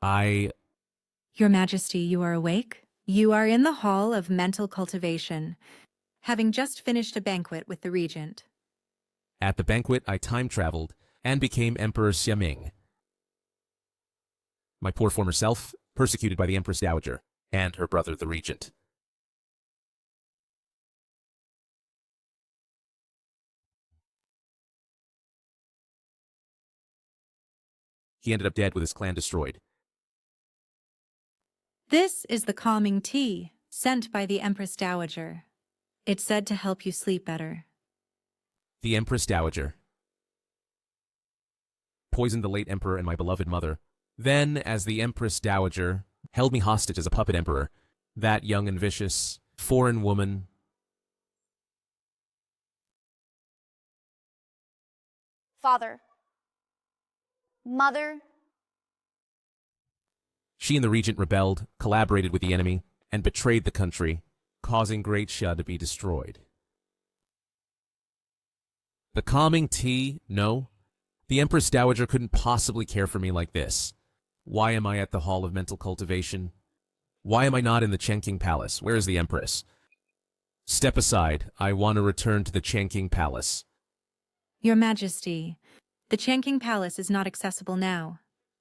Your Majesty, you are awake? You are in the Hall of Mental Cultivation, having just finished a banquet with the regent. At the banquet, I time-traveled and became Emperor Xia Ming. My poor former self, persecuted by the Empress Dowager and her brother, the regent. He ended up dead with his clan destroyed. This is the calming tea sent by the Empress Dowager. It's said to help you sleep better. The Empress Dowager poisoned the late emperor and my beloved mother. Then, as the Empress Dowager held me hostage as a puppet emperor, that young and vicious foreign woman Father. Mother. she and the regent rebelled, collaborated with the enemy, and betrayed the country, causing Great Xia to be destroyed. The calming tea? No. The Empress Dowager couldn't possibly care for me like this. Why am I at the Hall of Mental Cultivation? Why am I not in the Chengqing Palace? Where is the Empress? Step aside. I want to return to the Chengqing Palace. Your Majesty, the Chengqing Palace is not accessible now.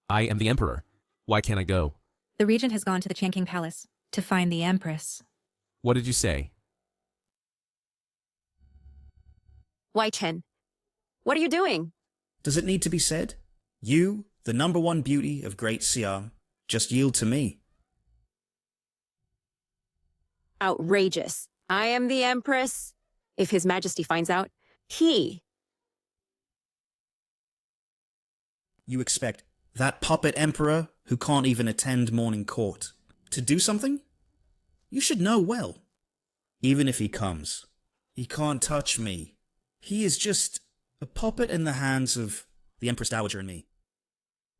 I am the Emperor. Why can't I go? The regent has gone to the Chengqing Palace to find the Empress. What did you say? Wai Chen, what are you doing? Does it need to be said? You, the #1 beauty of Great Xia, just yield to me. Outrageous. I am the Empress. If His Majesty finds out, You expect that puppet emperor who can't even attend morning court to do something? You should know well. Even if he comes, he can't touch me. He is just a puppet in the hands of the Empress Dowager and me.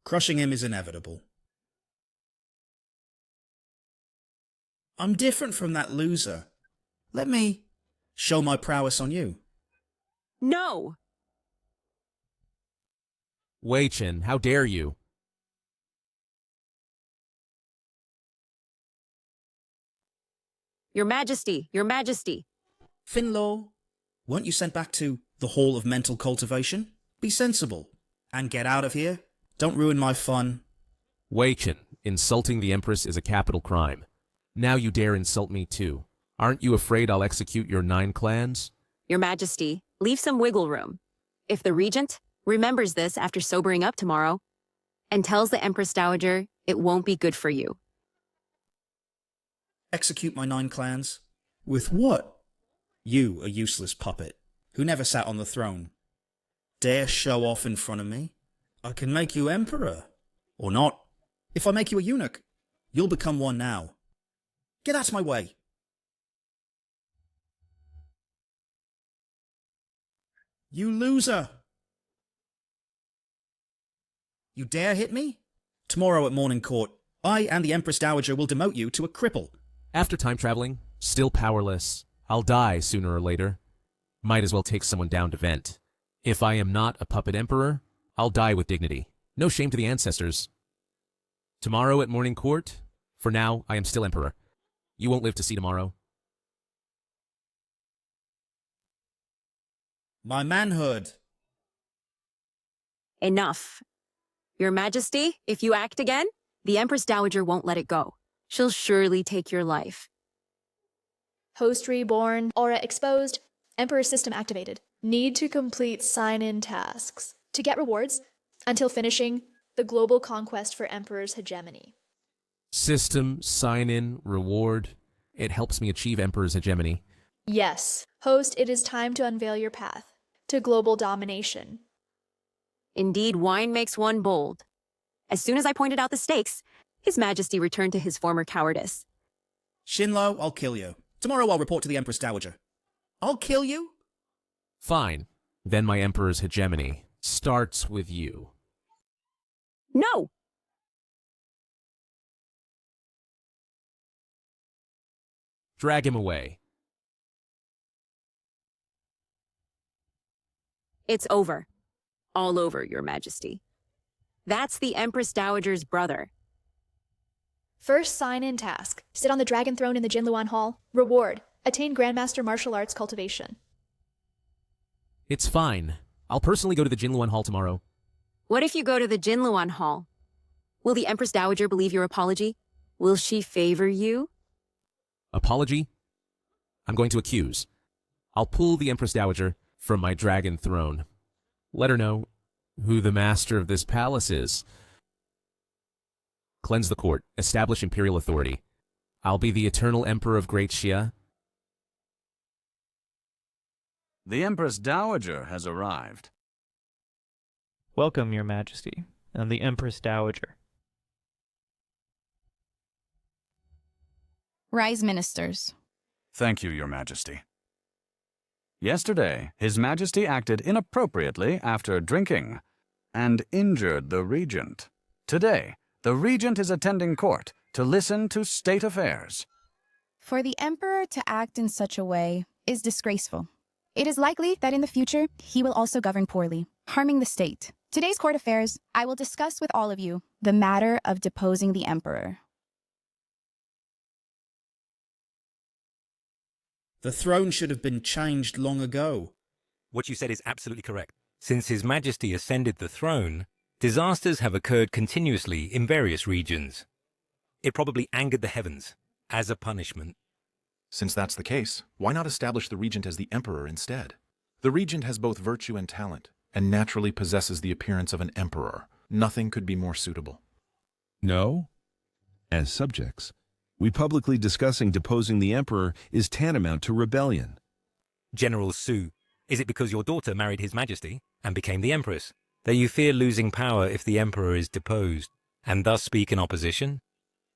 Crushing him is inevitable. I'm different from that loser. Let me show my prowess on you. No! Wei Chen, how dare you? Your Majesty, Your Majesty. Finlaw, weren't you sent back to the Hall of Mental Cultivation? Be sensible and get out of here. Don't ruin my fun. Wei Chen, insulting the Empress is a capital crime. Now you dare insult me too. Aren't you afraid I'll execute your 9 clans? Your Majesty, leave some wiggle room. If the regent remembers this after sobering up tomorrow and tells the Empress Dowager, it won't be good for you. Execute my 9 clans? With what? You, a useless puppet, who never sat on the throne. Dare show off in front of me? I can make you emperor. Or not. If I make you a eunuch, you'll become one now. Get out of my way. You loser! You dare hit me? Tomorrow at morning court, I and the Empress Dowager will demote you to a cripple. After time traveling, still powerless, I'll die sooner or later. Might as well take someone down to vent. If I am not a puppet emperor, I'll die with dignity. No shame to the ancestors. Tomorrow at morning court? For now, I am still emperor. You won't live to see tomorrow. My manhood. Enough. Your Majesty, if you act again, the Empress Dowager won't let it go. She'll surely take your life. Host reborn. Aura exposed. Emperor system activated. Need to complete sign-in tasks to get rewards until finishing the global conquest for Emperor's hegemony. System, sign-in, reward. It helps me achieve Emperor's hegemony. Yes. Host, it is time to unveil your path to global domination. Indeed, wine makes one bold. As soon as I pointed out the stakes, His Majesty returned to his former cowardice. Shinlo, I'll kill you. Tomorrow I'll report to the Empress Dowager. I'll kill you? Fine. Then my Emperor's hegemony starts with you. No! Drag him away. It's over. All over, Your Majesty. That's the Empress Dowager's brother. First sign-in task. Sit on the dragon throne in the Jinluan Hall. Reward. Attain Grandmaster Martial Arts cultivation. It's fine. I'll personally go to the Jinluan Hall tomorrow. What if you go to the Jinluan Hall? Will the Empress Dowager believe your apology? Will she favor you? Apology? I'm going to accuse. I'll pull the Empress Dowager from my dragon throne. Let her know who the master of this palace is. Cleanse the court. Establish imperial authority. I'll be the eternal emperor of Great Xia. The Empress Dowager has arrived. Welcome, Your Majesty, and the Empress Dowager. Rise, ministers. Thank you, Your Majesty. Yesterday, His Majesty acted inappropriately after drinking and injured the regent. Today, the regent is attending court to listen to state affairs. For the emperor to act in such a way is disgraceful. It is likely that in the future, he will also govern poorly, harming the state. Today's court affairs, I will discuss with all of you the matter of deposing the emperor. The throne should have been changed long ago. What you said is absolutely correct. Since His Majesty ascended the throne, disasters have occurred continuously in various regions. It probably angered the heavens as a punishment. Since that's the case, why not establish the regent as the emperor instead? The regent has both virtue and talent, and naturally possesses the appearance of an emperor. Nothing could be more suitable. No. As subjects, we publicly discussing deposing the emperor is tantamount to rebellion. General Su, is it because your daughter married His Majesty and became the empress that you fear losing power if the emperor is deposed, and thus speak in opposition?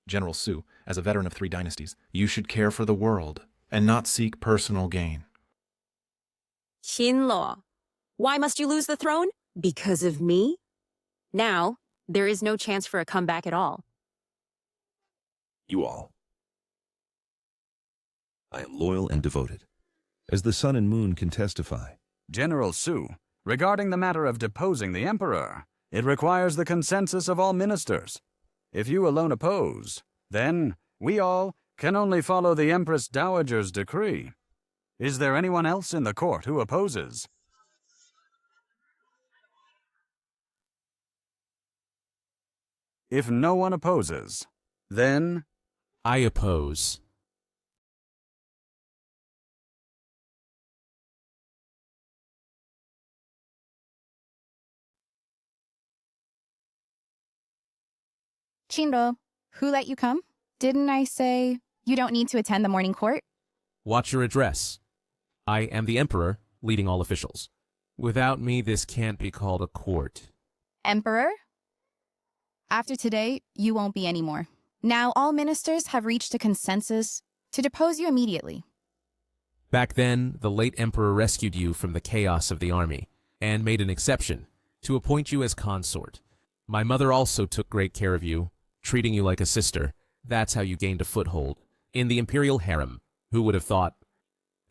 General Su, as a veteran of 3 dynasties, you should care for the world and not seek personal gain. Xinluo, why must you lose the throne? Because of me? Now, there is no chance for a comeback at all. You all. I am loyal and devoted, as the sun and moon can testify. General Su, regarding the matter of deposing the emperor, it requires the consensus of all ministers. If you alone oppose, then we all can only follow the Empress Dowager's decree. Is there anyone else in the court who opposes? If no one opposes, then I oppose. Chinro, who let you come? Didn't I say you don't need to attend the morning court? Watch your address. I am the emperor, leading all officials. Without me, this can't be called a court. Emperor? After today, you won't be anymore. Now all ministers have reached a consensus to depose you immediately. Back then, the late emperor rescued you from the chaos of the army and made an exception to appoint you as consort. My mother also took great care of you, treating you like a sister. That's how you gained a foothold in the imperial harem. Who would have thought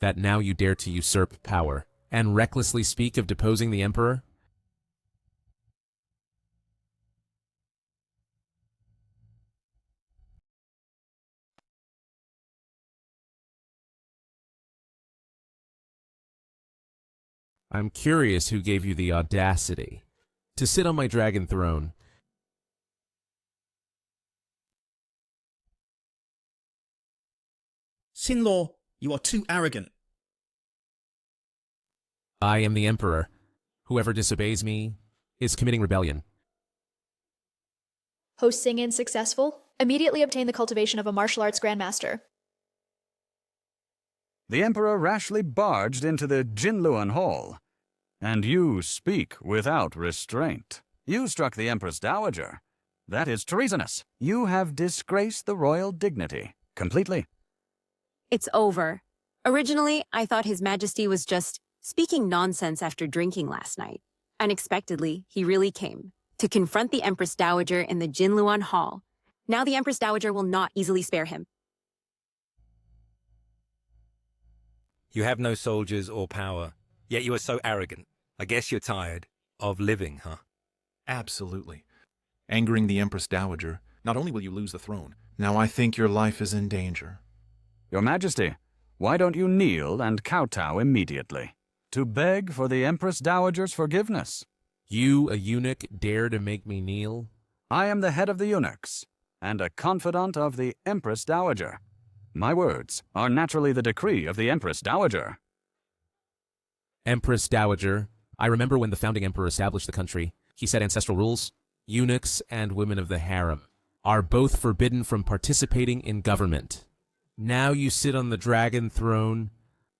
that now you dare to usurp power and recklessly speak of deposing the emperor? I'm curious who gave you the audacity to sit on my dragon throne. Xinluo, you are too arrogant. I am the emperor. Whoever disobeys me is committing rebellion. Host sing-in successful. Immediately obtain the cultivation of a martial arts grandmaster. the Emperor rashly barged into the Jinluan Hall. And you speak without restraint. You struck the Empress Dowager. That is treasonous. You have disgraced the royal dignity completely. It's over. Originally, I thought His Majesty was just speaking nonsense after drinking last night. Unexpectedly, he really came to confront the Empress Dowager in the Jinluan Hall. Now the Empress Dowager will not easily spare him. You have no soldiers or power, yet you are so arrogant. I guess you're tired of living, huh? Absolutely. Angering the Empress Dowager Not only will you lose the throne, now I think your life is in danger. Your Majesty, why don't you kneel and kowtow immediately to beg for the Empress Dowager's forgiveness? You, a eunuch, dare to make me kneel? I am the head of the eunuchs and a confidant of the Empress Dowager. My words are naturally the decree of the Empress Dowager. Empress Dowager, I remember when the founding emperor established the country, he set ancestral rules. Eunuchs and women of the harem are both forbidden from participating in government. Now you sit on the dragon throne,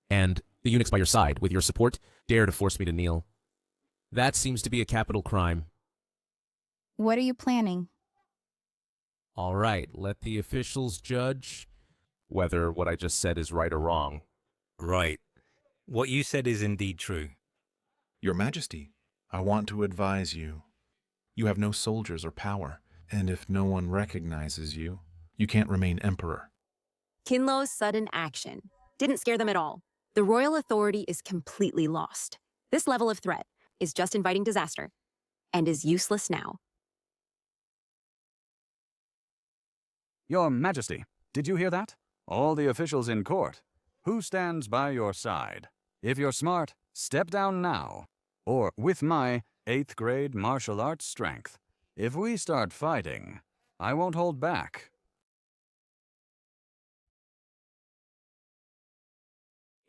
and the eunuchs by your side, with your support, dare to force me to kneel. That seems to be a capital crime. What are you planning? All right, let the officials judge whether what I just said is right or wrong. Right. What you said is indeed true. Your Majesty, I want to advise you. You have no soldiers or power, and if no one recognizes you, you can't remain emperor. Kinlo's sudden action didn't scare them at all. The royal authority is completely lost. This level of threat is just inviting disaster and is useless now. Your Majesty, did you hear that? All the officials in court. Who stands by your side? If you're smart, step down now. Or with my 8th grade martial arts strength. If we start fighting, I won't hold back.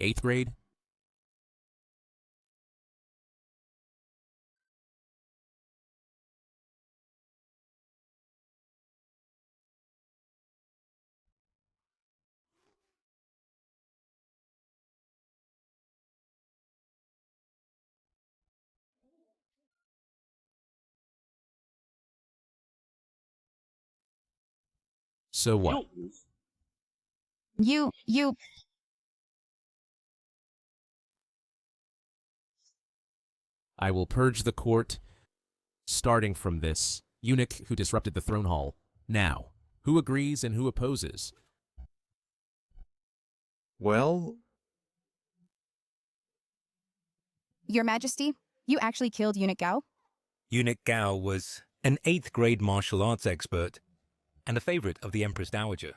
8th grade? So what? You... I will purge the court, starting from this eunuch who disrupted the throne hall. Now, who agrees and who opposes? Well, Your Majesty, you actually killed Eunuch Gao? Eunuch Gao was an 8th grade martial arts expert and a favorite of the Empress Dowager.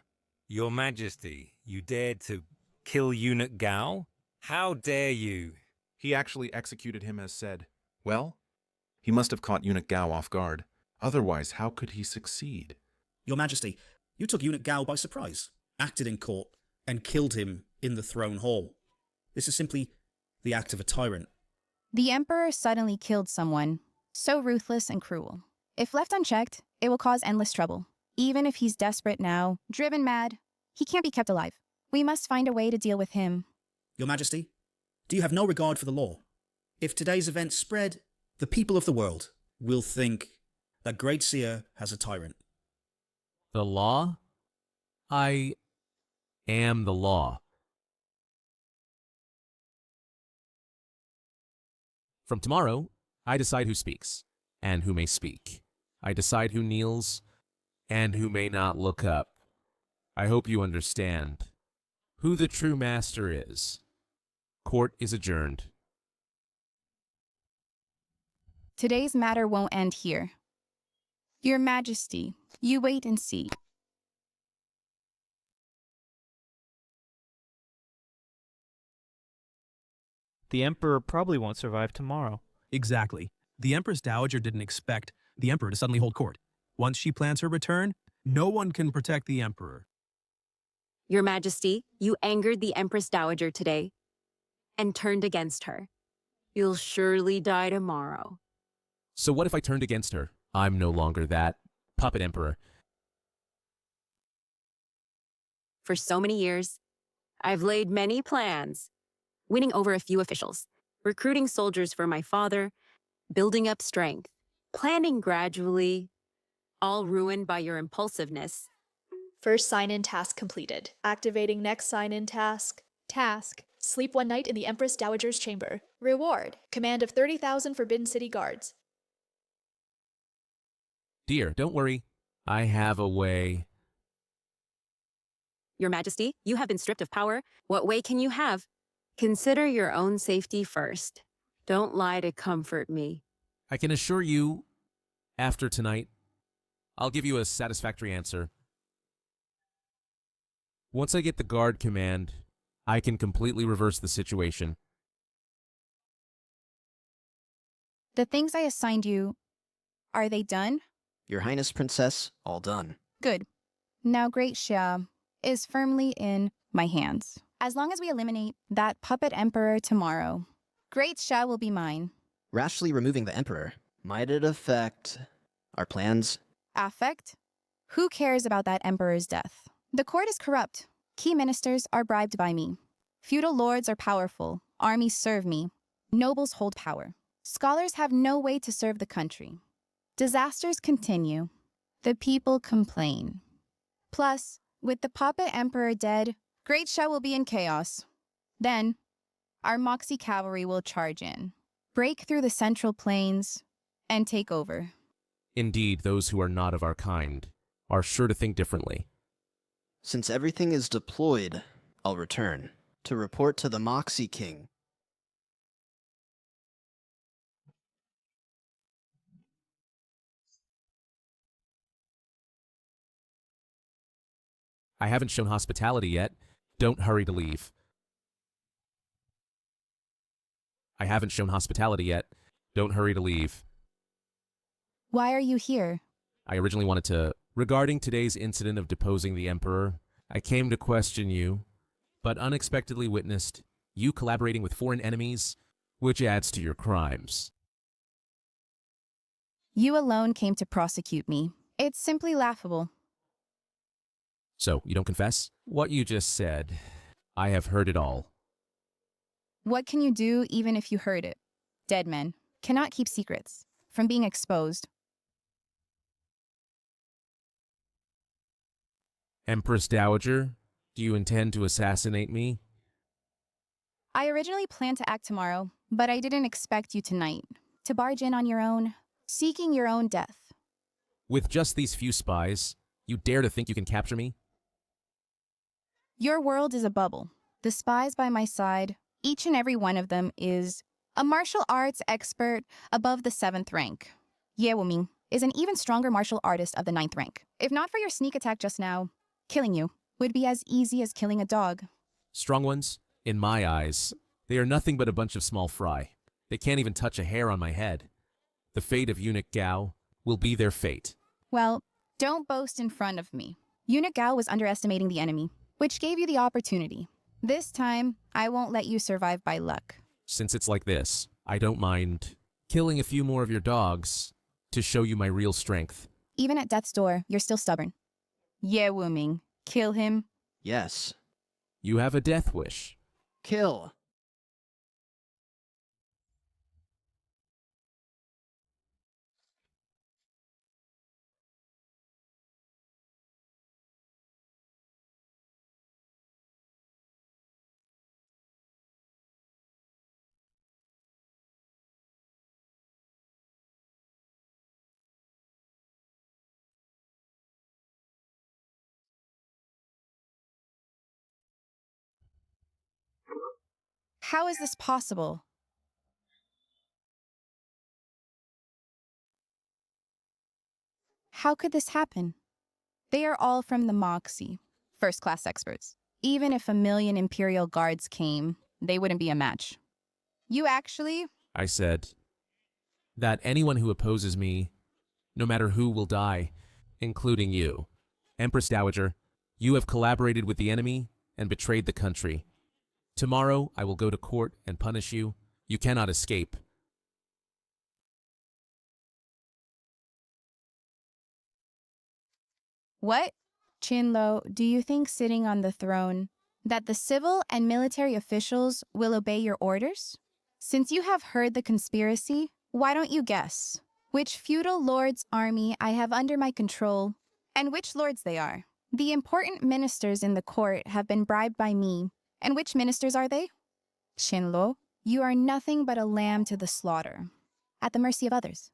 Your Majesty, you dared to kill Eunuch Gao? How dare you? he actually executed him as said. Well, he must have caught Eunuch Gao off guard. Otherwise, how could he succeed? Your Majesty, you took Eunuch Gao by surprise, acted in court, and killed him in the throne hall. This is simply the act of a tyrant. The Emperor suddenly killed someone, so ruthless and cruel. If left unchecked, it will cause endless trouble. Even if he's desperate now, driven mad, he can't be kept alive. We must find a way to deal with him. Your Majesty, do you have no regard for the law? If today's events spread, the people of the world will think that Great Xia has a tyrant. The law? I am the law. From tomorrow, I decide who speaks, and who may speak. I decide who kneels, and who may not look up. I hope you understand who the true master is. Court is adjourned. Today's matter won't end here. Your Majesty, you wait and see. The Emperor probably won't survive tomorrow. Exactly. The Empress Dowager didn't expect the Emperor to suddenly hold court. Once she plans her return, no one can protect the Emperor. Your Majesty, you angered the Empress Dowager today and turned against her. You'll surely die tomorrow. So what if I turned against her? I'm no longer that puppet emperor. For so many years, I've laid many plans, winning over a few officials, recruiting soldiers for my father, building up strength, planning gradually, all ruined by your impulsiveness. First sign-in task completed. Activating next sign-in task. Task: sleep one night in the Empress Dowager's chamber. Reward: command of 30,000 Forbidden City guards. Dear, don't worry. I have a way. Your Majesty, you have been stripped of power. What way can you have? Consider your own safety first. Don't lie to comfort me. I can assure you, after tonight, I'll give you a satisfactory answer. Once I get the guard command, I can completely reverse the situation. The things I assigned you, are they done? Your Highness Princess, all done. Good. Now Great Xia is firmly in my hands. As long as we eliminate that puppet emperor tomorrow, Great Xia will be mine. Rashly removing the Emperor, might it affect our plans? Affect? Who cares about that emperor's death? The court is corrupt. Key ministers are bribed by me. Feudal lords are powerful. Armies serve me. Nobles hold power. Scholars have no way to serve the country. Disasters continue. The people complain. Plus, with the puppet emperor dead, Great Xia will be in chaos. Then, our Moxie cavalry will charge in, break through the central plains, and take over. Indeed, those who are not of our kind are sure to think differently. Since everything is deployed, I'll return to report to the Moxie King. I haven't shown hospitality yet. Don't hurry to leave. I haven't shown hospitality yet. Don't hurry to leave. Why are you here? I originally wanted to... Regarding today's incident of deposing the Emperor, I came to question you, but unexpectedly witnessed you collaborating with foreign enemies, which adds to your crimes. You alone came to prosecute me. It's simply laughable. So, you don't confess? What you just said, I have heard it all. What can you do even if you heard it? Dead men cannot keep secrets from being exposed. Empress Dowager, do you intend to assassinate me? I originally planned to act tomorrow, but I didn't expect you tonight. To barge in on your own, seeking your own death. With just these few spies, you dare to think you can capture me? Your world is a bubble. The spies by my side, each and every one of them is a martial arts expert above the 7th rank. Xia Ming is an even stronger martial artist of the 9th rank. If not for your sneak attack just now, killing you would be as easy as killing a dog. Strong ones, in my eyes, they are nothing but a bunch of small fry. They can't even touch a hair on my head. The fate of Eunuch Gao will be their fate. Well, don't boast in front of me. Eunuch Gao was underestimating the enemy, which gave you the opportunity. This time, I won't let you survive by luck. Since it's like this, I don't mind killing a few more of your dogs to show you my real strength. Even at death's door, you're still stubborn. Xia Ming, kill him. Yes. You have a death wish. Kill. How is this possible? How could this happen? They are all from the Moxie, first-class experts. Even if 1,000,000 Imperial Guards came, they wouldn't be a match. You actually... I said that anyone who opposes me, no matter who, will die, including you. Empress Dowager, you have collaborated with the enemy and betrayed the country. Tomorrow, I will go to court and punish you. You cannot escape. What? Qinlo, do you think sitting on the throne that the civil and military officials will obey your orders? Since you have heard the conspiracy, why don't you guess which feudal lord's army I have under my control and which lords they are? The important ministers in the court have been bribed by me. And which ministers are they? Qinlo, you are nothing but a lamb to the slaughter, at the mercy of others.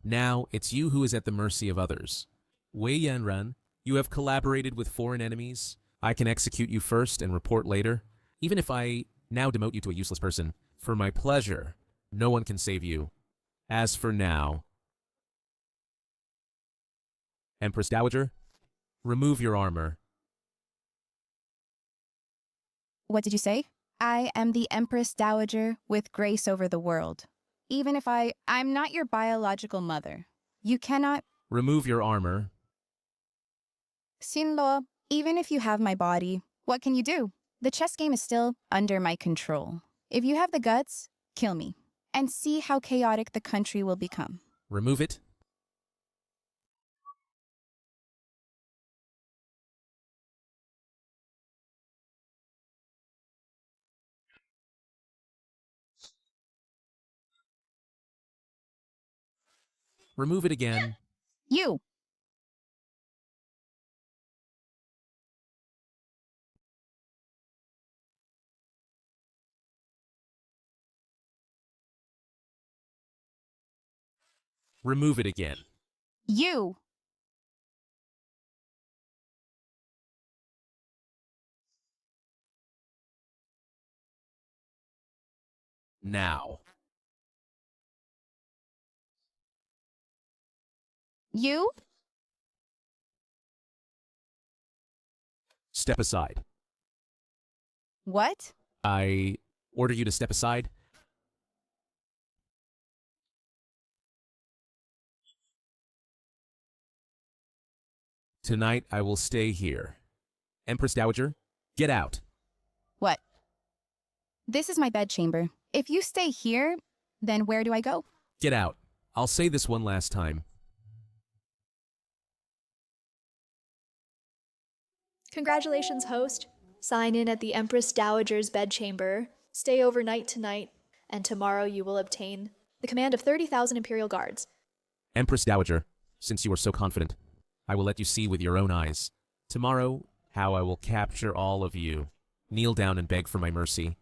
Now, it's you who is at the mercy of others. Wei Yanran, you have collaborated with foreign enemies. I can execute you first and report later. Even if I now demote you to a useless person, for my pleasure, no one can save you. As for now, Empress Dowager, remove your armor. What did you say? I am the Empress Dowager with grace over the world. Even if I'm not your biological mother. You cannot... Remove your armor. Sinlo, even if you have my body, what can you do? The chess game is still under my control. If you have the guts, kill me. And see how chaotic the country will become. Remove it. Remove it again. You! Remove it again. You! Now. You? Step aside. What? I order you to step aside. Tonight I will stay here. Empress Dowager, get out. What? This is my bedchamber. If you stay here, then where do I go? Get out. I'll say this one last time. Congratulations, host. Sign in at the Empress Dowager's bedchamber, stay overnight tonight, and tomorrow you will obtain the command of 30,000 Imperial Guards. Empress Dowager, since you are so confident, I will let you see with your own eyes. Tomorrow, how I will capture all of you. Kneel down and beg for my mercy.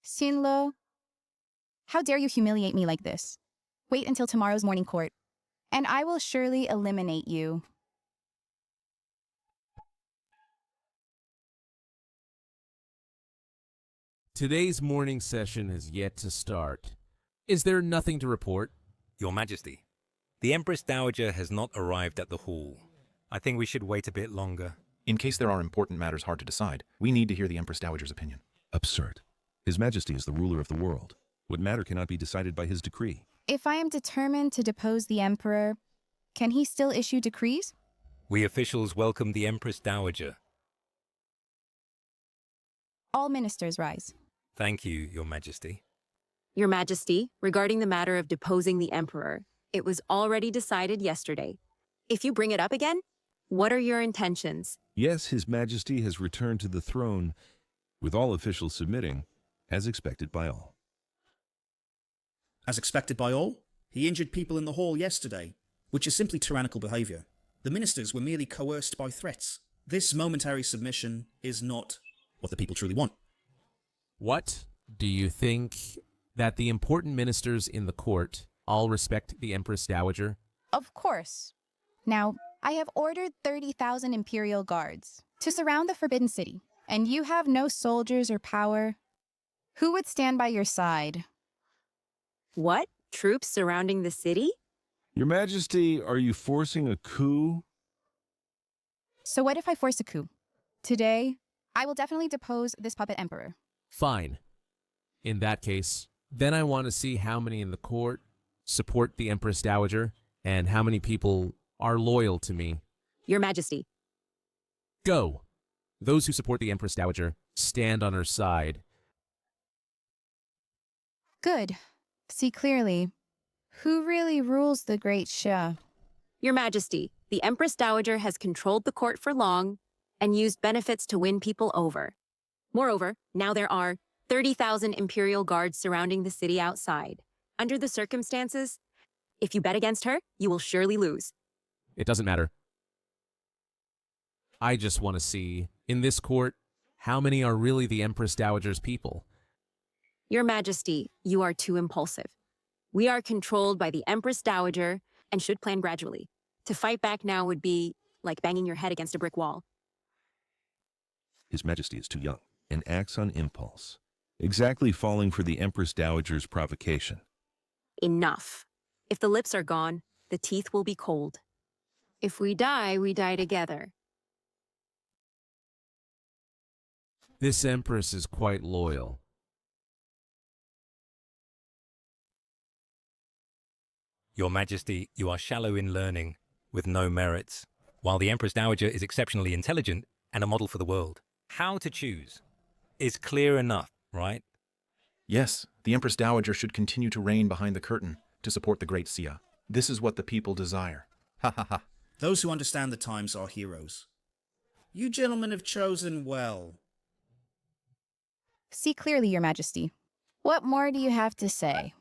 Sinlo, how dare you humiliate me like this? Wait until tomorrow's morning court, and I will surely eliminate you. Today's morning session has yet to start. Is there nothing to report? Your Majesty, the Empress Dowager has not arrived at the hall. I think we should wait a bit longer. In case there are important matters hard to decide, we need to hear the Empress Dowager's opinion. Absurd. His Majesty is the ruler of the world. What matter cannot be decided by his decree. If I am determined to depose the Emperor, can he still issue decrees? We officials welcome the Empress Dowager. All ministers rise. Thank you, Your Majesty. Your Majesty, regarding the matter of deposing the Emperor, it was already decided yesterday. If you bring it up again, what are your intentions? Yes, His Majesty has returned to the throne, with all officials submitting, as expected by all. As expected by all, he injured people in the hall yesterday, which is simply tyrannical behaviour. The ministers were merely coerced by threats. This momentary submission is not what the people truly want. What? Do you think that the important ministers in the court all respect the Empress Dowager? Of course. Now, I have ordered 30,000 Imperial Guards to surround the Forbidden City, and you have no soldiers or power. Who would stand by your side? What? Troops surrounding the city? Your Majesty, are you forcing a coup? So what if I force a coup? Today, I will definitely depose this puppet emperor. Fine. In that case, then I want to see how many in the court support the Empress Dowager and how many people are loyal to me. Your Majesty. Go. Those who support the Empress Dowager, stand on her side. Good. See clearly. Who really rules the Great Xia? Your Majesty, the Empress Dowager has controlled the court for long and used benefits to win people over. Moreover, now there are 30,000 Imperial Guards surrounding the city outside. Under the circumstances, if you bet against her, you will surely lose. It doesn't matter. I just want to see, in this court, how many are really the Empress Dowager's people. Your Majesty, you are too impulsive. We are controlled by the Empress Dowager and should plan gradually. To fight back now would be like banging your head against a brick wall. His Majesty is too young and acts on impulse. exactly falling for the Empress Dowager's provocation. Enough. If the lips are gone, the teeth will be cold. If we die together. This Empress is quite loyal. Your Majesty, you are shallow in learning, with no merits, while the Empress Dowager is exceptionally intelligent and a model for the world. How to choose is clear enough, right? Yes, the Empress Dowager should continue to reign behind the curtain to support the Great Xia. This is what the people desire. Ha ha ha. Those who understand the times are heroes. You gentlemen have chosen well. See clearly, Your Majesty. What more do you have to say?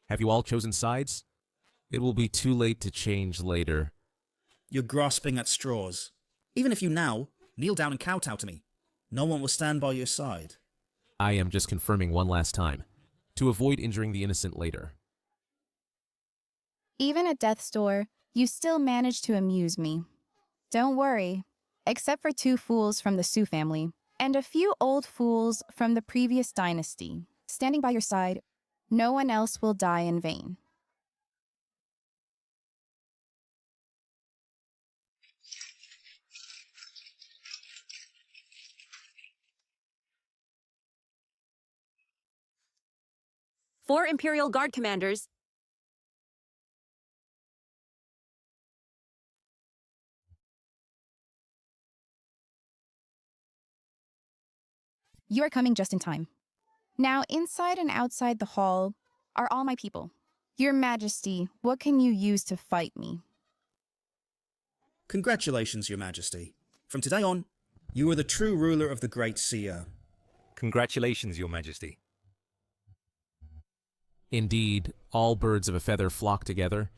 Have you all chosen sides? It will be too late to change later. You're grasping at straws. Even if you now kneel down and kowtow to me, no one will stand by your side. I am just confirming one last time, to avoid injuring the innocent later. Even at death's door, you still manage to amuse me. Don't worry, except for 2 fools from the Su family, and a few old fools from the previous dynasty. Standing by your side, no one else will die in vain. Four Imperial Guard commanders. You are coming just in time. Now, inside and outside the hall are all my people. Your Majesty, what can you use to fight me? Congratulations, Your Majesty. From today on, you are the true ruler of the Great Xia. Congratulations, Your Majesty. Indeed, all birds of a feather flock together,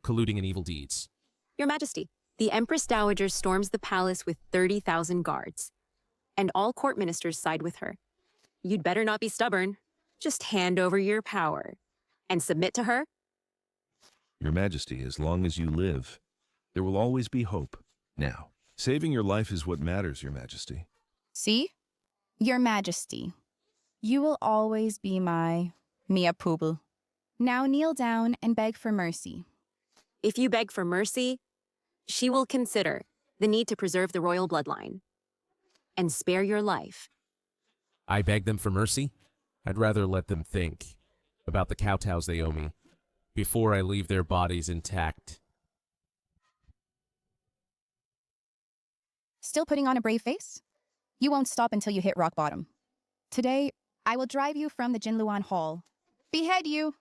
colluding in evil deeds. Your Majesty, the Empress Dowager storms the palace with 30,000 guards, and all court ministers side with her. You'd better not be stubborn. Just hand over your power and submit to her. Your Majesty, as long as you live, there will always be hope. Now, saving your life is what matters, Your Majesty. See? Your Majesty, you will always be my Mia Poobel. Now kneel down and beg for mercy. If you beg for mercy, she will consider the need to preserve the royal bloodline and spare your life. I beg them for mercy? I'd rather let them think about the kowtows they owe me before I leave their bodies intact. Still putting on a brave face? You won't stop until you hit rock bottom. Today, I will drive you from the Jinluan Hall, behead you,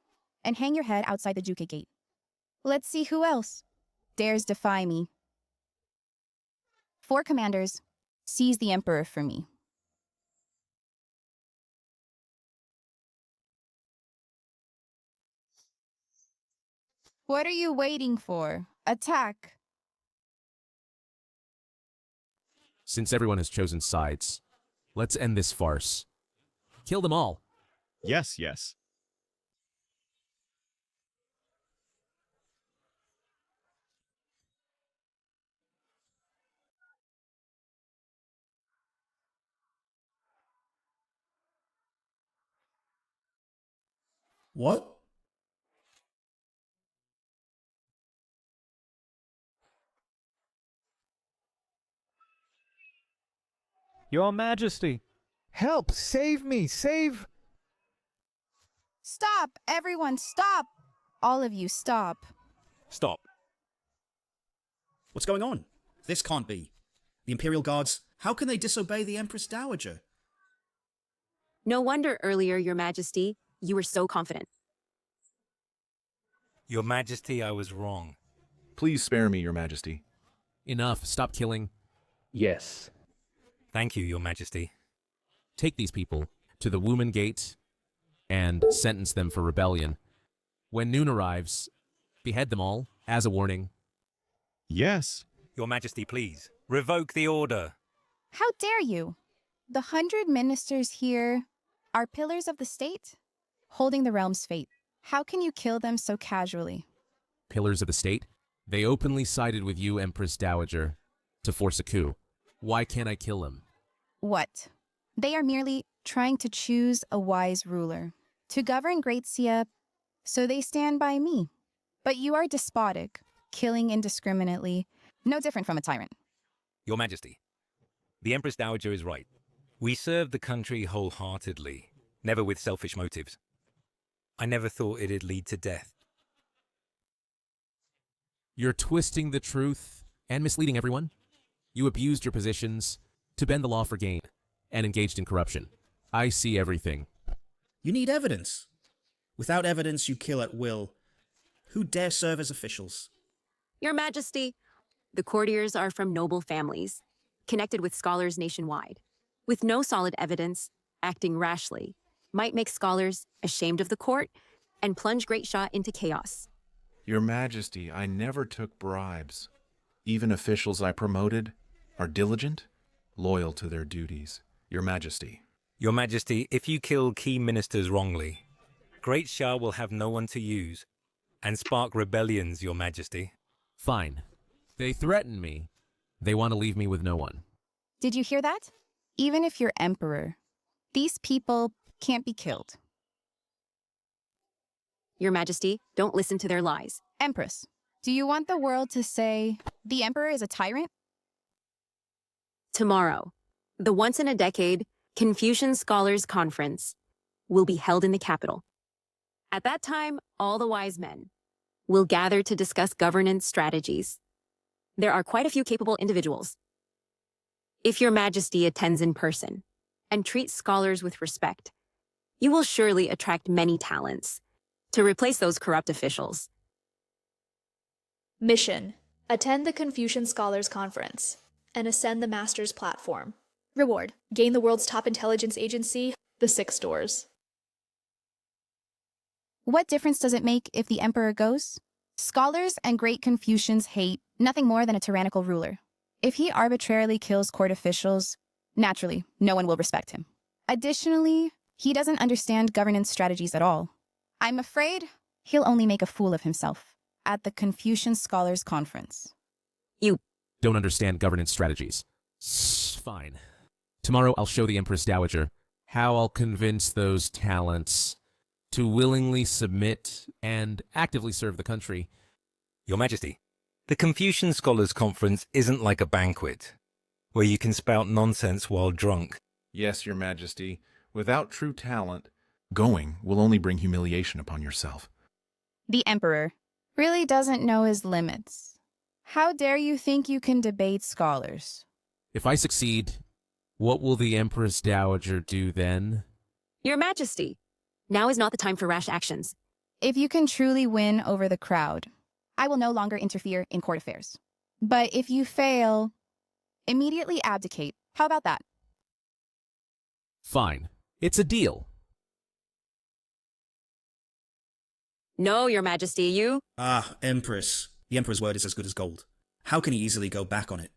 and hang your head outside the Juke Gate. Let's see who else dares defy me. 4 commanders, seize the Emperor for me. What are you waiting for? Attack! Since everyone has chosen sides, let's end this farce. Kill them all. Yes, yes. What? Your Majesty! Help! Save me! Save! Stop! Everyone, stop! All of you, stop. Stop. What's going on? This can't be. The Imperial Guards, how can they disobey the Empress Dowager? No wonder earlier, Your Majesty, you were so confident. Your Majesty, I was wrong. Please spare me, Your Majesty. Enough. Stop killing. Yes. Thank you, Your Majesty. Take these people to the Wumen Gate and sentence them for rebellion. When noon arrives, behead them all as a warning. Yes. Your Majesty, please, revoke the order. How dare you? The 100 ministers here are pillars of the state, holding the realm's fate. How can you kill them so casually? Pillars of the state? They openly sided with you, Empress Dowager, to force a coup. Why can't I kill him? What? They are merely trying to choose a wise ruler to govern Great Xia, so they stand by me. But you are despotic, killing indiscriminately, no different from a tyrant. Your Majesty, the Empress Dowager is right. We serve the country wholeheartedly, never with selfish motives. I never thought it'd lead to death. You're twisting the truth and misleading everyone. You abused your positions to bend the law for gain and engaged in corruption. I see everything. You need evidence. Without evidence, you kill at will. Who dare serve as officials? Your Majesty, the courtiers are from noble families, connected with scholars nationwide. With no solid evidence, acting rashly might make scholars ashamed of the court and plunge Great Xia into chaos. Your Majesty, I never took bribes. Even officials I promoted are diligent, loyal to their duties. Your Majesty. Your Majesty, if you kill key ministers wrongly, Great Xia will have no one to use and spark rebellions, Your Majesty. Fine. They threaten me. They want to leave me with no one. Did you hear that? Even if you're emperor, these people can't be killed. Your Majesty, don't listen to their lies. Empress, do you want the world to say the emperor is a tyrant? Tomorrow, the once-in-a-decade Confucian Scholars Conference will be held in the capital. At that time, all the wise men will gather to discuss governance strategies. There are quite a few capable individuals. If Your Majesty attends in person and treats scholars with respect, you will surely attract many talents to replace those corrupt officials. Mission: attend the Confucian Scholars Conference and ascend the Master's platform. Reward: gain the world's top intelligence agency, the Six Doors. What difference does it make if the emperor goes? Scholars and great Confucians hate nothing more than a tyrannical ruler. If he arbitrarily kills court officials, naturally, no one will respect him. Additionally, he doesn't understand governance strategies at all. I'm afraid he'll only make a fool of himself at the Confucian Scholars Conference. You don't understand governance strategies. Fine. Tomorrow I'll show the Empress Dowager how I'll convince those talents to willingly submit and actively serve the country. Your Majesty, the Confucian Scholars Conference isn't like a banquet, where you can spout nonsense while drunk. Yes, Your Majesty. Without true talent, going will only bring humiliation upon yourself. The emperor really doesn't know his limits. How dare you think you can debate scholars? If I succeed, what will the Empress Dowager do then? Your Majesty, now is not the time for rash actions. If you can truly win over the crowd, I will no longer interfere in court affairs. But if you fail, immediately abdicate. How about that? Fine. It's a deal. No, Your Majesty, you... Ah, Empress. The Emperor's word is as good as gold. How can he easily go back on it?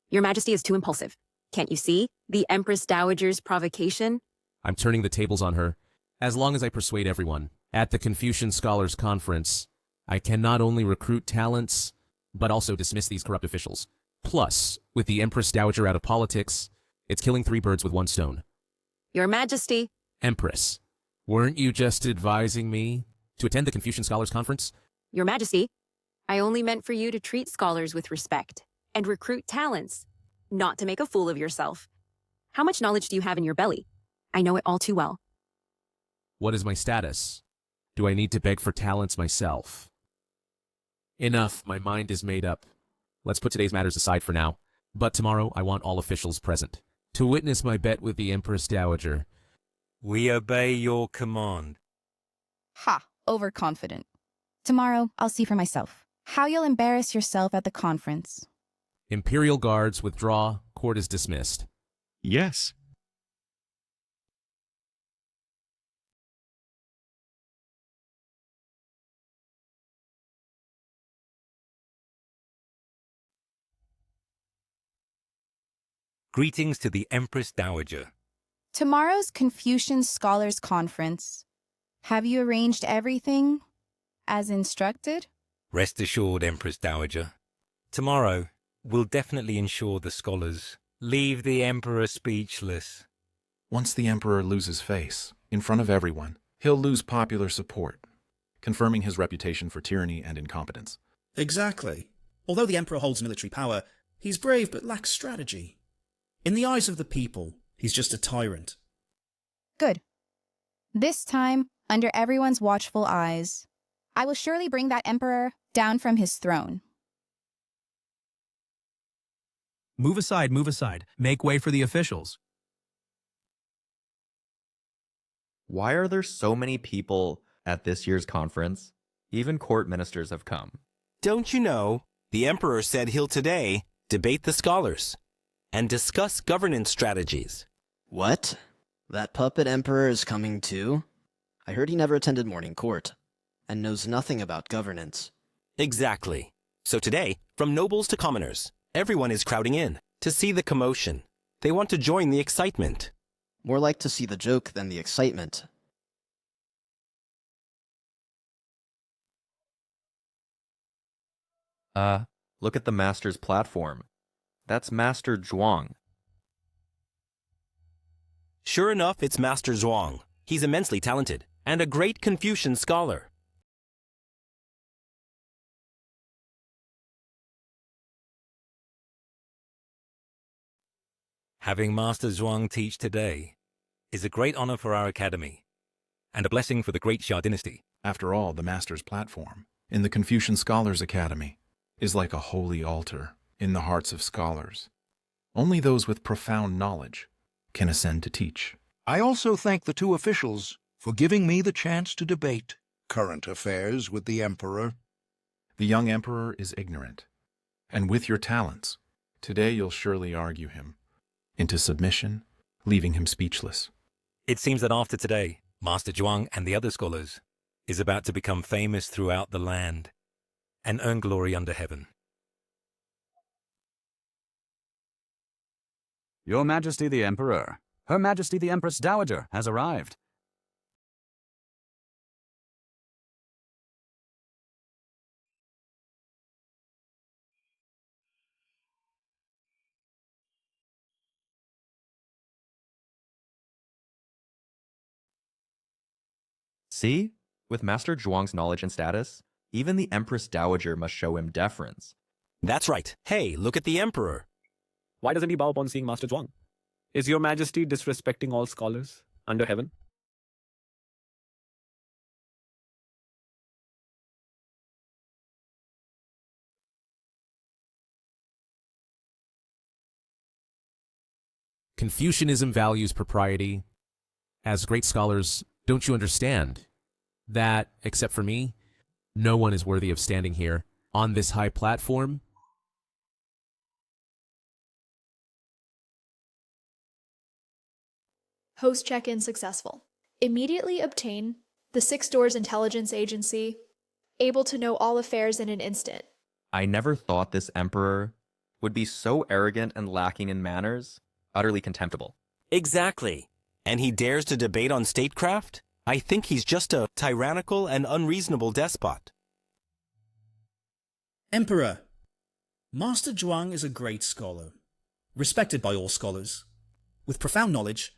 Your Majesty is too impulsive. Can't you see the Empress Dowager's provocation? I'm turning the tables on her. As long as I persuade everyone, at the Confucian Scholars Conference, I can not only recruit talents, but also dismiss these corrupt officials. Plus, with the Empress Dowager out of politics, it's killing 3 birds with 1 stone. Your Majesty. Empress, weren't you just advising me to attend the Confucian Scholars Conference? Your Majesty, I only meant for you to treat scholars with respect and recruit talents, not to make a fool of yourself. How much knowledge do you have in your belly? I know it all too well. What is my status? Do I need to beg for talents myself? Enough, my mind is made up. Let's put today's matters aside for now. But tomorrow I want all officials present to witness my bet with the Empress Dowager. We obey your command. Ha! Overconfident. Tomorrow, I'll see for myself how you'll embarrass yourself at the conference. Imperial guards withdraw. Court is dismissed. Yes. Greetings to the Empress Dowager. Tomorrow's Confucian Scholars Conference. Have you arranged everything as instructed? Rest assured, Empress Dowager. Tomorrow, we'll definitely ensure the scholars leave the Emperor speechless. Once the Emperor loses face, in front of everyone, he'll lose popular support, confirming his reputation for tyranny and incompetence. Exactly. Although the Emperor holds military power, he's brave but lacks strategy. In the eyes of the people, he's just a tyrant. Good. This time, under everyone's watchful eyes, I will surely bring that emperor down from his throne. Move aside, move aside. Make way for the officials. Why are there so many people at this year's conference? Even court ministers have come. Don't you know, the Emperor said he'll today debate the scholars and discuss governance strategies. What? That puppet emperor is coming too? I heard he never attended morning court, and knows nothing about governance. Exactly. So today, from nobles to commoners, everyone is crowding in to see the commotion. They want to join the excitement. More like to see the joke than the excitement. Look at the Master's platform. That's Master Zhuang. Sure enough, it's Master Zhuang. He's immensely talented and a great Confucian scholar. Having Master Zhuang teach today is a great honor for our academy and a blessing for the Great Xia dynasty. After all, the Master's platform, in the Confucian Scholars Academy, is like a holy altar in the hearts of scholars. Only those with profound knowledge can ascend to teach. I also thank the two officials for giving me the chance to debate current affairs with the Emperor. The young Emperor is ignorant, and with your talents, today you'll surely argue him into submission, leaving him speechless. It seems that after today, Master Zhuang and the other scholars is about to become famous throughout the land and earn glory under heaven. Your Majesty the Emperor, Her Majesty the Empress Dowager has arrived. See? With Master Zhuang's knowledge and status, even the Empress Dowager must show him deference. That's right. Hey, look at the Emperor. Why doesn't he bow upon seeing Master Zhuang? Is your Majesty disrespecting all scholars under heaven? Confucianism values propriety. As great scholars, don't you understand that, except for me, no one is worthy of standing here on this high platform? Host check-in successful. Immediately obtain the 6 Doors Intelligence Agency, able to know all affairs in an instant. I never thought this emperor would be so arrogant and lacking in manners, utterly contemptible. Exactly. And he dares to debate on statecraft? I think he's just a tyrannical and unreasonable despot. Emperor, Master Zhuang is a great scholar, respected by all scholars, with profound knowledge,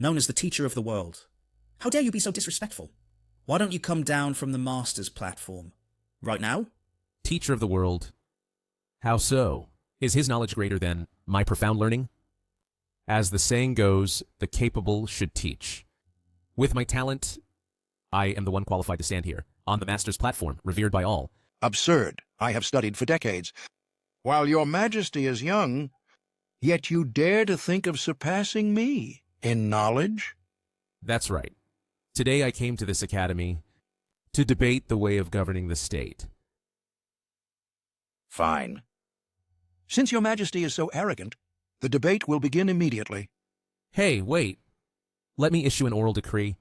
known as the teacher of the world. How dare you be so disrespectful? Why don't you come down from the Master's platform? Right now? Teacher of the world. How so? Is his knowledge greater than my profound learning? As the saying goes, the capable should teach. With my talent, I am the one qualified to stand here, on the Master's platform, revered by all. Absurd. I have studied for decades. While your Majesty is young, yet you dare to think of surpassing me in knowledge? That's right. Today I came to this academy to debate the way of governing the state. Fine. Since your Majesty is so arrogant, the debate will begin immediately. Hey, wait. Let me issue an oral decree.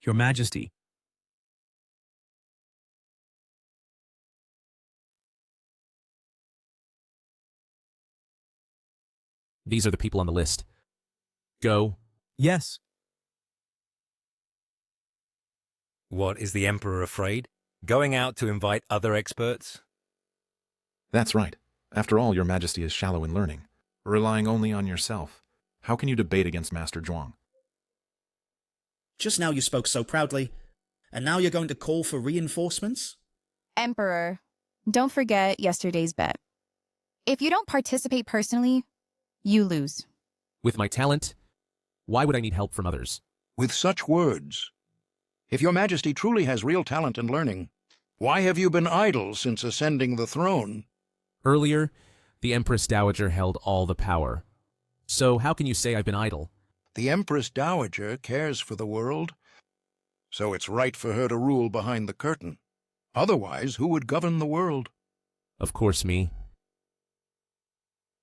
Your Majesty. These are the people on the list. Go. Yes. What, is the Emperor afraid? Going out to invite other experts? That's right. After all, your Majesty is shallow in learning, relying only on yourself. How can you debate against Master Zhuang? Just now you spoke so proudly, and now you're going to call for reinforcements? Emperor, don't forget yesterday's bet. If you don't participate personally, you lose. With my talent, why would I need help from others? With such words, if your Majesty truly has real talent and learning, why have you been idle since ascending the throne? Earlier, the Empress Dowager held all the power. So how can you say I've been idle? The Empress Dowager cares for the world, so it's right for her to rule behind the curtain. Otherwise, who would govern the world? Of course, me.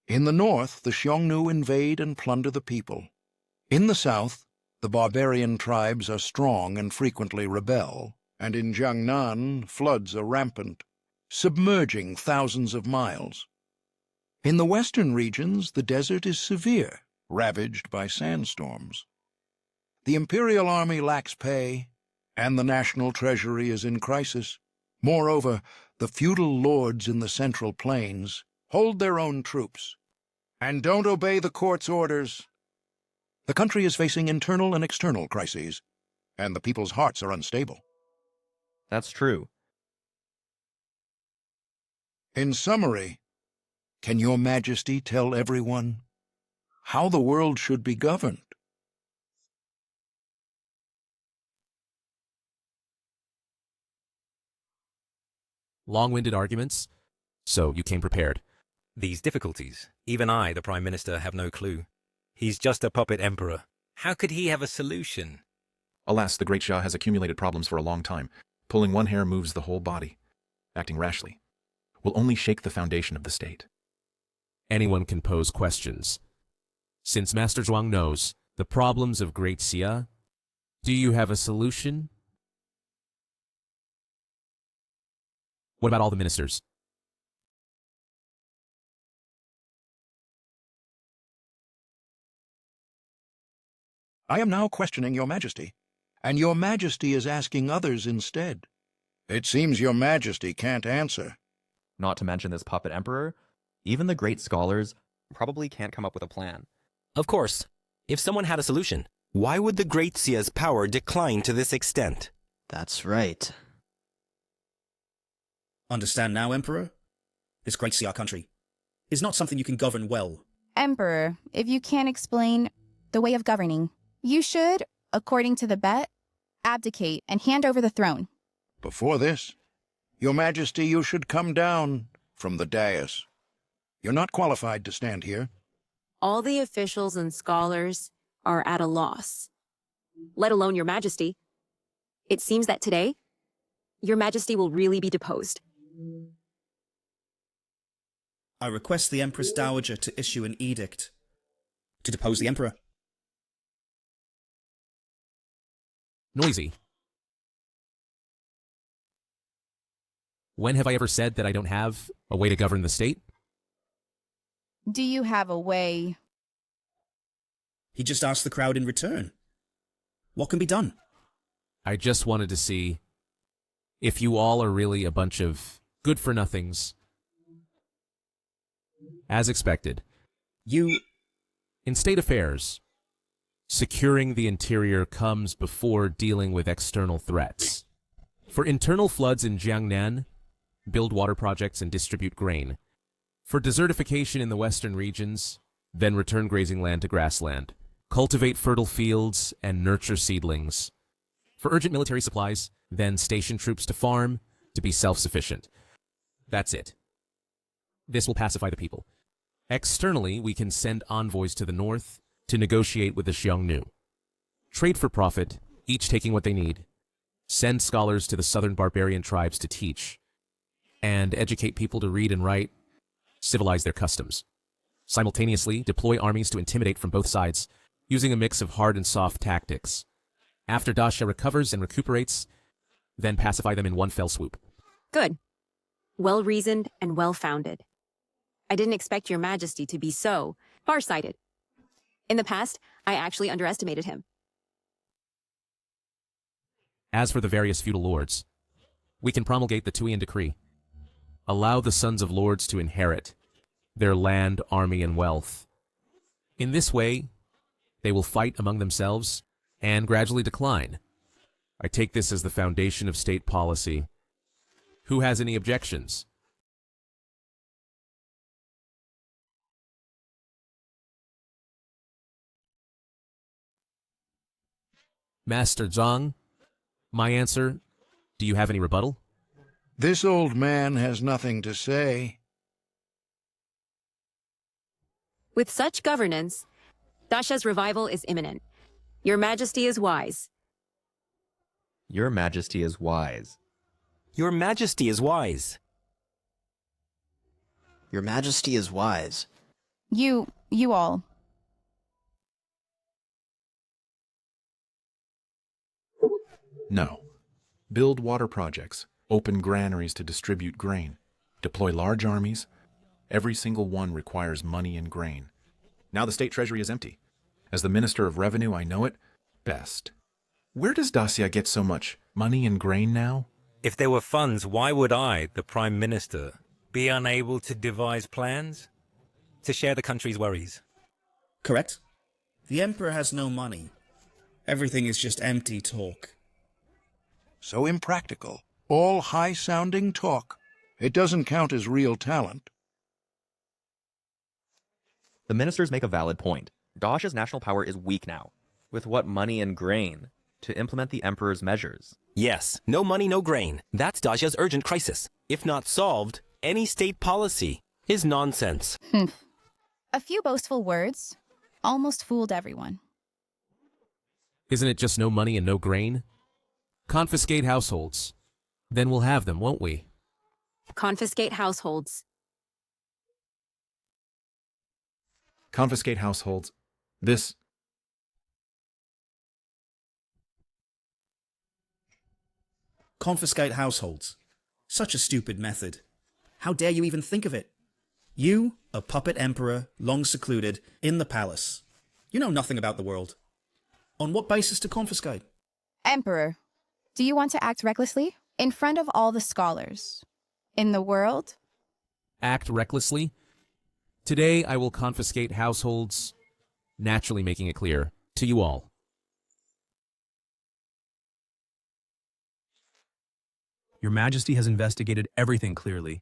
In the north, the Xiongnu invade and plunder the people. In the south, the barbarian tribes are strong and frequently rebel, and in Jiangnan, floods are rampant, submerging thousands of miles. In the western regions, the desert is severe, ravaged by sandstorms. The imperial army lacks pay, and the national treasury is in crisis. Moreover, the feudal lords in the central plains hold their own troops and don't obey the court's orders. The country is facing internal and external crises, and the people's hearts are unstable. That's true. In summary, can your Majesty tell everyone how the world should be governed? Long-winded arguments? So you came prepared. These difficulties, even I, the Prime Minister, have no clue. He's just a puppet emperor. How could he have a solution? Alas, the Great Xia has accumulated problems for a long time. Pulling one hair moves the whole body. Acting rashly will only shake the foundation of the state. Anyone can pose questions. Since Master Zhuang knows the problems of Great Xia, do you have a solution? What about all the ministers? I am now questioning your Majesty, and your Majesty is asking others instead. It seems your Majesty can't answer. Not to mention this puppet emperor, even the great scholars probably can't come up with a plan. Of course, if someone had a solution, why would the Great Xia's power decline to this extent? That's right. Understand now, Emperor? This Great Xia country is not something you can govern well. Emperor, if you can't explain the way of governing, you should, according to the bet, abdicate and hand over the throne. Before this, your Majesty, you should come down from the dais. You're not qualified to stand here. All the officials and scholars are at a loss, let alone your Majesty. It seems that today, your Majesty will really be deposed. I request the Empress Dowager to issue an edict to depose the Emperor. Noisy. When have I ever said that I don't have a way to govern the state? Do you have a way? He just asked the crowd in return. What can be done? I just wanted to see if you all are really a bunch of good-for-nothings. As expected. In state affairs, securing the interior comes before dealing with external threats. For internal floods in Jiangnan, build water projects and distribute grain. For desertification in the western regions, then return grazing land to grassland. Cultivate fertile fields and nurture seedlings. For urgent military supplies, then station troops to farm to be self-sufficient. That's it. This will pacify the people. Externally, we can send envoys to the north to negotiate with the Xiongnu. Trade for profit, each taking what they need. Send scholars to the southern barbarian tribes to teach. And educate people to read and write, civilize their customs. Simultaneously, deploy armies to intimidate from both sides, using a mix of hard and soft tactics. After Daxia recovers and recuperates, then pacify them in one fell swoop. Good. Well-reasoned and well-founded. I didn't expect your Majesty to be so far-sighted. In the past, I actually underestimated him. As for the various feudal lords, we can promulgate the Tuian decree. Allow the sons of lords to inherit their land, army, and wealth. In this way, they will fight among themselves and gradually decline. I take this as the foundation of state policy. Who has any objections? Master Zhang, my answer, do you have any rebuttal? This old man has nothing to say. With such governance, Dasha's revival is imminent. Your Majesty is wise. Your Majesty is wise. Your Majesty is wise. Your Majesty is wise. You all. No. Build water projects, open granaries to distribute grain, deploy large armies. Every single one requires money and grain. Now the state treasury is empty. As the Minister of Revenue, I know it best. Where does Dacia get so much money and grain now? If there were funds, why would I, the Prime Minister, be unable to devise plans to share the country's worries? Correct. The Emperor has no money. Everything is just empty talk. So impractical. All high-sounding talk. It doesn't count as real talent. The ministers make a valid point. Dacia's national power is weak now. With what money and grain to implement the Emperor's measures? Yes, no money, no grain. That's Dacia's urgent crisis. If not solved, any state policy is nonsense. A few boastful words almost fooled everyone. Isn't it just no money and no grain? Confiscate households. Then we'll have them, won't we? Confiscate households. Confiscate households. This. Confiscate households. Such a stupid method. How dare you even think of it? You, a puppet emperor, long secluded, in the palace. You know nothing about the world. On what basis to confiscate? Emperor, do you want to act recklessly? In front of all the scholars? In the world? Act recklessly? Today I will confiscate households, naturally making it clear to you all. Your Majesty has investigated everything clearly.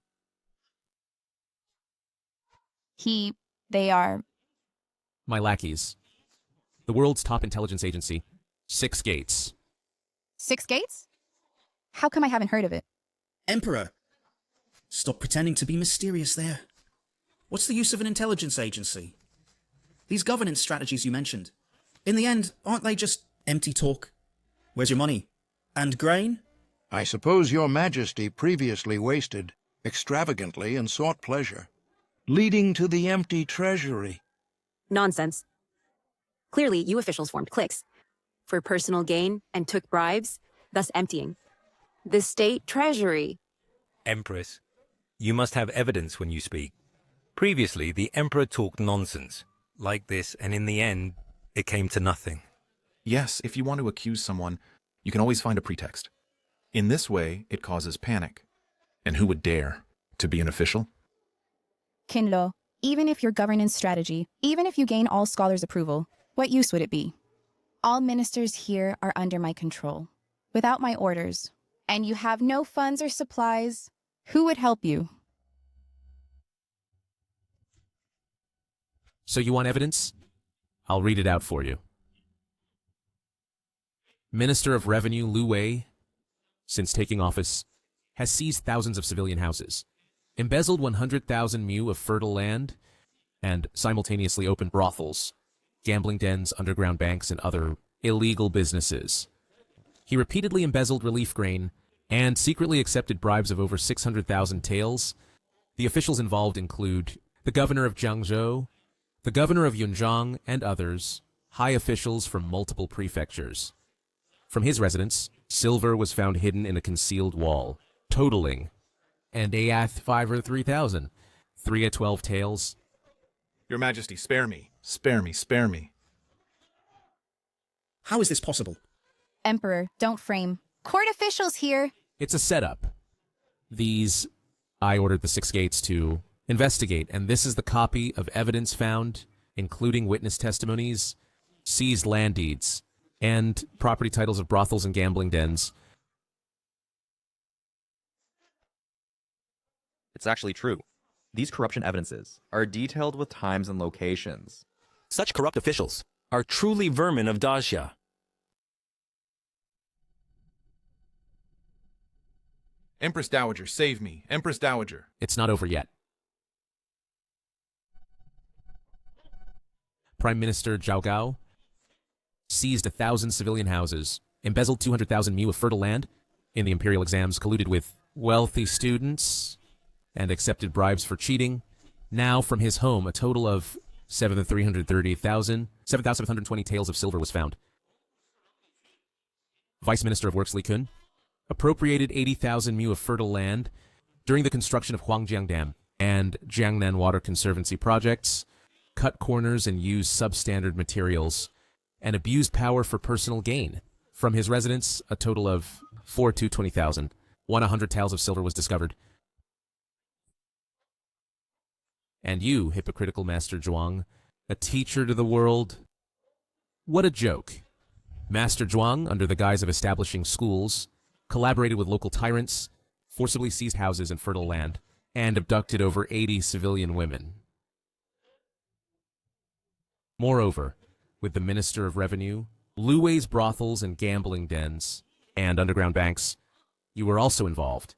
They are... My lackeys. The world's top intelligence agency. 6 gates. 6 gates? How come I haven't heard of it? Emperor! Stop pretending to be mysterious there. What's the use of an intelligence agency? These governance strategies you mentioned, in the end, aren't they just empty talk? Where's your money? And grain? I suppose your Majesty previously wasted extravagantly and sought pleasure, leading to the empty treasury. Nonsense. Clearly, you officials formed cliques for personal gain and took bribes, thus emptying the state treasury. Empress, you must have evidence when you speak. Previously, the Emperor talked nonsense like this, and in the end, it came to nothing. Yes, if you want to accuse someone, you can always find a pretext. In this way, it causes panic. And who would dare to be an official? Kinlo, even if your governance strategy, even if you gain all scholars' approval, what use would it be? All ministers here are under my control, without my orders, and you have no funds or supplies. Who would help you? So you want evidence? I'll read it out for you. Minister of Revenue Liu Wei, since taking office, has seized thousands of civilian houses, embezzled 100,000 mu of fertile land, and simultaneously opened brothels, gambling dens, underground banks, and other illegal businesses. He repeatedly embezzled relief grain and secretly accepted bribes of over 600,000 taels. The officials involved include the governor of Jiangzhou, the governor of Yunzhang, and others, high officials from multiple prefectures. From his residence, silver was found hidden in a concealed wall, totaling, and Ayath 5 or 3,000, 3 at 12 taels. Your Majesty, spare me, spare me, spare me. How is this possible? Emperor, don't frame. Court officials here. It's a setup. I ordered the Six Gates to investigate, and this is the copy of evidence found, including witness testimonies, seized land deeds, and property titles of brothels and gambling dens. It's actually true. These corruption evidences are detailed with times and locations. Such corrupt officials are truly vermin of Daxia. Empress Dowager, save me. Empress Dowager. It's not over yet. Prime Minister Zhao Gao seized 1,000 civilian houses, embezzled 200,000 mu of fertile land in the imperial exams, colluded with wealthy students, and accepted bribes for cheating. Now, from his home, a total of 7,720 taels of silver was found. Vice Minister of Works Li Kun appropriated 80,000 mu of fertile land during the construction of Huangjiang Dam and Jiangnan Water Conservancy projects, cut corners and used substandard materials, and abused power for personal gain. From his residence, a total of 4,220,000. 100 taels of silver was discovered. And you, hypocritical Master Zhuang, a teacher to the world? What a joke. Master Zhuang, under the guise of establishing schools, collaborated with local tyrants, forcibly seized houses and fertile land, and abducted over 80 civilian women. Moreover, with the Minister of Revenue, Lu Wei's brothels and gambling dens, and underground banks, you were also involved.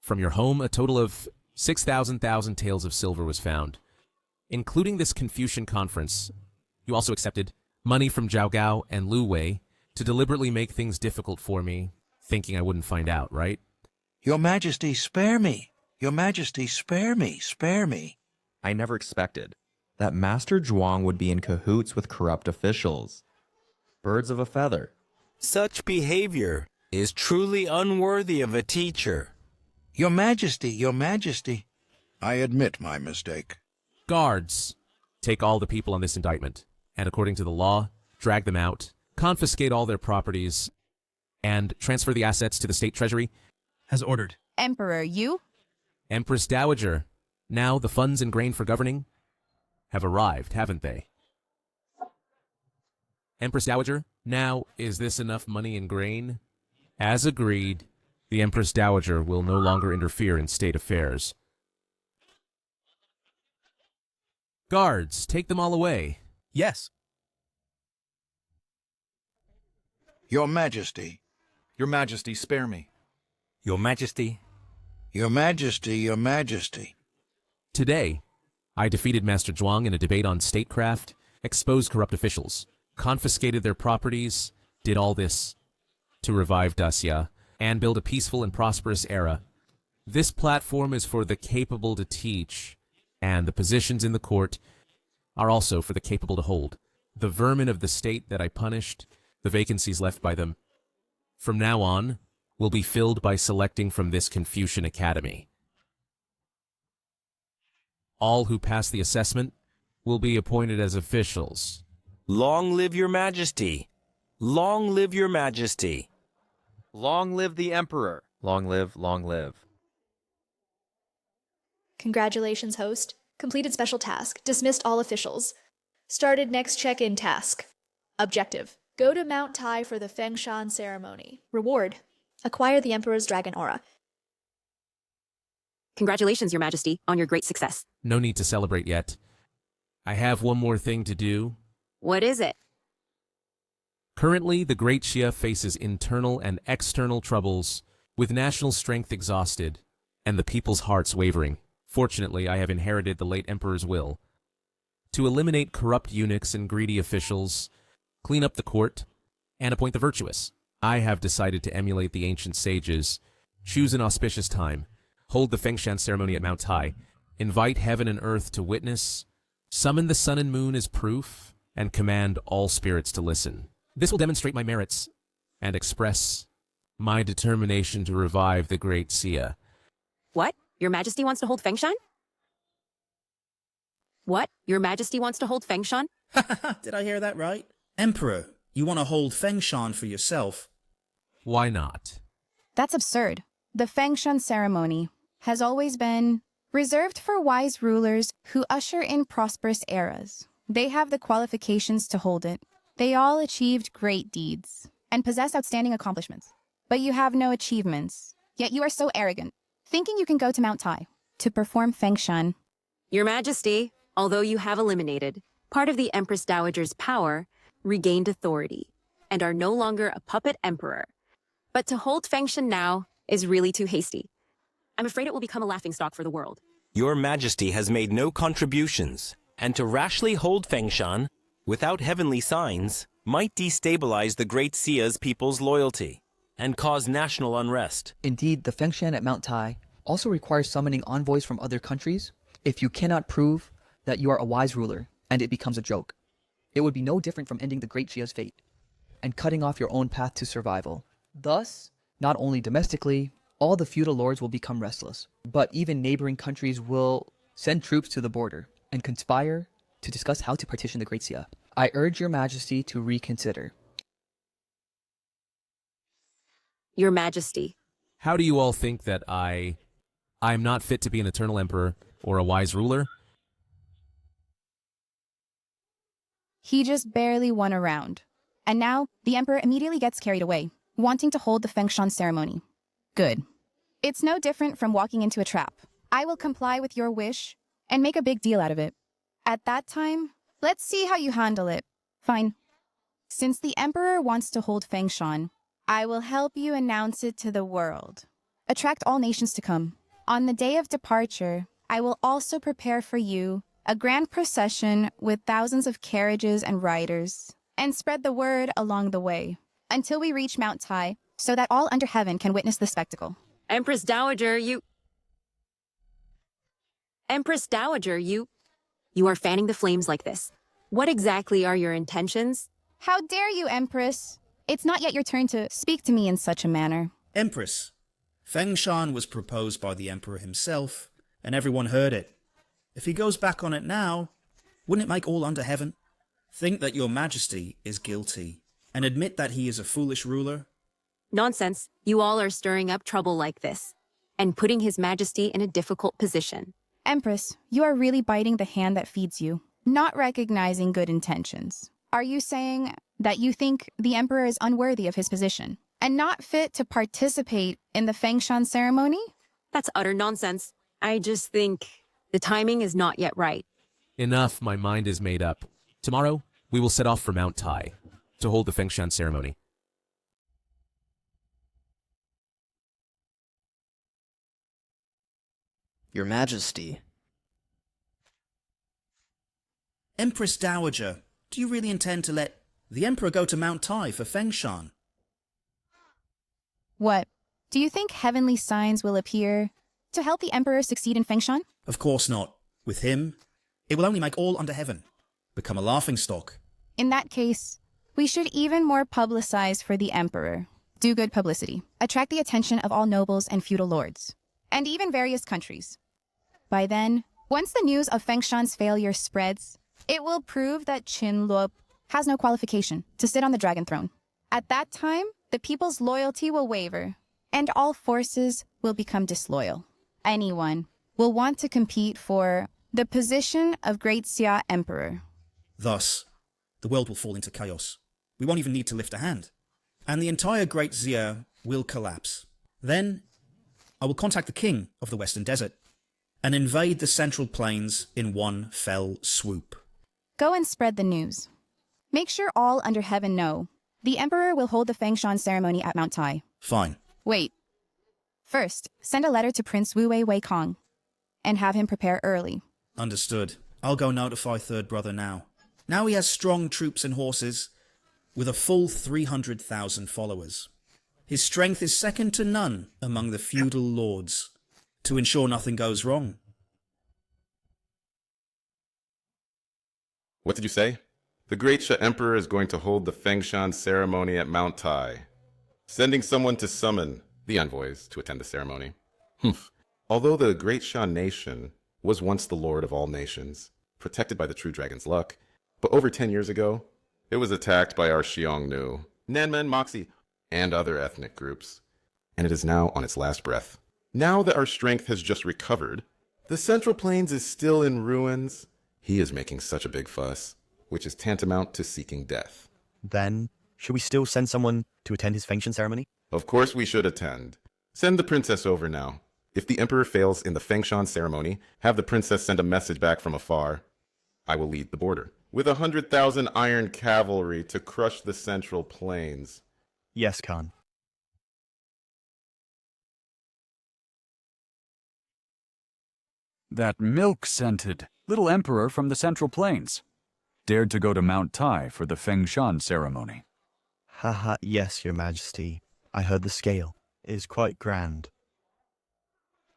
From your home, a total of 6,000 taels of silver was found. Including this Confucian conference, you also accepted money from Zhao Gao and Lu Wei to deliberately make things difficult for me, thinking I wouldn't find out, right? Your Majesty, spare me. Your Majesty, spare me, spare me. I never expected that Master Zhuang would be in cahoots with corrupt officials. Birds of a feather. Such behavior is truly unworthy of a teacher. Your Majesty, Your Majesty. I admit my mistake. Guards, take all the people on this indictment, and according to the law, drag them out, confiscate all their properties, and transfer the assets to the state treasury. As ordered. Emperor, you? Empress Dowager, now the funds and grain for governing have arrived, haven't they? Empress Dowager, now is this enough money and grain? As agreed, the Empress Dowager will no longer interfere in state affairs. Guards, take them all away. Yes. Your Majesty. Your Majesty, spare me. Your Majesty. Your Majesty, Your Majesty. Today, I defeated Master Zhuang in a debate on statecraft, exposed corrupt officials, confiscated their properties, did all this to revive Daxia and build a peaceful and prosperous era. This platform is for the capable to teach, and the positions in the court are also for the capable to hold. The vermin of the state that I punished, the vacancies left by them, from now on, will be filled by selecting from this Confucian Academy. All who pass the assessment will be appointed as officials. Long live your Majesty! Long live your Majesty! Long live the Emperor! Long live, long live. Congratulations, host. Completed special task. Dismissed all officials. Started next check-in task. Objective. Go to Mount Tai for the Fengshan ceremony. Reward. Acquire the Emperor's Dragon Aura. Congratulations, Your Majesty, on your great success. No need to celebrate yet. I have one more thing to do. What is it? Currently, the Great Xia faces internal and external troubles, with national strength exhausted, and the people's hearts wavering. Fortunately, I have inherited the late Emperor's will. To eliminate corrupt eunuchs and greedy officials, clean up the court, and appoint the virtuous, I have decided to emulate the ancient sages, choose an auspicious time, hold the Fengshan ceremony at Mount Tai, invite heaven and earth to witness, summon the sun and moon as proof, and command all spirits to listen. This will demonstrate my merits and express my determination to revive the Great Xia. What? Your Majesty wants to hold Fengshan? What? Your Majesty wants to hold Fengshan? Did I hear that right? Emperor, you want to hold Fengshan for yourself? Why not? That's absurd. The Fengshan ceremony has always been reserved for wise rulers who usher in prosperous eras. They have the qualifications to hold it. They all achieved great deeds and possess outstanding accomplishments. But you have no achievements, yet you are so arrogant, thinking you can go to Mount Tai to perform Fengshan. Your Majesty, although you have eliminated part of the Empress Dowager's power, regained authority, and are no longer a puppet emperor. But to hold Fengshan now is really too hasty. I'm afraid it will become a laughingstock for the world. Your Majesty has made no contributions, and to rashly hold Fengshan without heavenly signs might destabilize the Great Xia's people's loyalty and cause national unrest. Indeed, the Fengshan at Mount Tai also requires summoning envoys from other countries if you cannot prove that you are a wise ruler and it becomes a joke. It would be no different from ending the Great Xia's fate and cutting off your own path to survival. Thus, not only domestically, all the feudal lords will become restless, but even neighboring countries will send troops to the border and conspire to discuss how to partition the Great Xia. I urge your Majesty to reconsider. Your Majesty. How do you all think that I'm not fit to be an eternal emperor or a wise ruler? He just barely won a round. And now, the Emperor immediately gets carried away, wanting to hold the Fengshan ceremony. Good. It's no different from walking into a trap. I will comply with your wish and make a big deal out of it. At that time, let's see how you handle it. Fine. Since the Emperor wants to hold Fengshan, I will help you announce it to the world. Attract all nations to come. On the day of departure, I will also prepare for you a grand procession with thousands of carriages and riders, and spread the word along the way until we reach Mount Tai, so that all under heaven can witness the spectacle. Empress Dowager, you are fanning the flames like this. What exactly are your intentions? How dare you, Empress? It's not yet your turn to speak to me in such a manner. Empress, Fengshan was proposed by the Emperor himself, and everyone heard it. If he goes back on it now, wouldn't it make all under heaven think that your Majesty is guilty and admit that he is a foolish ruler? Nonsense. You all are stirring up trouble like this and putting His Majesty in a difficult position. Empress, you are really biting the hand that feeds you, not recognizing good intentions. Are you saying that you think the Emperor is unworthy of his position and not fit to participate in the Fengshan ceremony? That's utter nonsense. I just think the timing is not yet right. Enough, my mind is made up. Tomorrow, we will set off for Mount Tai to hold the Fengshan ceremony. Your Majesty. Empress Dowager, do you really intend to let the Emperor go to Mount Tai for Fengshan? What? Do you think heavenly signs will appear to help the Emperor succeed in Fengshan? Of course not. With him, it will only make all under heaven become a laughingstock. In that case, we should even more publicize for the Emperor. Do good publicity. Attract the attention of all nobles and feudal lords, and even various countries. By then, once the news of Fengshan's failure spreads, it will prove that Qin Luo has no qualification to sit on the dragon throne. At that time, the people's loyalty will waver, and all forces will become disloyal. Anyone will want to compete for the position of Great Xia Emperor. Thus, the world will fall into chaos. We won't even need to lift a hand. And the entire Great Xia will collapse. Then, I will contact the king of the Western Desert and invade the Central Plains in one fell swoop. Go and spread the news. Make sure all under heaven know. The Emperor will hold the Fengshan ceremony at Mount Tai. Fine. Wait. First, send a letter to Prince Wu Wei Kong and have him prepare early. Understood. I'll go notify Third Brother now. Now he has strong troops and horses, with a full 300,000 followers. His strength is second to none among the feudal lords, to ensure nothing goes wrong. What did you say? The Great Xia Emperor is going to hold the Fengshan ceremony at Mount Tai, sending someone to summon the envoys to attend the ceremony. Humph. Although the Great Xia nation was once the lord of all nations, protected by the true dragon's luck, but over 10 years ago, it was attacked by our Xiongnu, Nanmen Moxie, and other ethnic groups, and it is now on its last breath. Now that our strength has just recovered, the Central Plains is still in ruins. He is making such a big fuss, which is tantamount to seeking death. Then, should we still send someone to attend his Fengshan ceremony? Of course we should attend. Send the princess over now. If the emperor fails in the Fengshan ceremony, have the princess send a message back from afar. I will lead the border, with 100,000 iron cavalry to crush the Central Plains. Yes, Khan. That milk-scented little emperor from the Central Plains dared to go to Mount Tai for the Fengshan ceremony. Haha, yes, your majesty. I heard the scale. It is quite grand.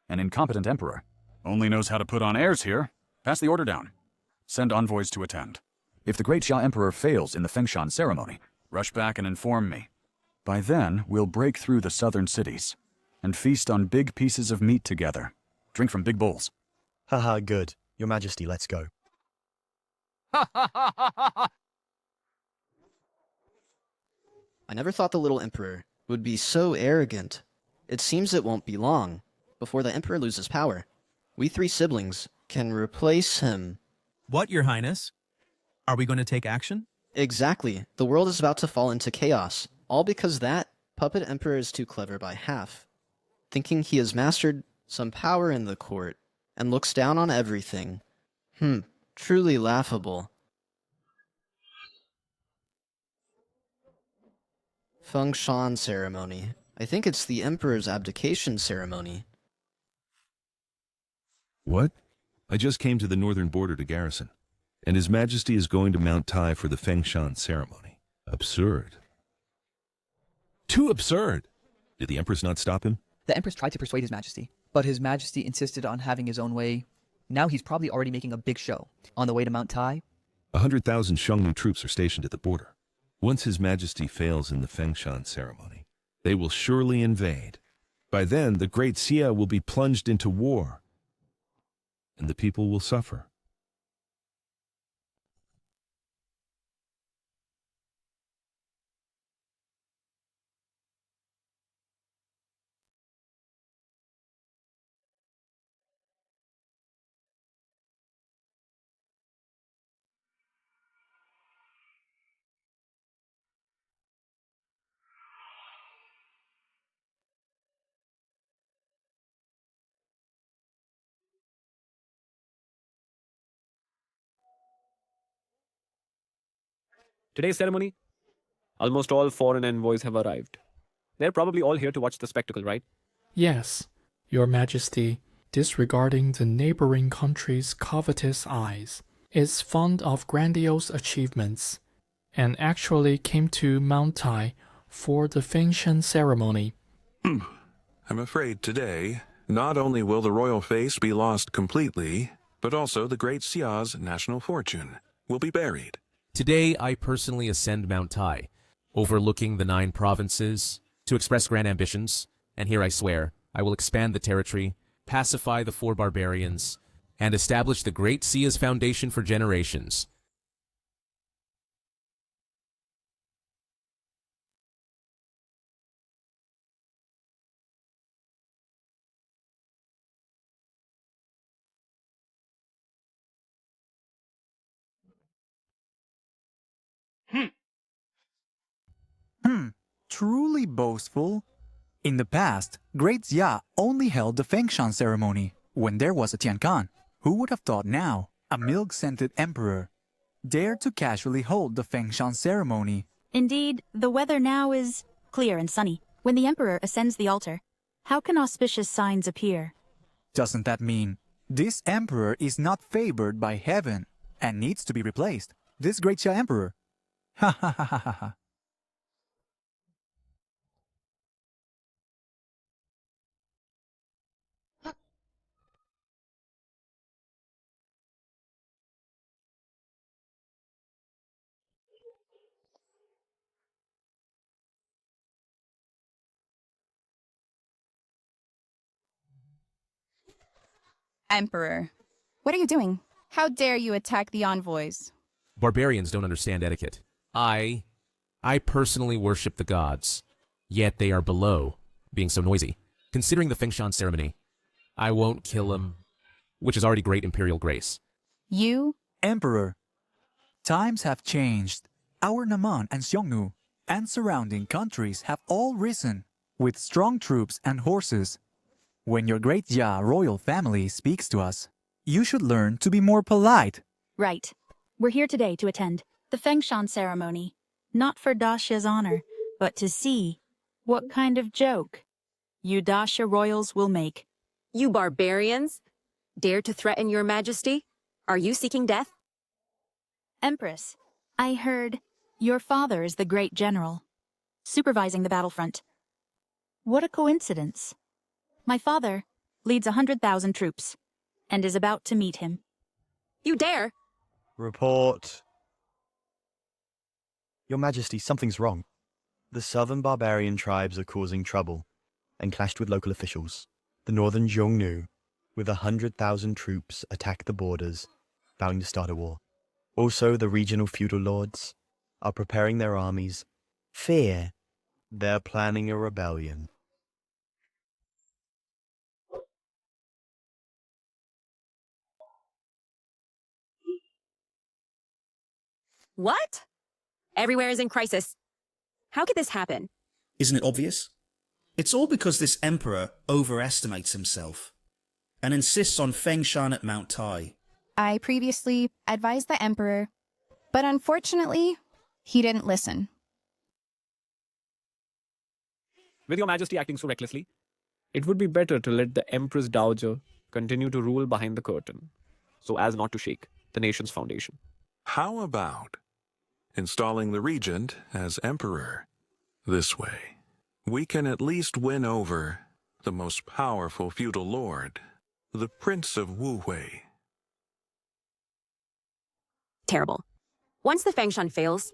An incompetent emperor only knows how to put on airs here. Pass the order down. Send envoys to attend. If the Great Xia Emperor fails in the Fengshan ceremony, rush back and inform me. By then, we'll break through the southern cities and feast on big pieces of meat together. Drink from big bowls. Haha, good. Your majesty, let's go. I never thought the little emperor would be so arrogant. It seems it won't be long before the emperor loses power. We 3 siblings can replace him. What, your highness? Are we going to take action? Exactly. The world is about to fall into chaos, all because that puppet emperor is too clever by half, thinking he has mastered some power in the court and looks down on everything. Truly laughable. Fengshan ceremony. I think it's the emperor's abdication ceremony. What? I just came to the northern border to garrison, and His Majesty is going to Mount Tai for the Fengshan ceremony. Absurd. Too absurd! Did the Empress not stop him? The Empress tried to persuade His Majesty, but His Majesty insisted on having his own way. Now he's probably already making a big show. On the way to Mount Tai, 100,000 Xiongnu troops are stationed at the border. Once His Majesty fails in the Fengshan ceremony, they will surely invade. By then, the Great Xia will be plunged into war, and the people will suffer. Today's ceremony, almost all foreign envoys have arrived. They're probably all here to watch the spectacle, right? Yes, Your Majesty, disregarding the neighboring country's covetous eyes, is fond of grandiose achievements, and actually came to Mount Tai for the Fengshan ceremony. I'm afraid today, not only will the royal face be lost completely, but also the Great Xia's national fortune will be buried. Today, I personally ascend Mount Tai, overlooking the 9 provinces, to express grand ambitions, and here I swear, I will expand the territory, pacify the 4 barbarians, and establish the Great Xia's foundation for generations. Truly boastful. In the past, Great Xia only held the Fengshan ceremony when there was a Tiankhan. Who would have thought now a milk-scented emperor dared to casually hold the Fengshan ceremony? Indeed, the weather now is clear and sunny. When the emperor ascends the altar, how can auspicious signs appear? Doesn't that mean this emperor is not favored by heaven and needs to be replaced? This Great Xia Emperor. Ha ha ha ha ha. Emperor, what are you doing? How dare you attack the envoys? Barbarians don't understand etiquette. I personally worship the gods. Yet they are below, being so noisy. Considering the Fengshan ceremony, I won't kill him, which is already great imperial grace. You? Emperor, times have changed. Our Naman and Xiongnu and surrounding countries have all risen with strong troops and horses. When your Great Xia royal family speaks to us, you should learn to be more polite. Right. We're here today to attend the Fengshan ceremony, not for Dacia's honor, but to see what kind of joke you Dacia royals will make. You barbarians! Dare to threaten your majesty? Are you seeking death? Empress, I heard your father is the great general, supervising the battlefront. What a coincidence. My father leads 100,000 troops and is about to meet him. You dare? Report. Your Majesty, something's wrong. The southern barbarian tribes are causing trouble and clashed with local officials. The northern Xiongnu, with 100,000 troops, attacked the borders, vowing to start a war. Also, the regional feudal lords are preparing their armies. Fear they're planning a rebellion. What? Everywhere is in crisis. How could this happen? Isn't it obvious? It's all because this emperor overestimates himself and insists on Fengshan at Mount Tai. I previously advised the Emperor, but unfortunately, he didn't listen. With your Majesty acting so recklessly, it would be better to let the Empress Dowager continue to rule behind the curtain, so as not to shake the nation's foundation. How about installing the regent as emperor? This way, we can at least win over the most powerful feudal lord, the Prince of Wu Hui. Terrible. Once the Fengshan fails,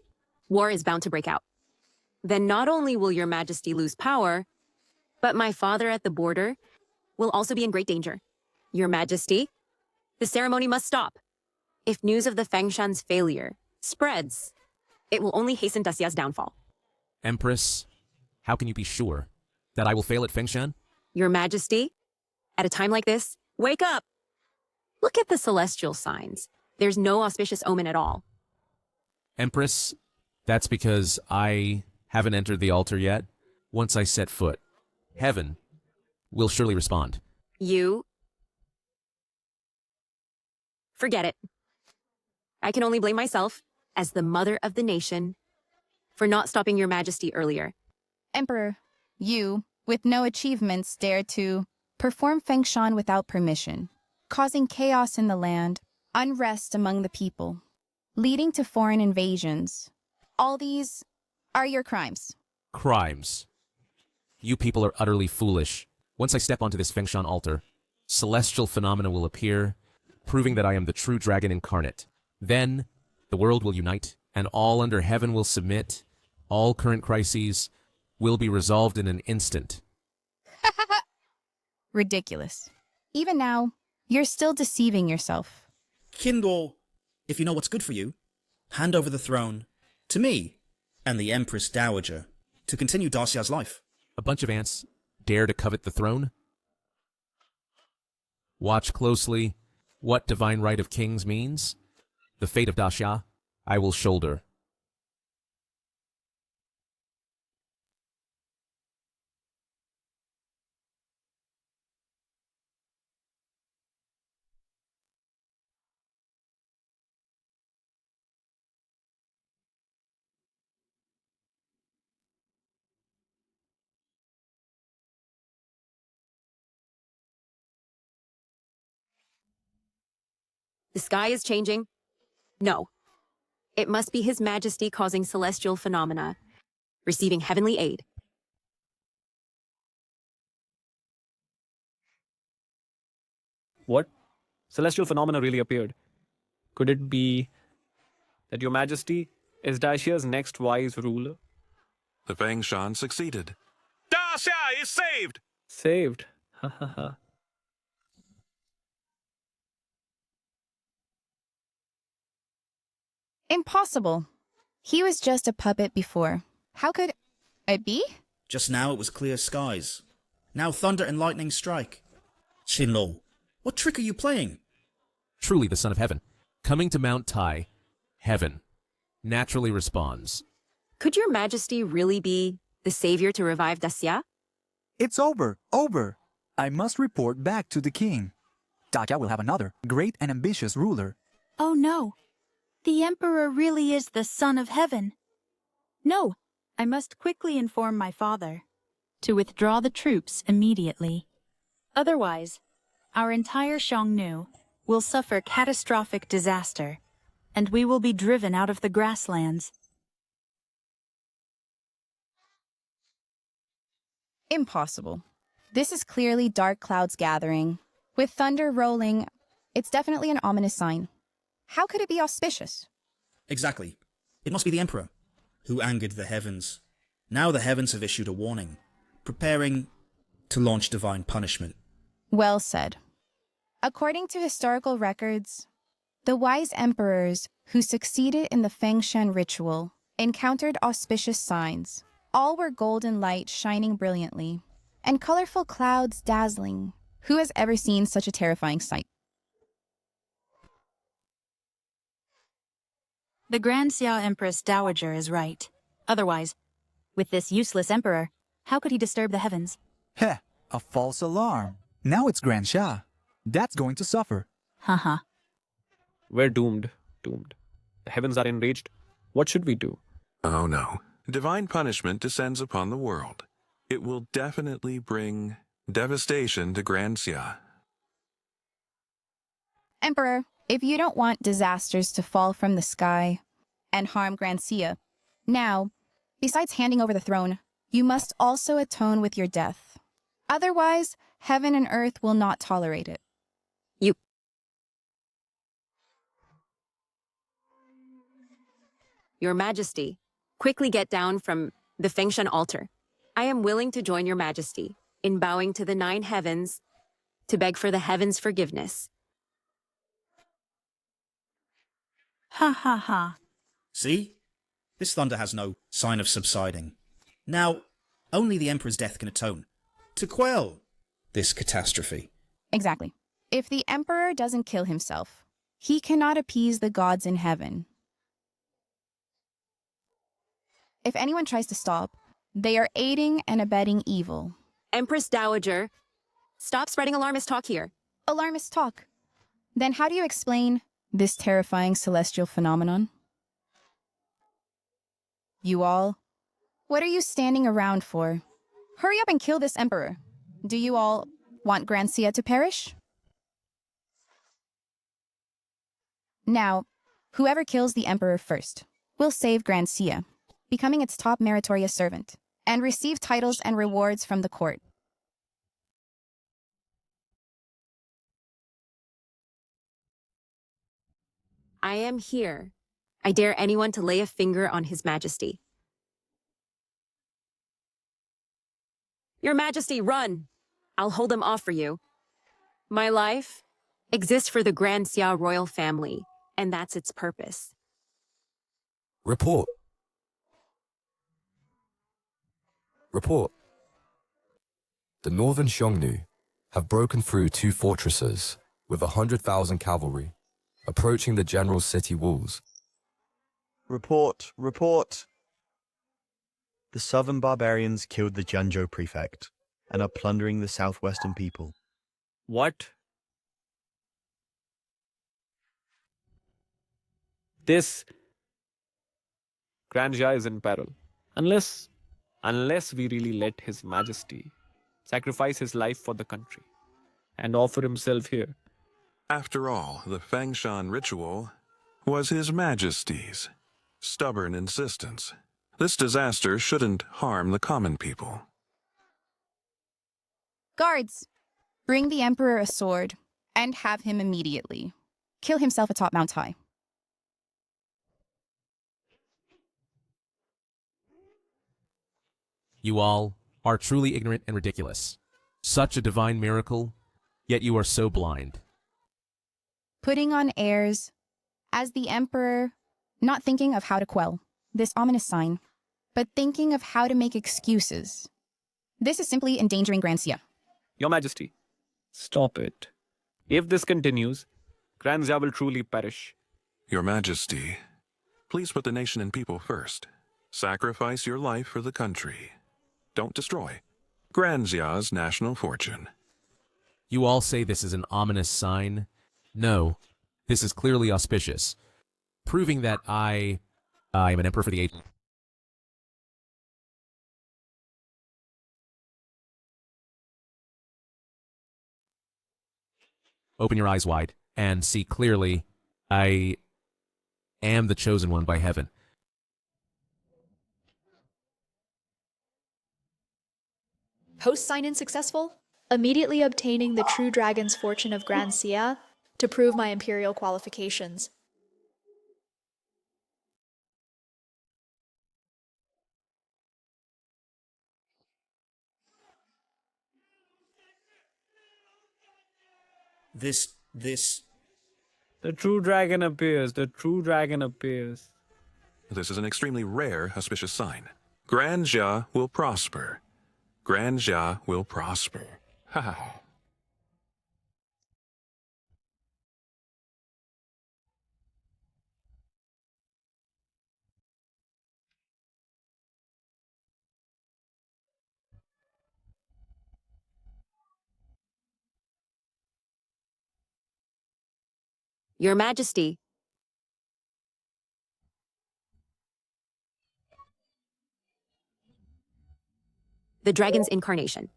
war is bound to break out. Then not only will your majesty lose power, but my father at the border will also be in great danger. Your majesty, the ceremony must stop. If news of the Fengshan's failure spreads, it will only hasten Dacia's downfall. Empress, how can you be sure that I will fail at Fengshan? Your majesty, at a time like this, wake up! Look at the celestial signs. There's no auspicious omen at all. Empress, that's because I haven't entered the altar yet. Once I set foot, heaven will surely respond. You? Forget it. I can only blame myself, as the mother of the nation, for not stopping your majesty earlier. Emperor, you, with no achievements, dare to perform Fengshan without permission, causing chaos in the land, unrest among the people, leading to foreign invasions. All these are your crimes. Crimes. You people are utterly foolish. Once I step onto this Fengshan altar, celestial phenomena will appear, proving that I am the true dragon incarnate. Then, the world will unite, and all under heaven will submit. All current crises will be resolved in an instant. Ridiculous. Even now, you're still deceiving yourself. Kindle, if you know what's good for you, hand over the throne to me and the Empress Dowager to continue Dacia's life. A bunch of ants dare to covet the throne? Watch closely what divine right of kings means. The fate of Dacia I will shoulder. The sky is changing? No. It must be His Majesty causing celestial phenomena, receiving heavenly aid. What? Celestial phenomena really appeared. Could it be that your majesty is Dacia's next wise ruler? The Fengshan succeeded. Dacia is saved! Saved? Ha ha ha. Impossible. He was just a puppet before. How could it be? Just now it was clear skies. Now thunder and lightning strike. Qinlo, what trick are you playing? Truly the Son of Heaven, coming to Mount Tai, heaven, naturally responds. Could your majesty really be the savior to revive Daxia? It's over, over. I must report back to the king. Daxia will have another great and ambitious ruler. Oh no, the Emperor really is the Son of Heaven. No, I must quickly inform my father to withdraw the troops immediately. Otherwise, our entire Xiongnu will suffer catastrophic disaster, and we will be driven out of the grasslands. Impossible. This is clearly dark clouds gathering. With thunder rolling, it's definitely an ominous sign. How could it be auspicious? Exactly. It must be the Emperor, who angered the heavens. Now the heavens have issued a warning, preparing to launch divine punishment. Well said. According to historical records, the wise emperors who succeeded in the Fengshan ritual encountered auspicious signs. All were golden light shining brilliantly, and colorful clouds dazzling. Who has ever seen such a terrifying sight? The Grand Xia Empress Dowager is right. Otherwise, with this useless emperor, how could he disturb the heavens? Heh, a false alarm. Now it's Grand Xia. That's going to suffer. Haha. We're doomed. Doomed. The heavens are enraged. What should we do? Oh no. Divine punishment descends upon the world. It will definitely bring devastation to Grand Xia. Emperor, if you don't want disasters to fall from the sky and harm Grand Xia, now, besides handing over the throne, you must also atone with your death. Otherwise, heaven and earth will not tolerate it. Your Majesty, quickly get down from the Fengshan altar. I am willing to join your Majesty in bowing to the 9 heavens to beg for the heavens' forgiveness. Ha ha ha. See? This thunder has no sign of subsiding. Now, only the Emperor's death can atone, to quell this catastrophe. Exactly. If the Emperor doesn't kill himself, he cannot appease the gods in heaven. If anyone tries to stop, they are aiding and abetting evil. Empress Dowager, stop spreading alarmist talk here. Alarmist talk? Then how do you explain this terrifying celestial phenomenon? You all, what are you standing around for? Hurry up and kill this emperor. Do you all want Grand Xia to perish? Now, whoever kills the emperor first will save Grand Xia, becoming its top meritorious servant, and receive titles and rewards from the court. I am here. I dare anyone to lay a finger on His Majesty. Your Majesty, run! I'll hold him off for you. My life exists for the Grand Xia royal family, and that's its purpose. Report. Report. The northern Xiongnu have broken through 2 fortresses with 100,000 cavalry, approaching the general city walls. Report, report. The southern barbarians killed the Jianzhou prefect and are plundering the southwestern people. What? This Grand Xia is in peril. Unless we really let His Majesty sacrifice his life for the country and offer himself here. After all, the Fengshan ritual was His Majesty's stubborn insistence. This disaster shouldn't harm the common people. Guards, bring the Emperor a sword and have him immediately kill himself atop Mount Tai. You all are truly ignorant and ridiculous. Such a divine miracle, yet you are so blind. Putting on airs as the Emperor, not thinking of how to quell this ominous sign, but thinking of how to make excuses This is simply endangering Grand Xia. Your Majesty, stop it. If this continues, Grand Xia will truly perish. Your Majesty, please put the nation and people first. Sacrifice your life for the country. Don't destroy Grand Xia's national fortune. You all say this is an ominous sign. No, this is clearly auspicious, proving that I am an emperor for the age. Open your eyes wide and see clearly. I am the chosen one by heaven. Post sign-in successful? Immediately obtaining the true dragon's fortune of Grand Xia to prove my imperial qualifications. This... The true dragon appears. The true dragon appears. This is an extremely rare, auspicious sign. Grand Xia will prosper. Grand Xia will prosper. Ha ha. Your Majesty. The dragon's incarnation.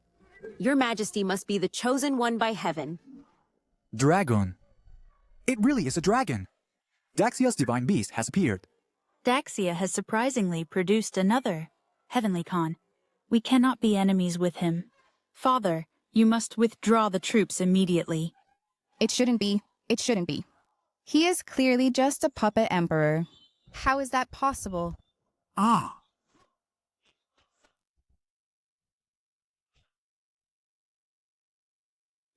Your Majesty must be the chosen one by heaven. Dragon. It really is a dragon. Daxia's divine beast has appeared. Daxia has surprisingly produced another heavenly Khan. We cannot be enemies with him. Father, you must withdraw the troops immediately. It shouldn't be. It shouldn't be. He is clearly just a puppet emperor. How is that possible? Ah.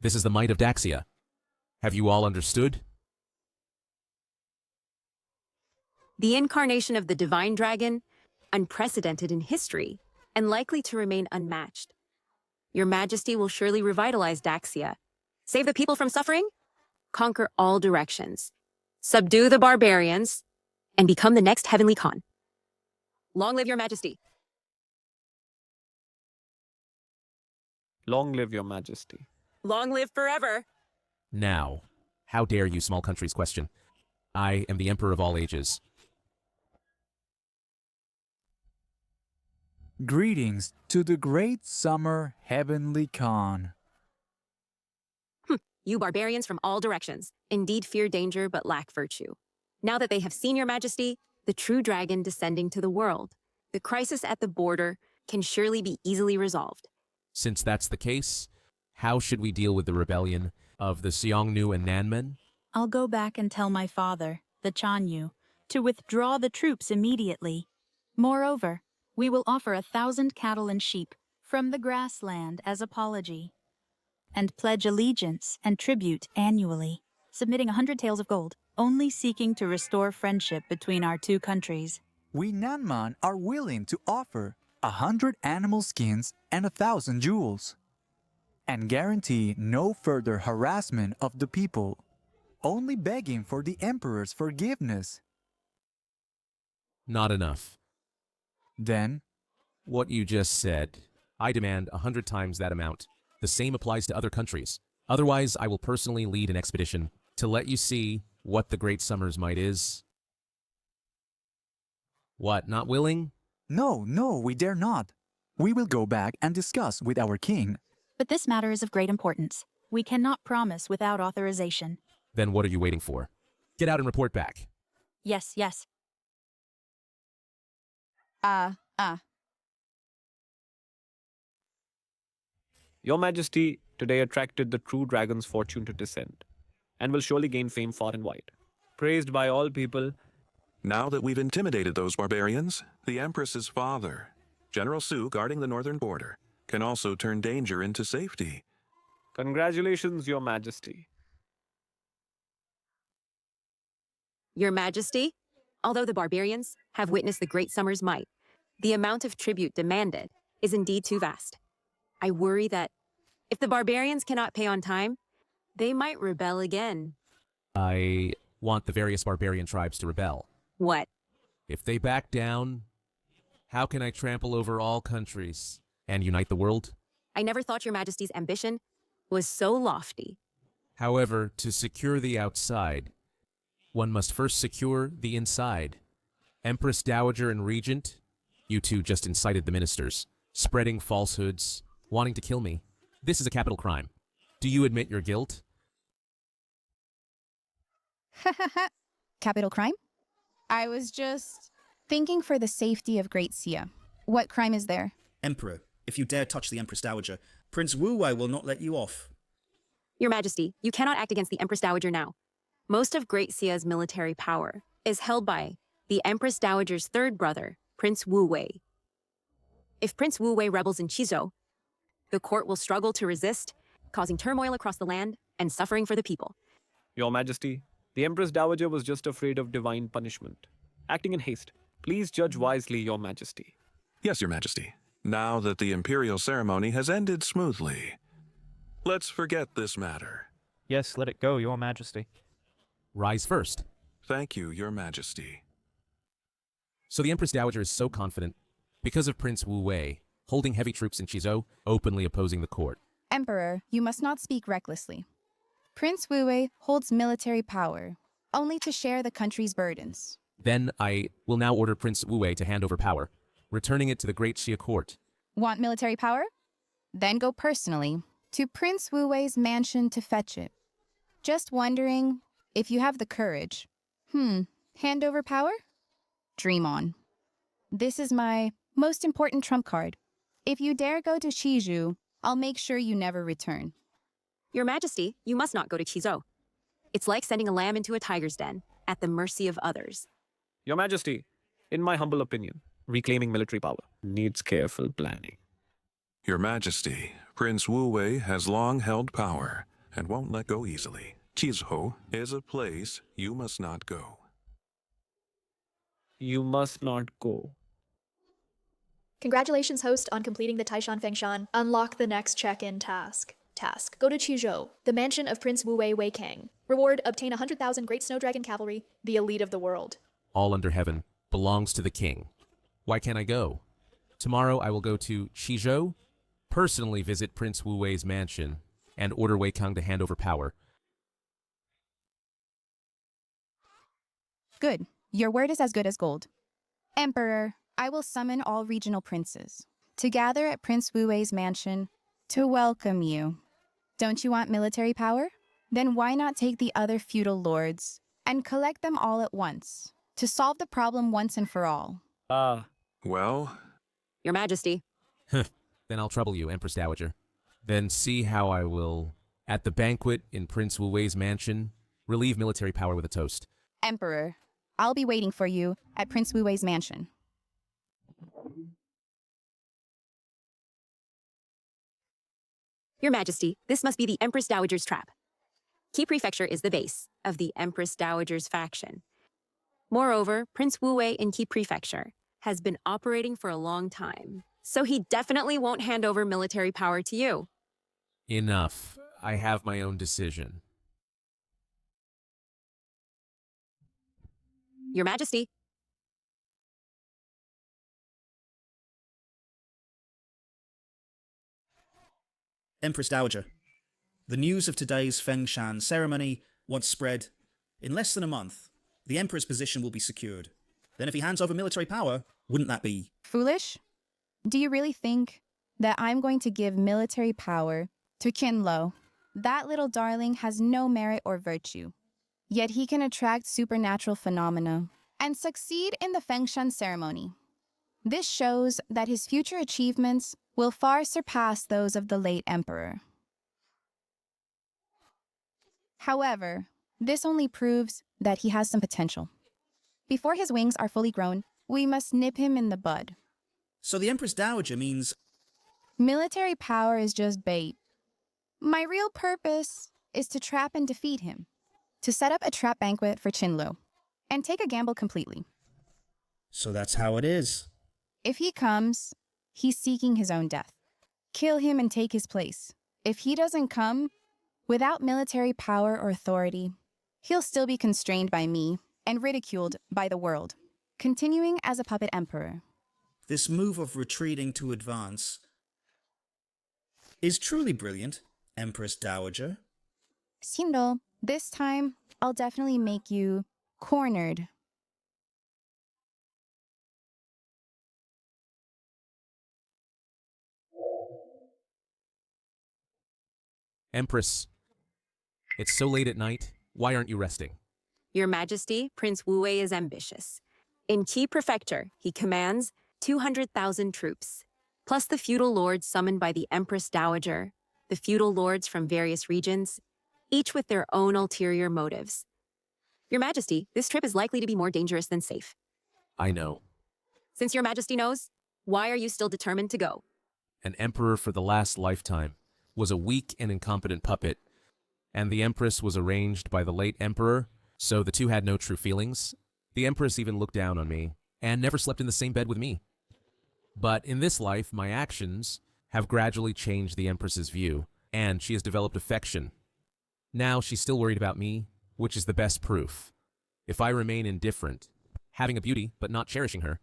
This is the might of Daxia. Have you all understood? The incarnation of the divine dragon, unprecedented in history, and likely to remain unmatched. Your Majesty will surely revitalize Daxia, save the people from suffering, conquer all directions, subdue the barbarians, and become the next heavenly Khan. Long live Your Majesty. Long live Your Majesty. Long live forever. Now, how dare you small countries question? I am the emperor of all ages. Greetings to the great summer heavenly Khan. You barbarians from all directions, indeed fear danger but lack virtue. Now that they have seen Your Majesty, the true dragon descending to the world, the crisis at the border can surely be easily resolved. Since that's the case, how should we deal with the rebellion of the Xiongnu and Nanmen? I'll go back and tell my father, the Chanyu, to withdraw the troops immediately. Moreover, we will offer 1,000 cattle and sheep from the grassland as apology, and pledge allegiance and tribute annually, submitting 100 taels of gold, only seeking to restore friendship between our two countries. We Nanman are willing to offer 100 animal skins and 1,000 jewels, and guarantee no further harassment of the people, only begging for the Emperor's forgiveness. Not enough. Then, what you just said, I demand 100 times that amount. The same applies to other countries. Otherwise, I will personally lead an expedition to let you see what the Great Summer's might is. What, not willing? No, we dare not. We will go back and discuss with our king. But this matter is of great importance. We cannot promise without authorization. Then what are you waiting for? Get out and report back. Yes. Your Majesty today attracted the true dragon's fortune to descend, and will surely gain fame far and wide. Praised by all people. Now that we've intimidated those barbarians, the Empress's father, General Su, guarding the northern border, can also turn danger into safety. Congratulations, Your Majesty. Your Majesty, although the barbarians have witnessed the Great Summer's might, the amount of tribute demanded is indeed too vast. I worry that if the barbarians cannot pay on time, they might rebel again. I want the various barbarian tribes to rebel. What? If they back down, how can I trample over all countries and unite the world? I never thought your majesty's ambition was so lofty. However, to secure the outside, one must first secure the inside. Empress Dowager and Regent, you two just incited the ministers, spreading falsehoods, wanting to kill me. This is a capital crime. Do you admit your guilt? Capital crime? I was just thinking for the safety of Great Xia. What crime is there? Emperor, if you dare touch the Empress Dowager, Prince Wu Wei will not let you off. Your Majesty, you cannot act against the Empress Dowager now. Most of Great Xia's military power is held by the Empress Dowager's third brother, Prince Wu Wei. If Prince Wu Wei rebels in Qizhou, the court will struggle to resist, causing turmoil across the land and suffering for the people. Your Majesty, the Empress Dowager was just afraid of divine punishment. Acting in haste. Please judge wisely, Your Majesty. Yes, Your Majesty. Now that the imperial ceremony has ended smoothly, let's forget this matter. Yes, let it go, Your Majesty. Rise first. Thank you, Your Majesty. So the Empress Dowager is so confident because of Prince Wu Wei, holding heavy troops in Qizhou, openly opposing the court. Emperor, you must not speak recklessly. Prince Wu Wei holds military power, only to share the country's burdens. Then I will now order Prince Wu Wei to hand over power, returning it to the Great Xia court. Want military power? Then go personally to Prince Wu Wei's mansion to fetch it. Just wondering if you have the courage. Hand over power? Dream on. This is my most important trump card. If you dare go to Qizhou, I'll make sure you never return. Your Majesty, you must not go to Qizhou. It's like sending a lamb into a tiger's den, at the mercy of others. Your Majesty, in my humble opinion, reclaiming military power needs careful planning. Your Majesty, Prince Wu Wei has long held power and won't let go easily. Qizhou is a place you must not go. You must not go. Congratulations, host, on completing the Taishan Fengshan. Unlock the next check-in task. Go to Qizhou, the mansion of Prince Wu Wei Wei Kang. Reward, obtain 100,000 Great Snow Dragon Cavalry, the elite of the world. All under heaven belongs to the king. Why can't I go? Tomorrow I will go to Qizhou, personally visit Prince Wu Wei's mansion, and order Wei Kang to hand over power. Good. Your word is as good as gold. Emperor, I will summon all regional princes to gather at Prince Wu Wei's mansion to welcome you. Don't you want military power? Then why not take the other feudal lords and collect them all at once to solve the problem once and for all? Well? Your Majesty. Then I'll trouble you, Empress Dowager. Then see how I will, at the banquet in Prince Wu Wei's mansion, relieve military power with a toast. Emperor, I'll be waiting for you at Prince Wu Wei's mansion. Your Majesty, this must be the Empress Dowager's trap. Qi Prefecture is the base of the Empress Dowager's faction. Moreover, Prince Wu Wei in Qi Prefecture has been operating for a long time, so he definitely won't hand over military power to you. Enough. I have my own decision. Your Majesty. Empress Dowager, the news of today's Fengshan ceremony, once spread, in less than a month, the Emperor's position will be secured. Then if he hands over military power, wouldn't that be foolish? Do you really think that I'm going to give military power to Qinlo? That little darling has no merit or virtue. Yet he can attract supernatural phenomena and succeed in the Fengshan ceremony. This shows that his future achievements will far surpass those of the late emperor. However, this only proves that he has some potential. Before his wings are fully grown, we must nip him in the bud. So the Empress Dowager means military power is just bait. My real purpose is to trap and defeat him, to set up a trap banquet for Qinlo, and take a gamble completely. So that's how it is. If he comes, he's seeking his own death. Kill him and take his place. If he doesn't come, without military power or authority, he'll still be constrained by me and ridiculed by the world, continuing as a puppet emperor. This move of retreating to advance is truly brilliant, Empress Dowager. Sindel, this time I'll definitely make you cornered. Empress, it's so late at night. Why aren't you resting? Your Majesty, Prince Wu-wei is ambitious. In Qi Prefecture, he commands 200,000 troops, plus the feudal lords summoned by the Empress Dowager, the feudal lords from various regions, each with their own ulterior motives. Your Majesty, this trip is likely to be more dangerous than safe. I know. Since Your Majesty knows, why are you still determined to go? An emperor for the last lifetime was a weak and incompetent puppet, and the Empress was arranged by the late Emperor, so the two had no true feelings. The Empress even looked down on me, and never slept in the same bed with me. But in this life, my actions have gradually changed the Empress's view, and she has developed affection. Now she's still worried about me, which is the best proof. If I remain indifferent, having a beauty but not cherishing her,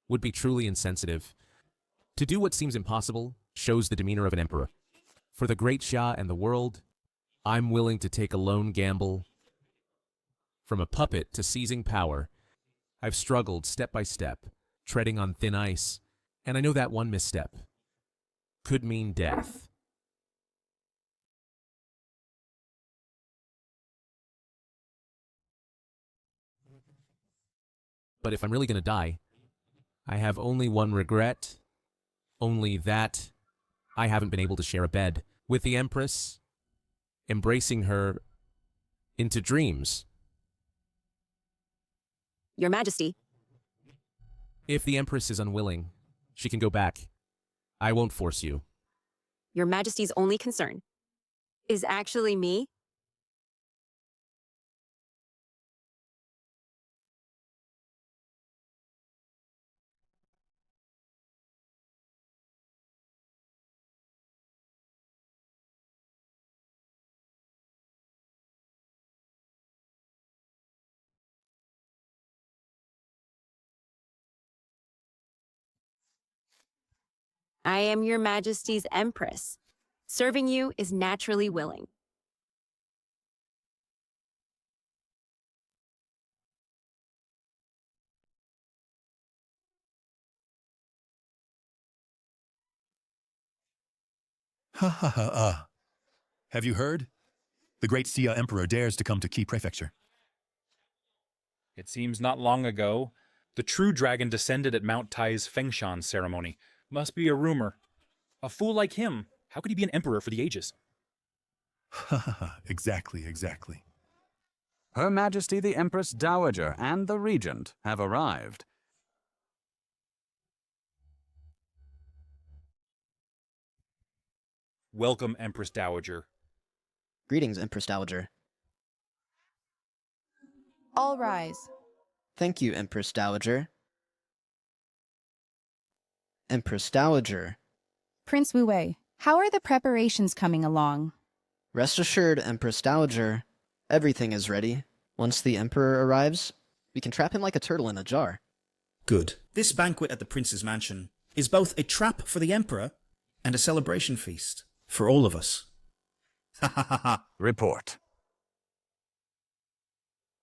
would be truly insensitive. To do what seems impossible shows the demeanor of an emperor. For the Great Xia and the world, I'm willing to take a lone gamble. From a puppet to seizing power, I've struggled step by step, treading on thin ice, and I know that one misstep could mean death. But if I'm really going to die, I have only one regret, only that I haven't been able to share a bed with the Empress, embracing her into dreams. Your Majesty. If the Empress is unwilling, she can go back. I won't force you. Your Majesty's only concern is actually me? I am Your Majesty's Empress. Serving you is naturally willing. Ha ha ha. Have you heard? The Great Xia Emperor dares to come to Qi Prefecture. It seems not long ago, the true dragon descended at Mount Tai's Fengshan ceremony. Must be a rumor. A fool like him, how could he be an emperor for the ages? Ha ha ha. Exactly, exactly. Her Majesty the Empress Dowager and the Regent have arrived. Welcome, Empress Dowager. Greetings, Empress Dowager. All rise. Thank you, Empress Dowager. Empress Dowager. Prince Wu-wei, how are the preparations coming along? Rest assured, Empress Dowager, everything is ready. Once the Emperor arrives, we can trap him like a turtle in a jar. Good. This banquet at the Prince's mansion is both a trap for the Emperor and a celebration feast for all of us. Ha ha ha ha. Report.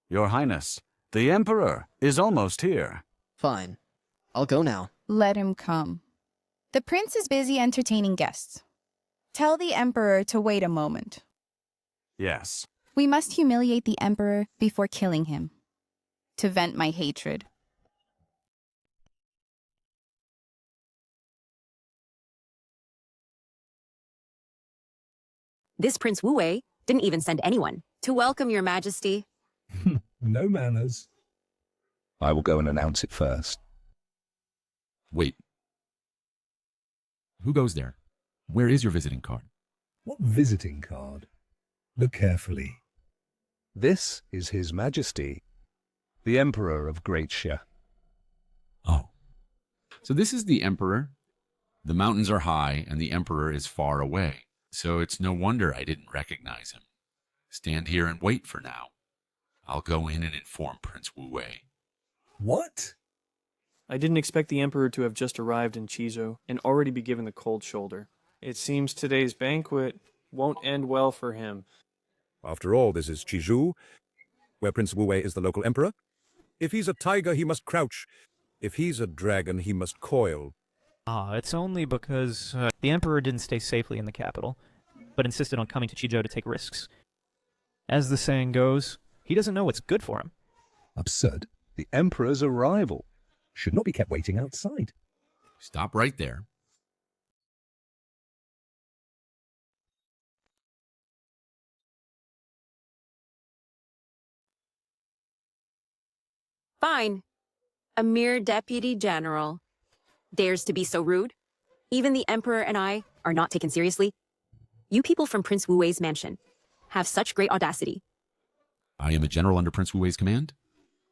Your Highness, the Emperor is almost here. Fine. I'll go now. Let him come. The prince is busy entertaining guests. Tell the emperor to wait a moment. Yes. We must humiliate the emperor before killing him, to vent my hatred. This Prince Wu-wei didn't even send anyone to welcome Your Majesty. No manners. I will go and announce it first. Wait. Who goes there? Where is your visiting card? What visiting card? Look carefully. This is His Majesty, the Emperor of Great Xia. Oh. So this is the Emperor. The mountains are high and the Emperor is far away, so it's no wonder I didn't recognize him. Stand here and wait for now. I'll go in and inform Prince Wu Wei. What? I didn't expect the Emperor to have just arrived in Chizhou and already be given the cold shoulder. It seems today's banquet won't end well for him. After all, this is Chizhou, where Prince Wu Wei is the local emperor. If he's a tiger, he must crouch. If he's a dragon, he must coil. It's only because the Emperor didn't stay safely in the capital, but insisted on coming to Chizhou to take risks. As the saying goes, he doesn't know what's good for him. Absurd. The Emperor's arrival should not be kept waiting outside. Stop right there. Fine. A mere deputy general dares to be so rude? Even the Emperor and I are not taken seriously? You people from Prince Wu Wei's mansion have such great audacity. I am a general under Prince Wu Wei's command.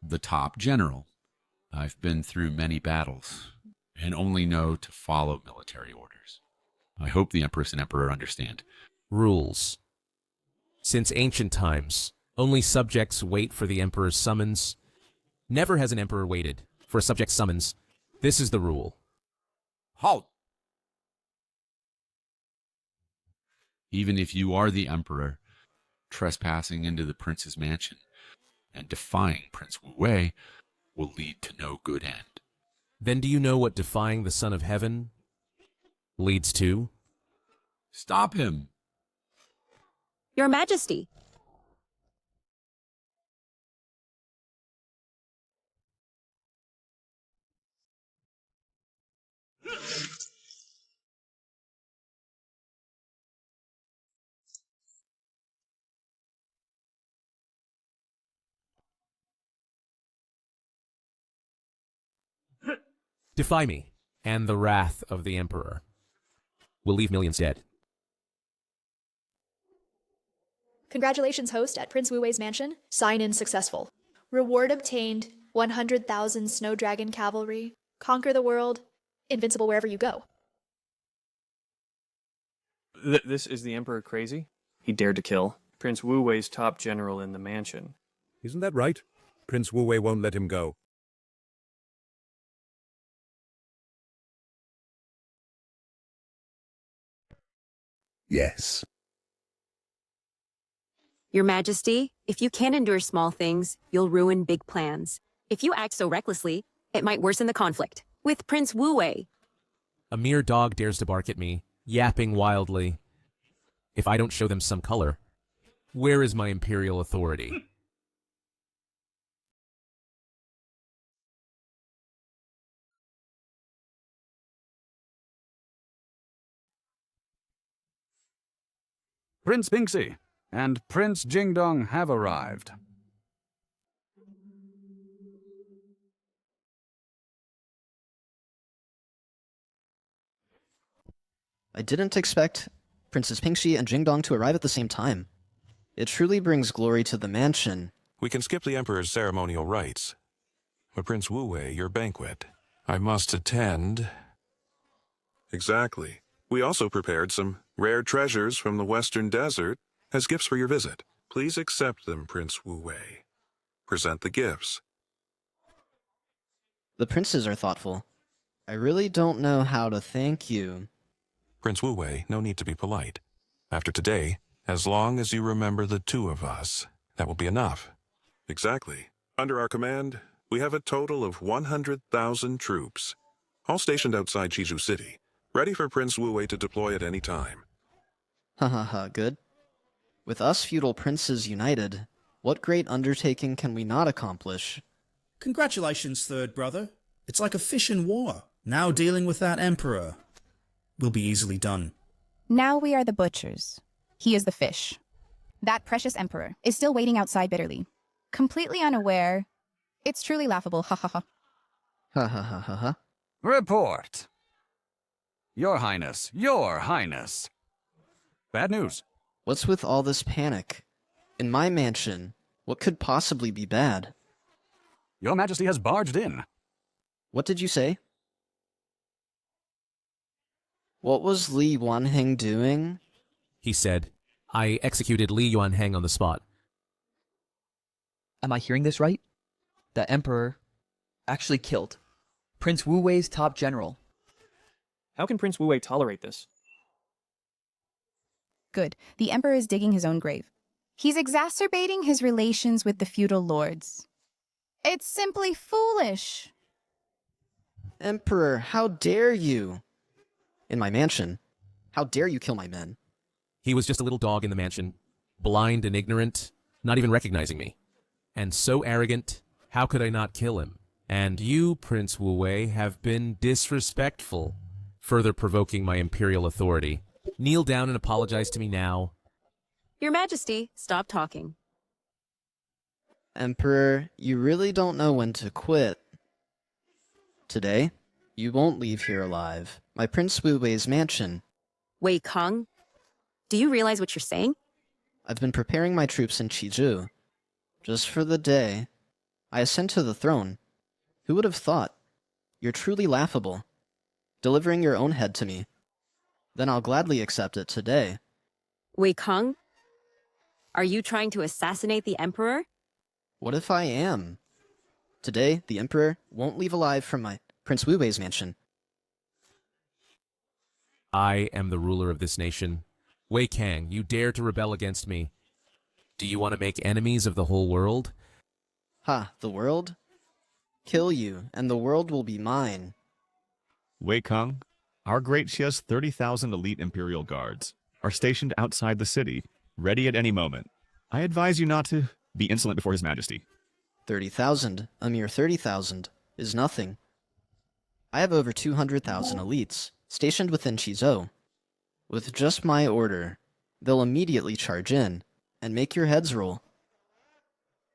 The top general. I've been through many battles and only know to follow military orders. I hope the Empress and Emperor understand. Rules. Since ancient times, only subjects wait for the Emperor's summons. Never has an Emperor waited for a subject's summons. This is the rule. Halt! Even if you are the Emperor, trespassing into the Prince's mansion and defying Prince Wu Wei will lead to no good end. Then do you know what defying the Son of Heaven leads to? Stop him! Your Majesty. Defy me, and the wrath of the Emperor will leave millions dead. Congratulations, host, at Prince Wu Wei's mansion. Sign-in successful. Reward obtained, 100,000 snow dragon cavalry. Conquer the world. Invincible wherever you go. This is the Emperor crazy? He dared to kill Prince Wu Wei's top general in the mansion. Isn't that right? Prince Wu Wei won't let him go. Yes. Your Majesty, if you can't endure small things, you'll ruin big plans. If you act so recklessly, it might worsen the conflict with Prince Wu Wei. A mere dog dares to bark at me, yapping wildly. If I don't show them some color, where is my imperial authority? Prince Pingxi and Prince Jingdong have arrived. I didn't expect Princess Pingxi and Jingdong to arrive at the same time. It truly brings glory to the mansion. We can skip the Emperor's ceremonial rites. But Prince Wu Wei, your banquet, I must attend. Exactly. We also prepared some rare treasures from the Western Desert as gifts for your visit. Please accept them, Prince Wu Wei. Present the gifts. The princes are thoughtful. I really don't know how to thank you. Prince Wu Wei, no need to be polite. After today, as long as you remember the two of us, that will be enough. Exactly. Under our command, we have a total of 100,000 troops, all stationed outside Chizhou City, ready for Prince Wu Wei to deploy at any time. Ha ha ha, good. With us feudal princes united, what great undertaking can we not accomplish? Congratulations, third brother. It's like a fish in water. Now dealing with that emperor will be easily done. Now we are the butchers. He is the fish. That precious emperor is still waiting outside bitterly. Completely unaware. It's truly laughable, ha ha ha. Ha ha ha ha ha. Report! Your Highness, Your Highness. Bad news. What's with all this panic? In my mansion, what could possibly be bad? Your Majesty has barged in. What did you say? What was Li Yuanheng doing? He said, I executed Li Yuanheng on the spot. Am I hearing this right? The Emperor actually killed Prince Wu Wei's top general. How can Prince Wu Wei tolerate this? Good. The Emperor is digging his own grave. He's exacerbating his relations with the feudal lords. It's simply foolish. Emperor, how dare you? In my mansion. How dare you kill my men? He was just a little dog in the mansion, blind and ignorant, not even recognizing me. And so arrogant, how could I not kill him? And you, Prince Wu Wei, have been disrespectful, further provoking my imperial authority. Kneel down and apologize to me now. Your Majesty, stop talking. Emperor, you really don't know when to quit. Today, you won't leave here alive. My Prince Wu Wei's mansion. Wei Kong, do you realize what you're saying? I've been preparing my troops in Qizhou. Just for the day I ascend to the throne. Who would have thought? You're truly laughable. Delivering your own head to me. Then I'll gladly accept it today. Wei Kong, are you trying to assassinate the Emperor? What if I am? Today, the Emperor won't leave alive from my Prince Wu Wei's mansion. I am the ruler of this nation. Wei Kang, you dare to rebel against me. Do you want to make enemies of the whole world? Ha, the world? Kill you, and the world will be mine. Wei Kang, our Great Xia's 30,000 elite Imperial Guards are stationed outside the city, ready at any moment. I advise you not to be insolent before His Majesty. 30,000, a mere 30,000, is nothing. I have over 200,000 elites, stationed within Qizhou. With just my order, they'll immediately charge in, and make your heads roll.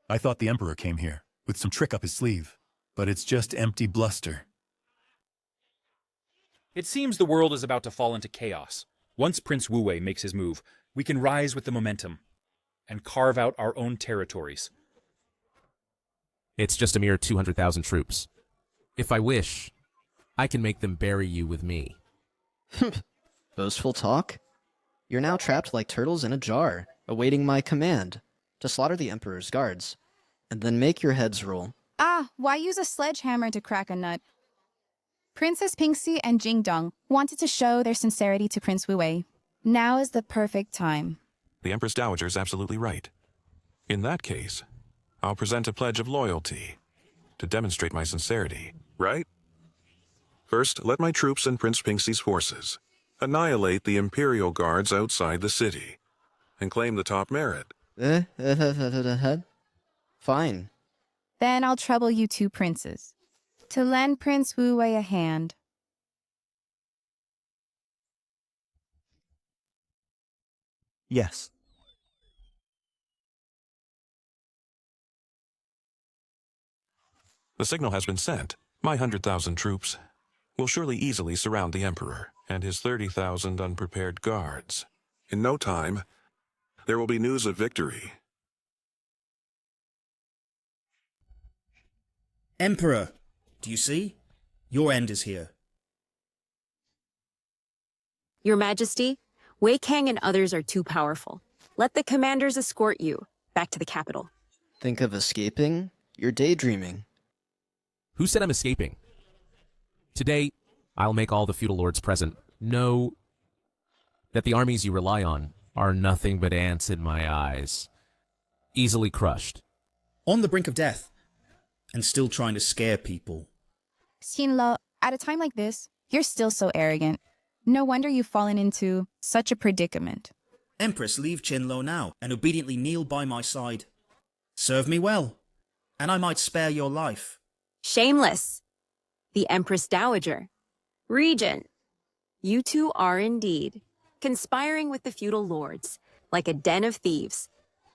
I thought the Emperor came here, with some trick up his sleeve, but it's just empty bluster. It seems the world is about to fall into chaos. Once Prince Wu Wei makes his move, we can rise with the momentum and carve out our own territories. It's just a mere 200,000 troops. If I wish, I can make them bury you with me. Boastful talk? You're now trapped like turtles in a jar, awaiting my command to slaughter the Emperor's guards, and then make your heads roll. Ah, why use a sledgehammer to crack a nut? Princess Pingxi and Jingdong wanted to show their sincerity to Prince Wu Wei. Now is the perfect time. The Empress Dowager is absolutely right. In that case, I'll present a pledge of loyalty to demonstrate my sincerity, right? First, let my troops and Prince Pingxi's forces annihilate the Imperial Guards outside the city and claim the top merit. Fine. Then I'll trouble you two princes to lend Prince Wu Wei a hand. Yes. The signal has been sent. My 100,000 troops will surely easily surround the Emperor and his 30,000 unprepared guards. In no time, there will be news of victory. Emperor, do you see? Your end is here. Your Majesty, Wei Kang and others are too powerful. Let the commanders escort you back to the capital. Think of escaping? You're daydreaming. Who said I'm escaping? Today, I'll make all the feudal lords present know that the armies you rely on are nothing but ants in my eyes. Easily crushed. On the brink of death, and still trying to scare people. Xinlo, at a time like this, you're still so arrogant. No wonder you've fallen into such a predicament. Empress, leave Qinlo now, and obediently kneel by my side. Serve me well, and I might spare your life. Shameless. The Empress Dowager. Regent. You two are indeed conspiring with the feudal lords, like a den of thieves.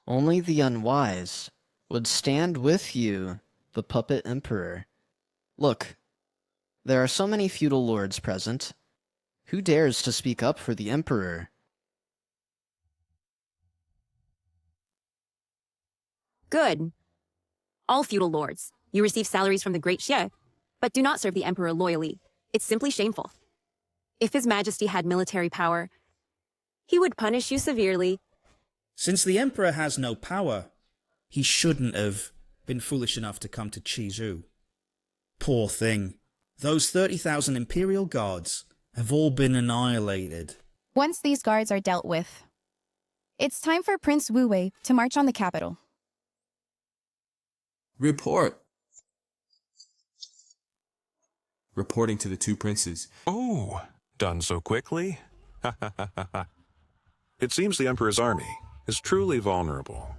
Only the unwise would stand with you, the puppet emperor. Look, there are so many feudal lords present. Who dares to speak up for the emperor? Good. All feudal lords, you receive salaries from the Great Xia, but do not serve the emperor loyally. It's simply shameful. If His Majesty had military power, he would punish you severely. Since the Emperor has no power, he shouldn't have been foolish enough to come to Chizhou. Poor thing. Those 30,000 Imperial Guards have all been annihilated. Once these guards are dealt with, it's time for Prince Wu Wei to march on the capital. Report. Reporting to the two princes. Oh, done so quickly? It seems the Emperor's army is truly vulnerable.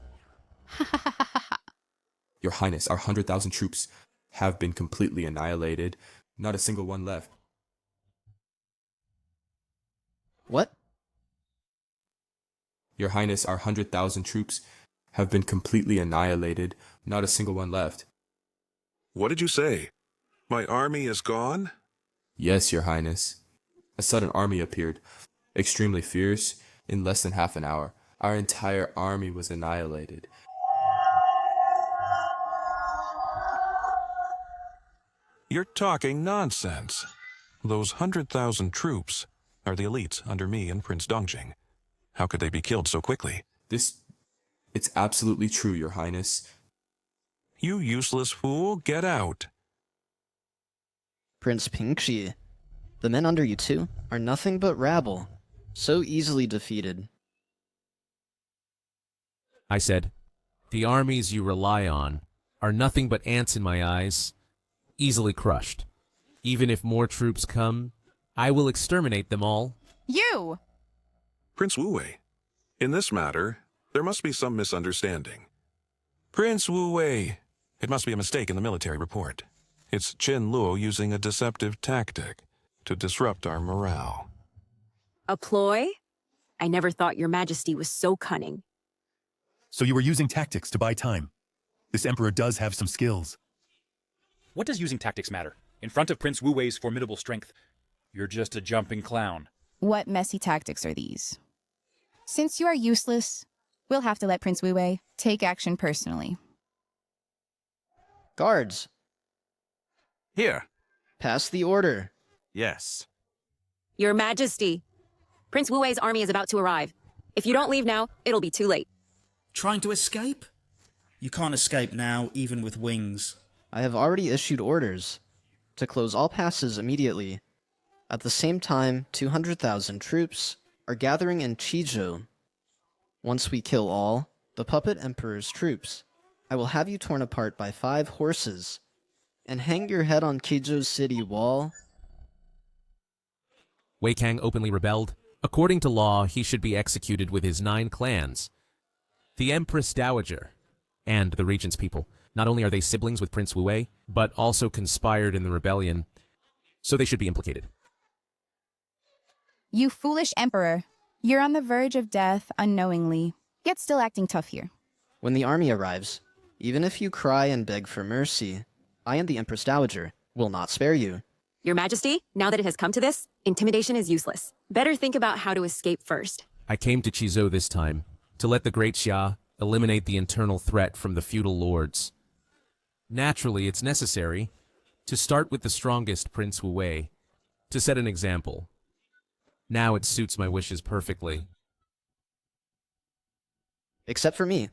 Your Highness, our 100,000 troops have been completely annihilated. Not a single one left. What? Your Highness, our 100,000 troops have been completely annihilated. Not a single one left. What did you say? My army is gone? Yes, Your Highness. A sudden army appeared, extremely fierce. In less than half an hour, our entire army was annihilated. You're talking nonsense. Those 100,000 troops are the elites under me and Prince Dongjing. How could they be killed so quickly? It's absolutely true, Your Highness. You useless fool, get out. Prince Pingxi, the men under you too are nothing but rabble, so easily defeated. I said, the armies you rely on are nothing but ants in my eyes, easily crushed. Even if more troops come, I will exterminate them all. You! Prince Wu Wei, in this matter, there must be some misunderstanding. Prince Wu Wei, it must be a mistake in the military report. It's Qin Luo using a deceptive tactic to disrupt our morale. A ploy? I never thought Your Majesty was so cunning. So you were using tactics to buy time. This emperor does have some skills. What does using tactics matter? In front of Prince Wu Wei's formidable strength, you're just a jumping clown. What messy tactics are these? Since you are useless, we'll have to let Prince Wu Wei take action personally. Guards! Here. Pass the order. Yes. Your Majesty, Prince Wu Wei's army is about to arrive. If you don't leave now, it'll be too late. Trying to escape? You can't escape now, even with wings. I have already issued orders to close all passes immediately. At the same time, 200,000 troops are gathering in Chizhou. Once we kill all the puppet emperor's troops, I will have you torn apart by 5 horses and hang your head on Chizhou's city wall. Wei Kang openly rebelled. According to law, he should be executed with his 9 clans. The Empress Dowager and the regent's people. Not only are they siblings with Prince Wu Wei, but also conspired in the rebellion, so they should be implicated. You foolish emperor. You're on the verge of death unknowingly, yet still acting tough here. When the army arrives, even if you cry and beg for mercy, I and the Empress Dowager will not spare you. Your Majesty, now that it has come to this, intimidation is useless. Better think about how to escape first. I came to Chizhou this time to let the Great Xia eliminate the internal threat from the feudal lords. Naturally, it's necessary to start with the strongest Prince Wu Wei, to set an example. Now it suits my wishes perfectly. Except for me.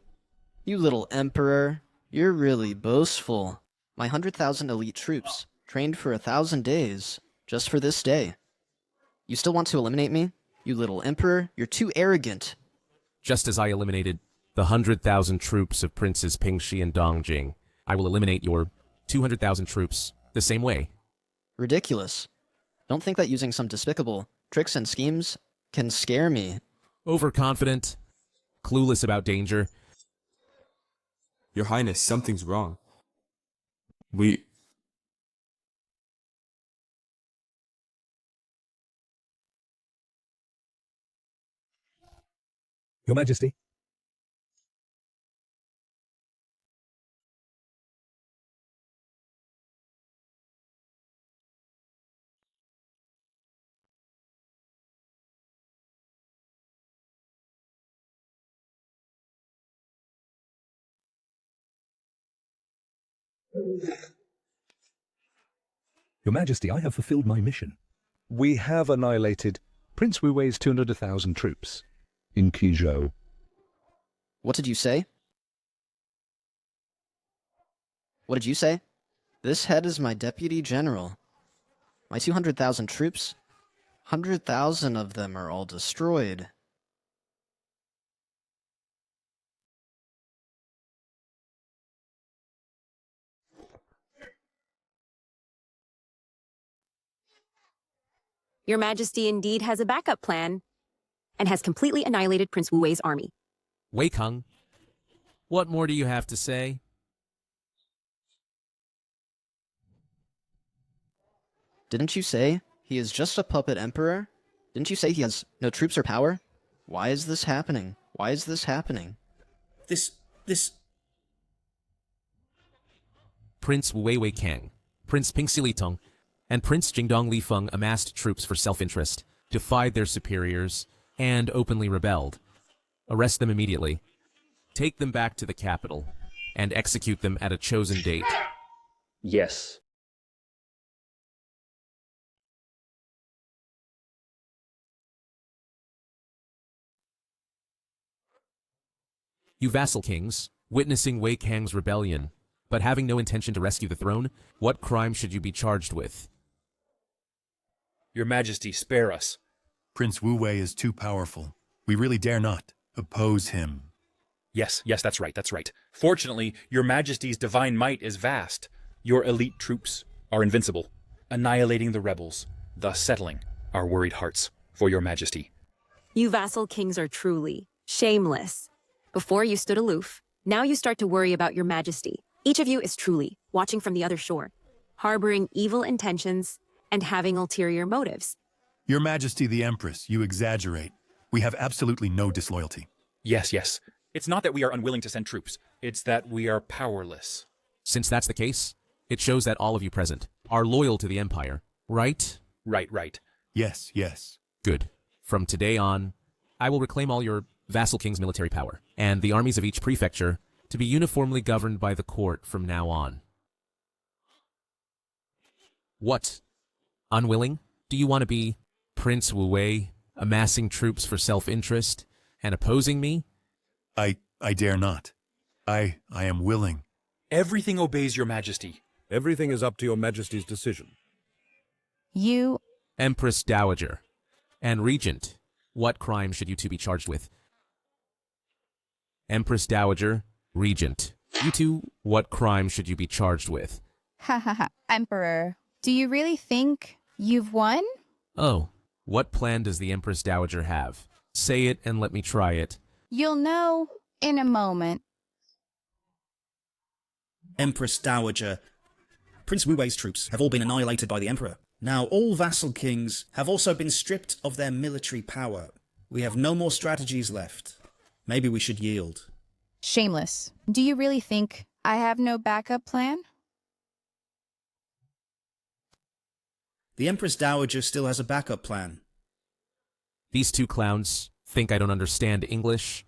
You little emperor, you're really boastful. My 100,000 elite troops, trained for 1,000 days, just for this day. You still want to eliminate me? You little emperor, you're too arrogant. Just as I eliminated the 100,000 troops of Princes Pingxi and Dongjing, I will eliminate your 200,000 troops the same way. Ridiculous. Don't think that using some despicable tricks and schemes can scare me. Overconfident, clueless about danger. Your Highness, something's wrong. Your Majesty. Your Majesty, I have fulfilled my mission. We have annihilated Prince Wu Wei's 200,000 troops in Qizhou. What did you say? What did you say? This head is my deputy general. My 200,000 troops? 100,000 of them are all destroyed. Your Majesty indeed has a backup plan, and has completely annihilated Prince Wu Wei's army. Wei Kung, what more do you have to say? Didn't you say he is just a puppet emperor? Didn't you say he has no troops or power? Why is this happening? Why is this happening? This... Prince Wu Wei Kang, Prince Ping Silitong, and Prince Jingdong Li Feng amassed troops for self-interest, defied their superiors, and openly rebelled. Arrest them immediately. Take them back to the capital, and execute them at a chosen date. Yes. You vassal kings, witnessing Wei Kang's rebellion, but having no intention to rescue the throne, what crime should you be charged with? Your Majesty, spare us. Prince Wu Wei is too powerful. We really dare not oppose him. Yes, that's right. Fortunately, Your Majesty's divine might is vast. Your elite troops are invincible, annihilating the rebels, thus settling our worried hearts for Your Majesty. You vassal kings are truly shameless. Before you stood aloof, now you start to worry about Your Majesty. Each of you is truly watching from the other shore, harboring evil intentions and having ulterior motives. Your Majesty the Empress, you exaggerate. We have absolutely no disloyalty. Yes. It's not that we are unwilling to send troops. It's that we are powerless. Since that's the case, it shows that all of you present are loyal to the Empire, right? Right. Yes. Good. From today on, I will reclaim all your vassal king's military power, and the armies of each prefecture to be uniformly governed by the court from now on. What? Unwilling? Do you want to be Prince Wu Wei, amassing troops for self-interest, and opposing me? I dare not. I am willing. Everything obeys Your Majesty. Everything is up to Your Majesty's decision. You... Empress Dowager and Regent, what crime should you two be charged with? Empress Dowager, Regent, you two, what crime should you be charged with? Ha ha ha. Emperor, do you really think you've won? Oh, what plan does the Empress Dowager have? Say it and let me try it. You'll know in a moment. Empress Dowager. Prince Wu Wei's troops have all been annihilated by the Emperor. Now all vassal kings have also been stripped of their military power. We have no more strategies left. Maybe we should yield. Shameless. Do you really think I have no backup plan? The Empress Dowager still has a backup plan. These two clowns think I don't understand English.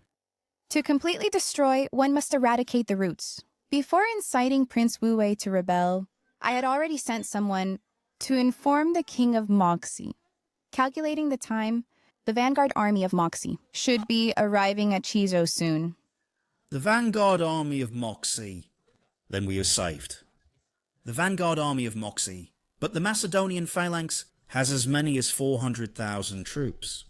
To completely destroy, one must eradicate the roots. Before inciting Prince Wu Wei to rebel, I had already sent someone to inform the King of Moxie. Calculating the time, the vanguard army of Moxie should be arriving at Qizhou soon. The vanguard army of Moxie. Then we are saved. The vanguard army of Moxie. But the Macedonian phalanx has as many as 400,000 troops.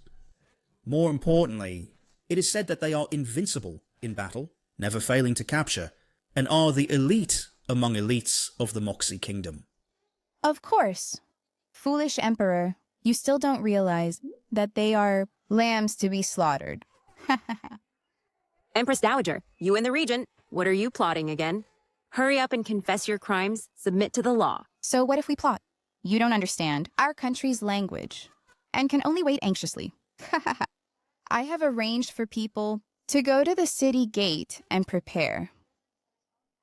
More importantly, it is said that they are invincible in battle, never failing to capture, and are the elite among elites of the Moxie kingdom. Of course. Foolish Emperor, you still don't realize that they are lambs to be slaughtered. Empress Dowager, you and the Regent, what are you plotting again? Hurry up and confess your crimes, submit to the law. So what if we plot? You don't understand our country's language and can only wait anxiously. I have arranged for people to go to the city gate and prepare.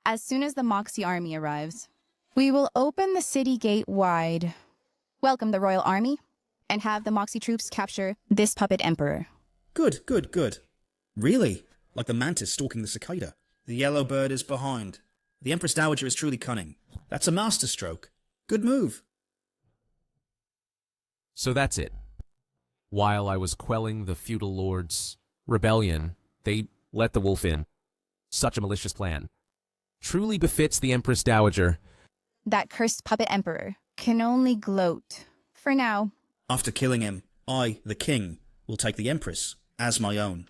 As soon as the Moxie army arrives, we will open the city gate wide, welcome the royal army, and have the Moxie troops capture this puppet emperor. Good. Really? Like the mantis stalking the cicada. The yellow bird is behind. The Empress Dowager is truly cunning. That's a masterstroke. Good move. So that's it. While I was quelling the feudal lord's rebellion, they let the wolf in. Such a malicious plan. Truly befits the Empress Dowager. That cursed puppet emperor can only gloat. For now. After killing him, I, the king, will take the Empress as my own.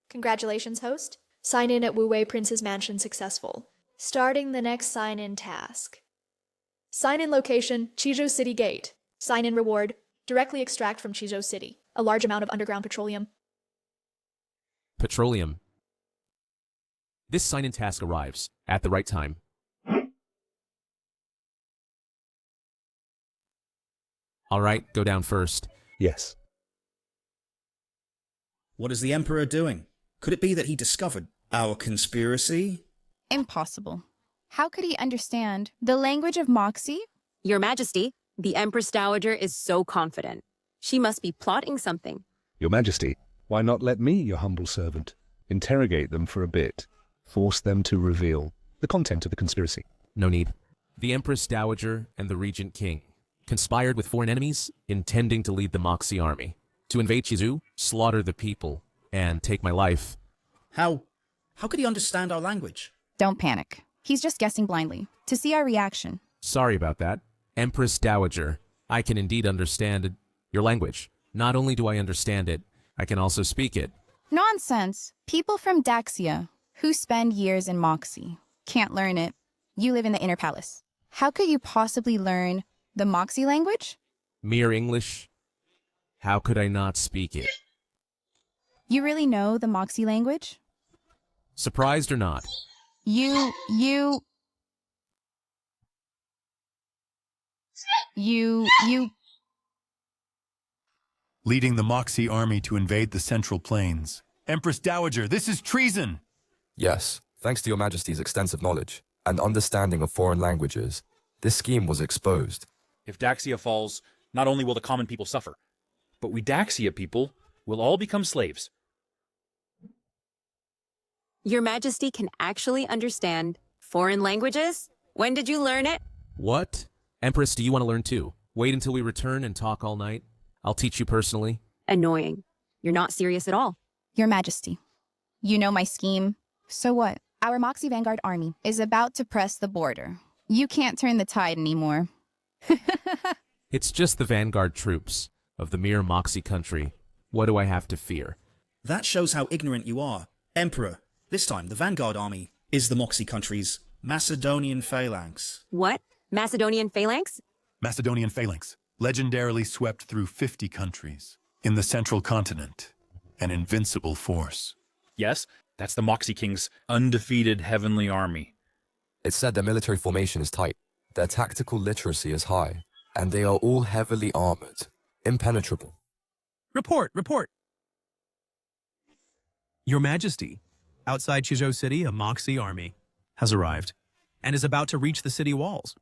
Congratulations, host. Sign in at Wu Wei Prince's mansion successful. Starting the next sign-in task. Sign-in location, Qizhou City Gate. Sign-in reward, directly extract from Qizhou City. A large amount of underground petroleum. Petroleum. This sign-in task arrives at the right time. All right, go down first. Yes. What is the Emperor doing? Could it be that he discovered our conspiracy? Impossible. How could he understand the language of Moxie? Your Majesty, the Empress Dowager is so confident. She must be plotting something. Your Majesty, why not let me, your humble servant, interrogate them for a bit, force them to reveal the content of the conspiracy? No need. The Empress Dowager and the Regent King conspired with foreign enemies, intending to lead the Moxie army, to invade Qizhou, slaughter the people, and take my life. How could he understand our language? Don't panic. He's just guessing blindly, to see our reaction. Sorry about that. Empress Dowager, I can indeed understand your language. Not only do I understand it, I can also speak it. Nonsense. People from Daxia, who spend years in Moxie, can't learn it. You live in the inner palace. How could you possibly learn the Moxie language? Mere English? How could I not speak it? You really know the Moxie language? Surprised or not? You... Leading the Moxie army to invade the Central Plains. Empress Dowager, this is treason! Yes, thanks to your Majesty's extensive knowledge and understanding of foreign languages, this scheme was exposed. If Daxia falls, not only will the common people suffer, but we Daxia people will all become slaves. Your Majesty can actually understand foreign languages? When did you learn it? What? Empress, do you want to learn too? Wait until we return and talk all night? I'll teach you personally. Annoying. You're not serious at all. Your Majesty, you know my scheme. So what? Our Moxie Vanguard army is about to press the border. You can't turn the tide anymore. It's just the vanguard troops of the mere Moxie country. What do I have to fear? That shows how ignorant you are. Emperor, this time the Vanguard army is the Moxie country's Macedonian phalanx. What? Macedonian phalanx? Macedonian phalanx, legendarily swept through 50 countries. In the central continent, an invincible force. Yes, that's the Moxie King's undefeated heavenly army. It's said their military formation is tight, their tactical literacy is high, and they are all heavily armored, impenetrable. Report! Your Majesty, outside Qizhou City, a Moxie army has arrived and is about to reach the city walls.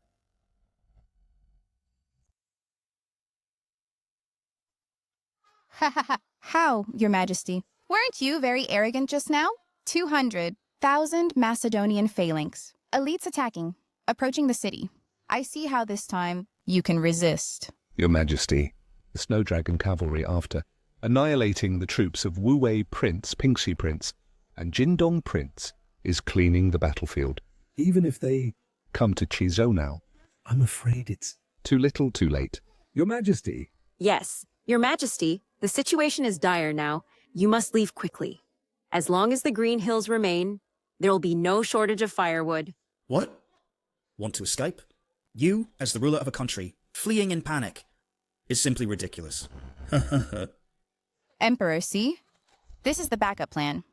How, Your Majesty? Weren't you very arrogant just now? 200,000 Macedonian phalanx. Elites attacking, approaching the city. I see how this time you can resist. Your Majesty, the Snow Dragon cavalry after annihilating the troops of Wu Wei Prince, Pingxi Prince, and Jindong Prince is cleaning the battlefield. Even if they come to Qizhou now, I'm afraid it's too little too late. Your Majesty. Yes, Your Majesty, the situation is dire now. You must leave quickly. As long as the Green Hills remain, there will be no shortage of firewood. What? Want to escape? You, as the ruler of a country, fleeing in panic, is simply ridiculous. Emperor, see? This is the backup plan.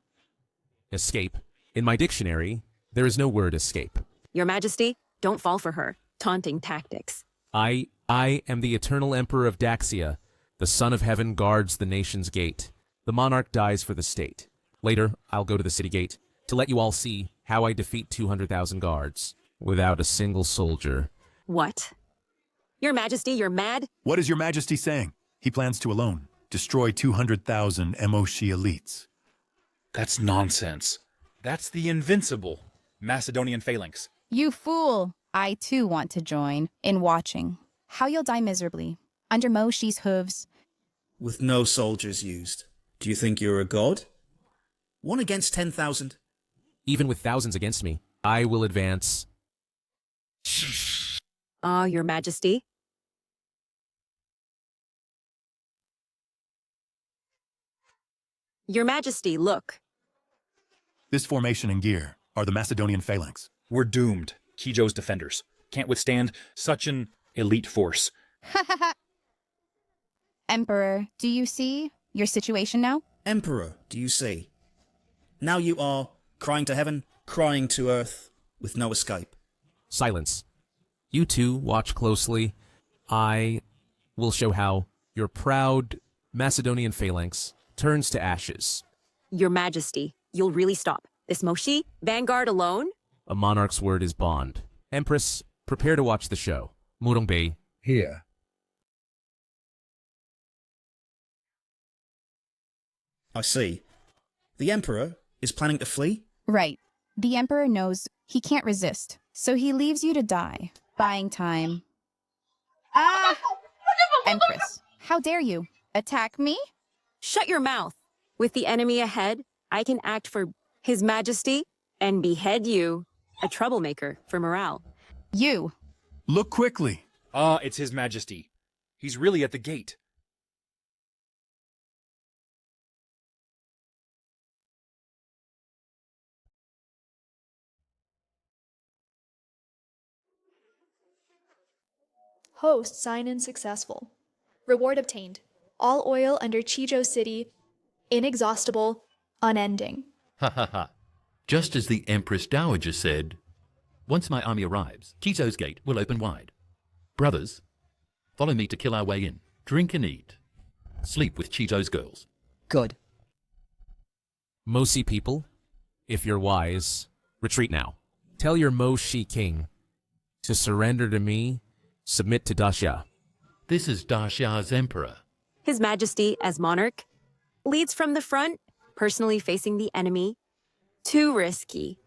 Escape. In my dictionary, there is no word escape. Your Majesty, don't fall for her taunting tactics. I am the eternal Emperor of Daxia. The Son of Heaven guards the nation's gate. The monarch dies for the state. Later, I'll go to the city gate to let you all see how I defeat 200,000 guards without a single soldier. What? Your Majesty, you're mad? What is Your Majesty saying? He plans to alone destroy 200,000 MOC elites. That's nonsense. That's the invincible Macedonian phalanx. You fool! I too want to join in watching. How you'll die miserably. under Mo Xi's hooves. With no soldiers used. Do you think you're a god? 1 against 10,000. Even with thousands against me, I will advance. Your Majesty. Your Majesty, look. This formation and gear are the Macedonian phalanx. We're doomed. Kijo's defenders can't withstand such an elite force. Emperor, do you see your situation now? Emperor, do you see? Now you are crying to heaven, crying to earth, with no escape. Silence. You two watch closely. I will show how your proud Macedonian phalanx turns to ashes. Your Majesty, you'll really stop. This Moshi vanguard alone? A monarch's word is bond. Empress, prepare to watch the show. Murongbei. Here. I see. The Emperor is planning to flee? Right. The Emperor knows he can't resist, so he leaves you to die, buying time. Ah! Empress, how dare you? Attack me? Shut your mouth. With the enemy ahead, I can act for His Majesty and behead you. A troublemaker for morale. You. Look quickly. It's His Majesty. He's really at the gate. Host sign-in successful. Reward obtained. All oil under Chijo City, inexhaustible, unending. Ha ha ha. Just as the Empress Dowager said, once my army arrives, Chizo's gate will open wide. Brothers, follow me to kill our way in. Drink and eat. Sleep with Chizo's girls. Good. Mosi people, if you're wise, retreat now. Tell your Moshi king to surrender to me, submit to Daxia. This is Daxia's emperor. His Majesty, as monarch, leads from the front, personally facing the enemy. Too risky.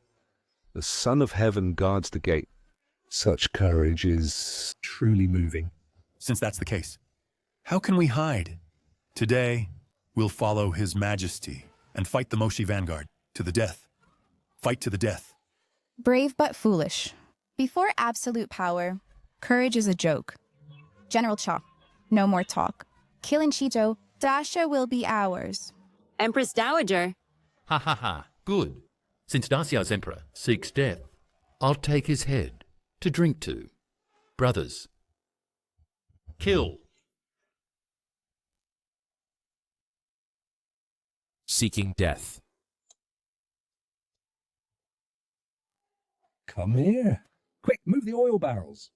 The Son of Heaven guards the gate. Such courage is truly moving. Since that's the case, how can we hide? Today, we'll follow His Majesty and fight the Moshi vanguard to the death. Fight to the death. Brave but foolish. Before absolute power, courage is a joke. General Cha, no more talk. Killing Chijo, Daxia will be ours. Empress Dowager. Ha ha ha. Good. Since Daxia's emperor seeks death, I'll take his head to drink to. Brothers, kill. Seeking death. Come here. Quick, move the oil barrels.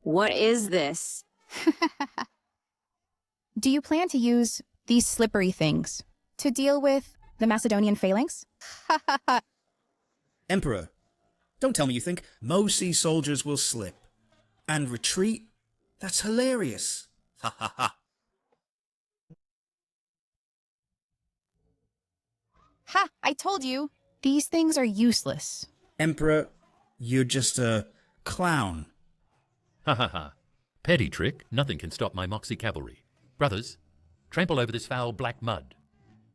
What is this? Do you plan to use these slippery things to deal with the Macedonian phalanx? Emperor, don't tell me you think Mosi soldiers will slip and retreat? That's hilarious. Ha ha ha. Ha! I told you! These things are useless. Emperor, you're just a clown. Ha ha ha. Petty trick. Nothing can stop my Moxie cavalry. Brothers, trample over this foul black mud.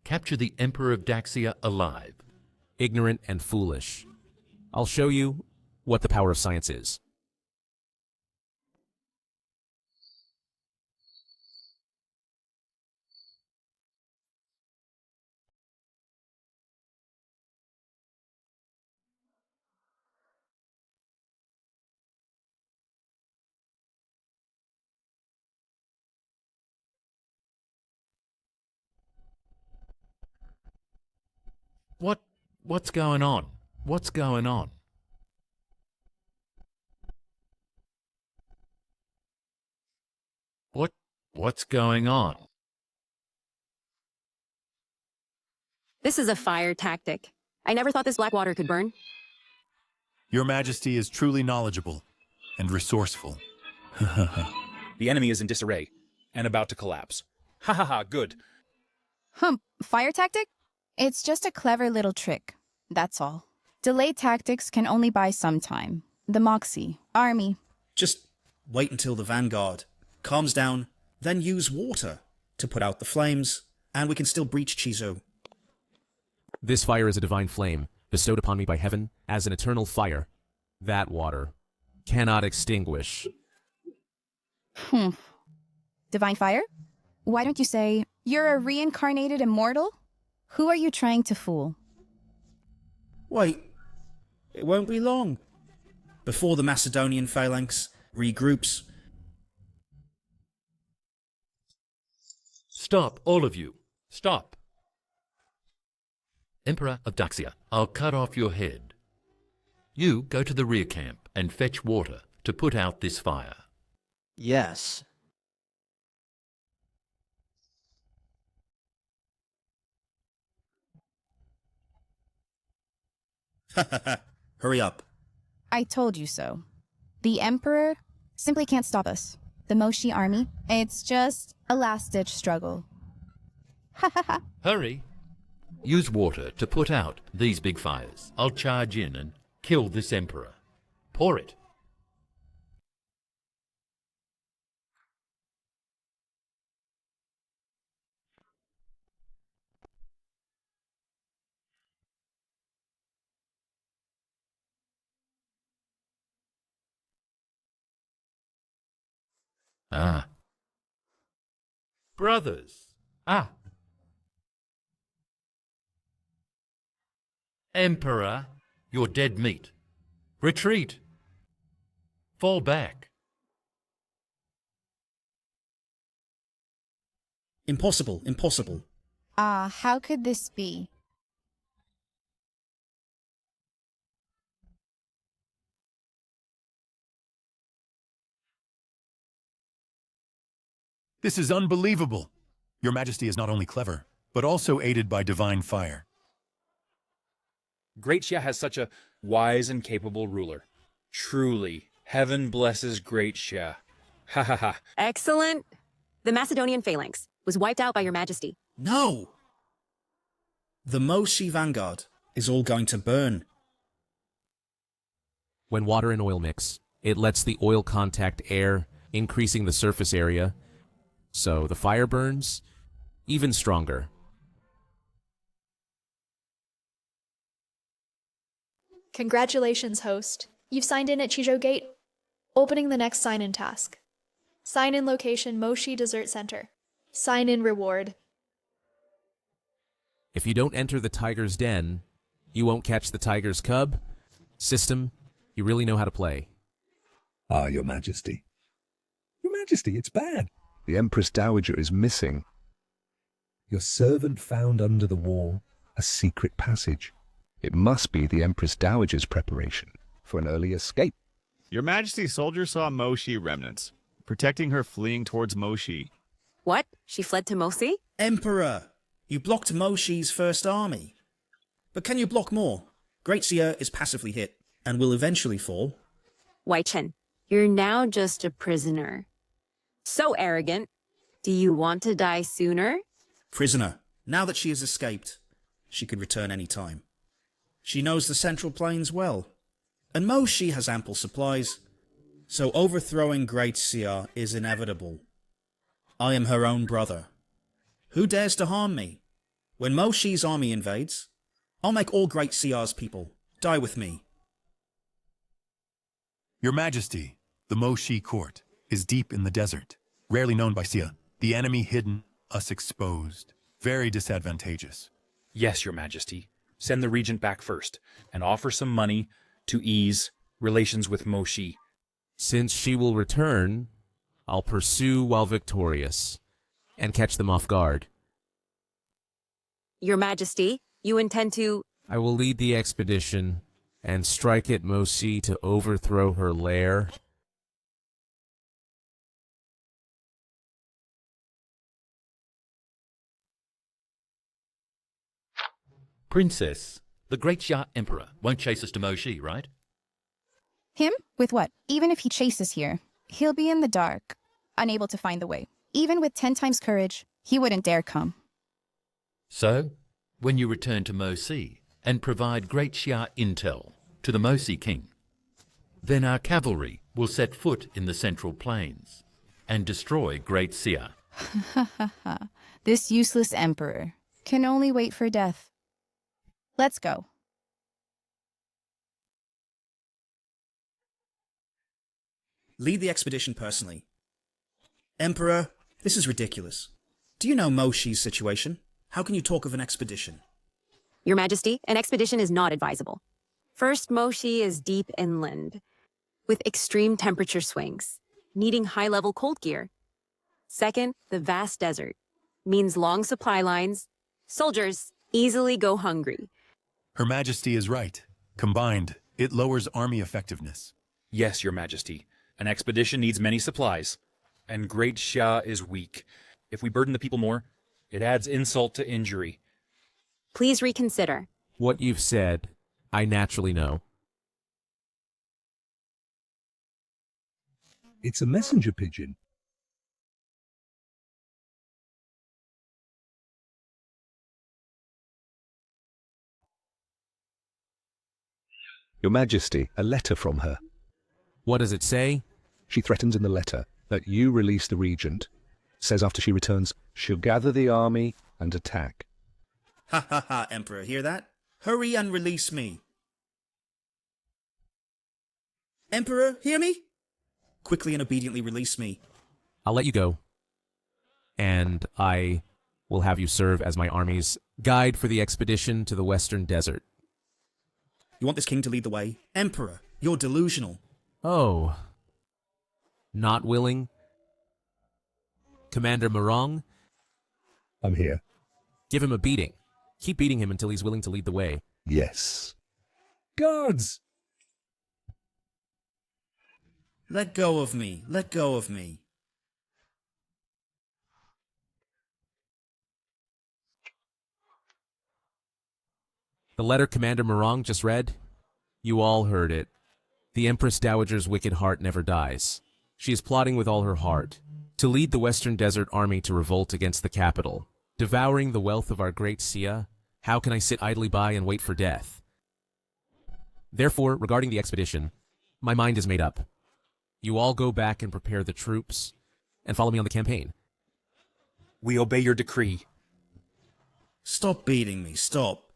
Capture the Emperor of Daxia alive. Ignorant and foolish. I'll show you what the power of science is. What's going on? What's going on? What's going on? This is a fire tactic. I never thought this black water could burn. Your Majesty is truly knowledgeable and resourceful. The enemy is in disarray and about to collapse. Ha ha ha, good. Fire tactic? It's just a clever little trick. That's all. Delayed tactics can only buy some time. The Moxie, army. Just wait until the vanguard calms down, then use water to put out the flames, and we can still breach Chizhou. This fire is a divine flame, bestowed upon me by heaven as an eternal fire. That water cannot extinguish. Divine fire? Why don't you say, you're a reincarnated immortal? Who are you trying to fool? Wait, it won't be long before the Macedonian phalanx regroups. Stop, all of you. Stop. Emperor of Xia, I'll cut off your head. You go to the rear camp and fetch water to put out this fire. Yes. Hurry up. I told you so. The Emperor simply can't stop us. The Moshi army, it's just a last-ditch struggle. Hurry. Use water to put out these big fires. I'll charge in and kill this emperor. Pour it. Ah. Brothers. Ah. Emperor, you're dead meat. Retreat. Fall back. Impossible, impossible. How could this be? This is unbelievable. Your Majesty is not only clever, but also aided by divine fire. Great Xia has such a wise and capable ruler. Truly, heaven blesses Great Xia. Ha ha ha. Excellent. The Macedonian phalanx was wiped out by your majesty. No! The Moshi vanguard is all going to burn. When water and oil mix, it lets the oil contact air, increasing the surface area, so the fire burns even stronger. Congratulations, host. You've signed in at Chizhou Gate. Opening the next sign-in task. Sign-in location Moshi Dessert Center. Sign-in reward. If you don't enter the tiger's den, you won't catch the tiger's cub. System, you really know how to play. Ah, Your Majesty. Your Majesty, it's bad. The Empress Dowager is missing. Your servant found under the wall a secret passage. It must be the Empress Dowager's preparation for an early escape. Your Majesty's soldiers saw Moshi remnants, protecting her fleeing towards Moshi. What? She fled to Mosi? Emperor, you blocked Moshi's first army. But can you block more? Great Xia is passively hit and will eventually fall. Wai Chen, you're now just a prisoner. So arrogant. Do you want to die sooner? Prisoner, now that she has escaped, she could return any time. She knows the Central Plains well, and Moshi has ample supplies, so overthrowing Great Xia is inevitable. I am her own brother. Who dares to harm me? When Moshi's army invades, I'll make all Great Xia's people die with me. Your Majesty, the Moshi court is deep in the desert, rarely known by Xia. The enemy hidden, us exposed. Very disadvantageous. Yes, Your Majesty. Send the regent back first, and offer some money to ease relations with Moshi. Since she will return, I'll pursue while victorious, and catch them off guard. Your Majesty, you intend to... I will lead the expedition, and strike at Moshi to overthrow her lair. Princess, the Great Xia Emperor won't chase us to Moshi, right? Him? With what? Even if he chases here, He'll be in the dark, unable to find the way. Even with 10 times courage, he wouldn't dare come. So, when you return to Mosi and provide Great Xia intel to the Mosi king, then our cavalry will set foot in the Central Plains and destroy Great Xia. This useless emperor can only wait for death. Let's go. Lead the expedition personally. Emperor, this is ridiculous. Do you know Moshi's situation? How can you talk of an expedition? Your Majesty, an expedition is not advisable. First, Moshi is deep inland, with extreme temperature swings, needing high-level cold gear. Second, the vast desert means long supply lines. Soldiers easily go hungry. Her Majesty is right. Combined, it lowers army effectiveness. Yes, Your Majesty. An expedition needs many supplies, and Great Xia is weak. If we burden the people more, it adds insult to injury. Please reconsider. What you've said, I naturally know. It's a messenger pigeon. Your Majesty, a letter from her. What does it say? She threatens in the letter that you release the regent. Says after she returns, she'll gather the army and attack. Ha ha ha, Emperor, hear that? Hurry and release me. Emperor, hear me? Quickly and obediently release me. I'll let you go. And I will have you serve as my army's guide for the expedition to the Western Desert. You want this king to lead the way? Emperor, you're delusional. Oh. Not willing? Commander Morong? I'm here. Give him a beating. Keep beating him until he's willing to lead the way. Yes. Guards! Let go of me. Let go of me. The letter Commander Morong just read? You all heard it. The Empress Dowager's wicked heart never dies. She is plotting with all her heart to lead the Western Desert Army to revolt against the capital. Devouring the wealth of our Great Xia, how can I sit idly by and wait for death? Therefore, regarding the expedition, my mind is made up. You all go back and prepare the troops, and follow me on the campaign. We obey your decree. Stop beating me, stop.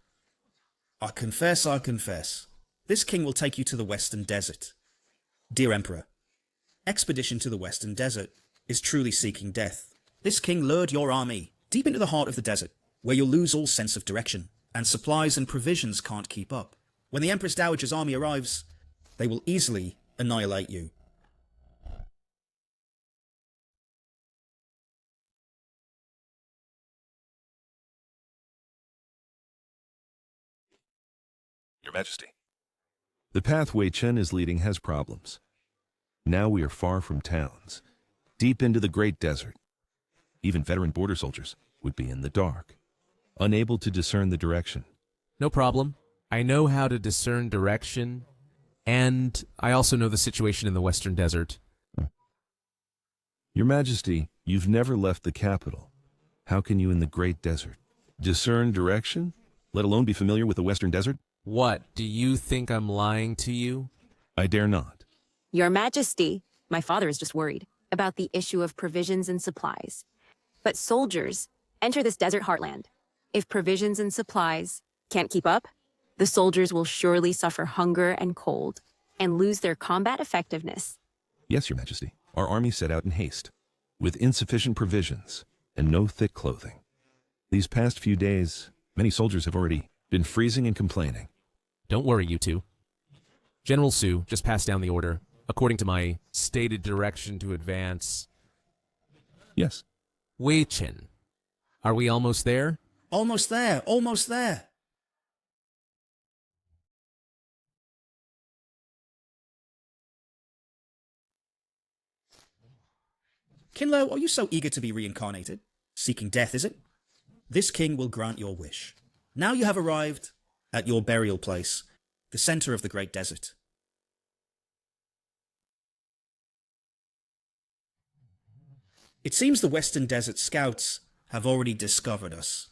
I confess. This king will take you to the Western Desert. Dear Emperor, expedition to the Western Desert is truly seeking death. This king lured your army deep into the heart of the desert, where you'll lose all sense of direction, and supplies and provisions can't keep up. When the Empress Dowager's army arrives, they will easily annihilate you. Your Majesty. The path Wei Chen is leading has problems. Now we are far from towns, deep into the Great Desert. Even veteran border soldiers would be in the dark, unable to discern the direction. No problem. I know how to discern direction, and I also know the situation in the Western Desert. Your Majesty, you've never left the capital. How can you in the Great Desert discern direction, let alone be familiar with the Western Desert? What, do you think I'm lying to you? I dare not. Your Majesty, my father is just worried about the issue of provisions and supplies. But soldiers enter this desert heartland. If provisions and supplies can't keep up, the soldiers will surely suffer hunger and cold and lose their combat effectiveness. Yes, Your Majesty. Our army set out in haste, with insufficient provisions and no thick clothing. These past few days, many soldiers have already been freezing and complaining. Don't worry, you two. General Su just passed down the order, according to my stated direction to advance. Yes. Wei Chen, are we almost there? Almost there, almost there. Kinlo, are you so eager to be reincarnated? Seeking death, is it? This king will grant your wish. Now you have arrived at your burial place, the center of the Great Desert. It seems the Western Desert Scouts have already discovered us.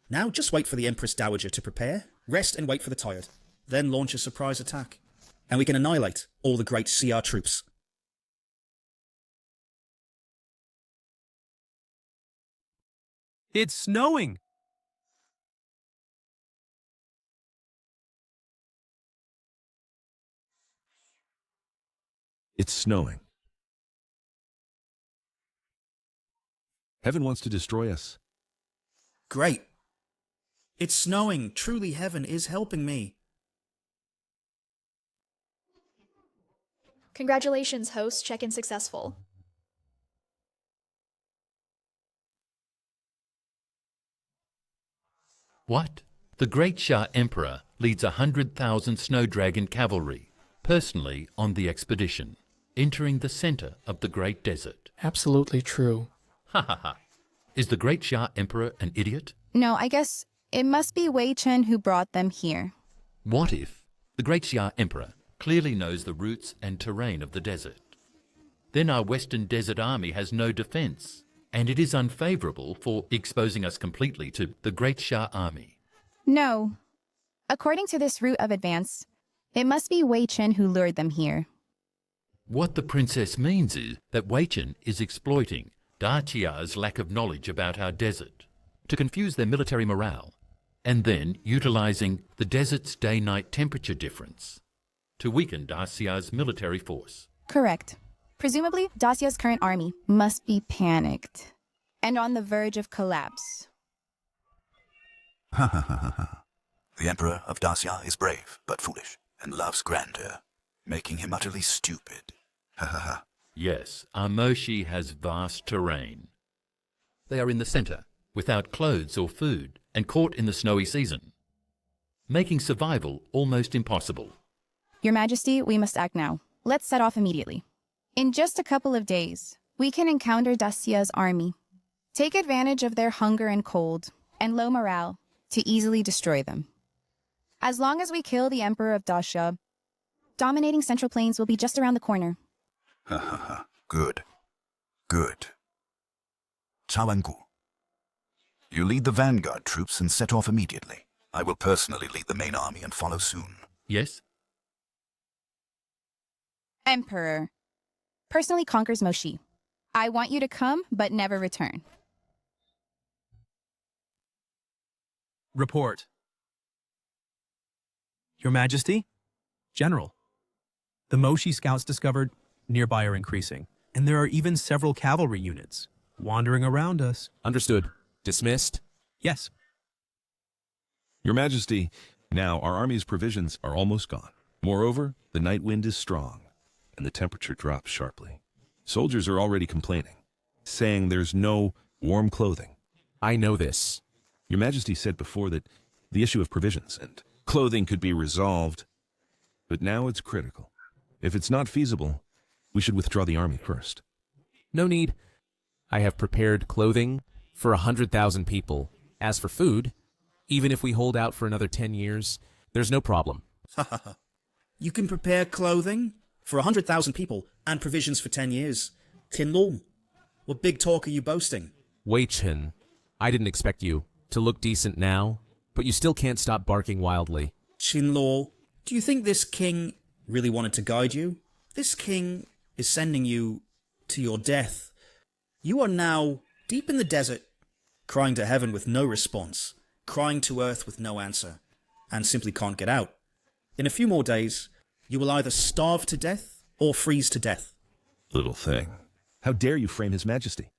Now just wait for the Empress Dowager to prepare, rest and wait for the tired, then launch a surprise attack, and we can annihilate all the Great Xia troops. It's snowing! It's snowing. Heaven wants to destroy us. Great. It's snowing. Truly heaven is helping me. Congratulations, host. Check-in successful. What? The Great Xia Emperor leads 100,000 snow dragon cavalry, personally on the expedition, entering the center of the Great Desert. Absolutely true. Ha ha ha. Is the Great Xia Emperor an idiot? No, I guess it must be Wei Chen who brought them here. What if the Great Xia Emperor clearly knows the routes and terrain of the desert? Then our Western Desert Army has no defense, and it is unfavorable for exposing us completely to the Great Xia Army. No. According to this route of advance, it must be Wei Chen who lured them here. What the princess means is that Wei Chen is exploiting Da Qia's lack of knowledge about our desert to confuse their military morale, and then utilizing the desert's day-night temperature difference to weaken Da Qia's military force. Correct. Presumably, Dacia's current army must be panicked and on the verge of collapse. Ha ha ha ha ha. The Emperor of Dacia is brave, but foolish, and loves grandeur, making him utterly stupid. Ha ha ha. Yes, our Moshi has vast terrain. They are in the center, without clothes or food, and caught in the snowy season, making survival almost impossible. Your Majesty, we must act now. Let's set off immediately. In just a couple of days, we can encounter Dacia's army, take advantage of their hunger and cold, and low morale, to easily destroy them. As long as we kill the Emperor of Dacia, dominating Central Plains will be just around the corner. Ha ha ha. Good. Good. Cawangu, you lead the vanguard troops and set off immediately. I will personally lead the main army and follow soon. Yes? Emperor personally conquers Moshi. I want you to come, but never return. Report. Your Majesty? General. The Moshi scouts discovered nearby are increasing, and there are even several cavalry units wandering around us. Understood. Dismissed? Yes. Your Majesty, now our army's provisions are almost gone. Moreover, the night wind is strong, and the temperature drops sharply. Soldiers are already complaining, saying there's no warm clothing. I know this. Your Majesty said before that the issue of provisions and clothing could be resolved, but now it's critical. If it's not feasible, we should withdraw the army first. No need. I have prepared clothing for 100,000 people. As for food, even if we hold out for another 10 years, there's no problem. You can prepare clothing for 100,000 people and provisions for 10 years. Tianlong, what big talk are you boasting? Wei Chen, I didn't expect you to look decent now, but you still can't stop barking wildly. Qinluo, do you think this king really wanted to guide you? This king is sending you to your death. You are now deep in the desert, crying to heaven with no response, crying to earth with no answer, and simply can't get out. In a few more days, you will either starve to death or freeze to death. Little thing. How dare you frame His Majesty?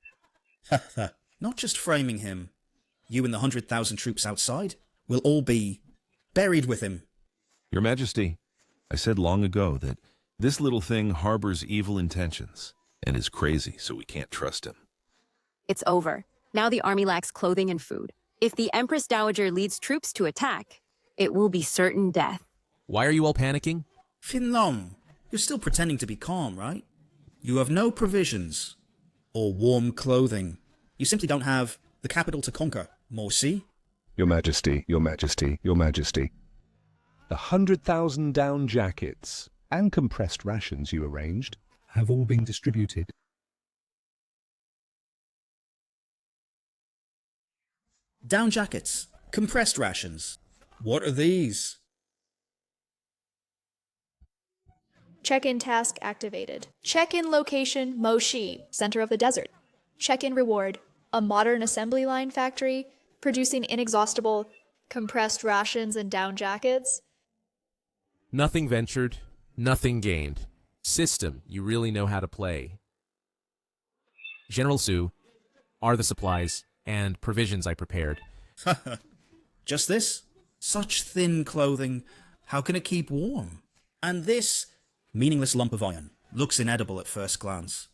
Not just framing him. You and the 100,000 troops outside will all be buried with him. Your Majesty, I said long ago that this little thing harbors evil intentions and is crazy, so we can't trust him. It's over. Now the army lacks clothing and food. If the Empress Dowager leads troops to attack, it will be certain death. Why are you all panicking? Finlong, you're still pretending to be calm, right? You have no provisions or warm clothing. You simply don't have the capital to conquer, Morsi. Your Majesty, Your Majesty, Your Majesty. The 100,000 down jackets and compressed rations you arranged have all been distributed. Down jackets. Compressed rations. What are these? Check-in task activated. Check-in location Moshi, center of the desert. Check-in reward, a modern assembly line factory producing inexhaustible compressed rations and down jackets. Nothing ventured, nothing gained. System you really know how to play. General Su, are the supplies and provisions I prepared. Just this? Such thin clothing. How can it keep warm? And this meaningless lump of iron looks inedible at first glance.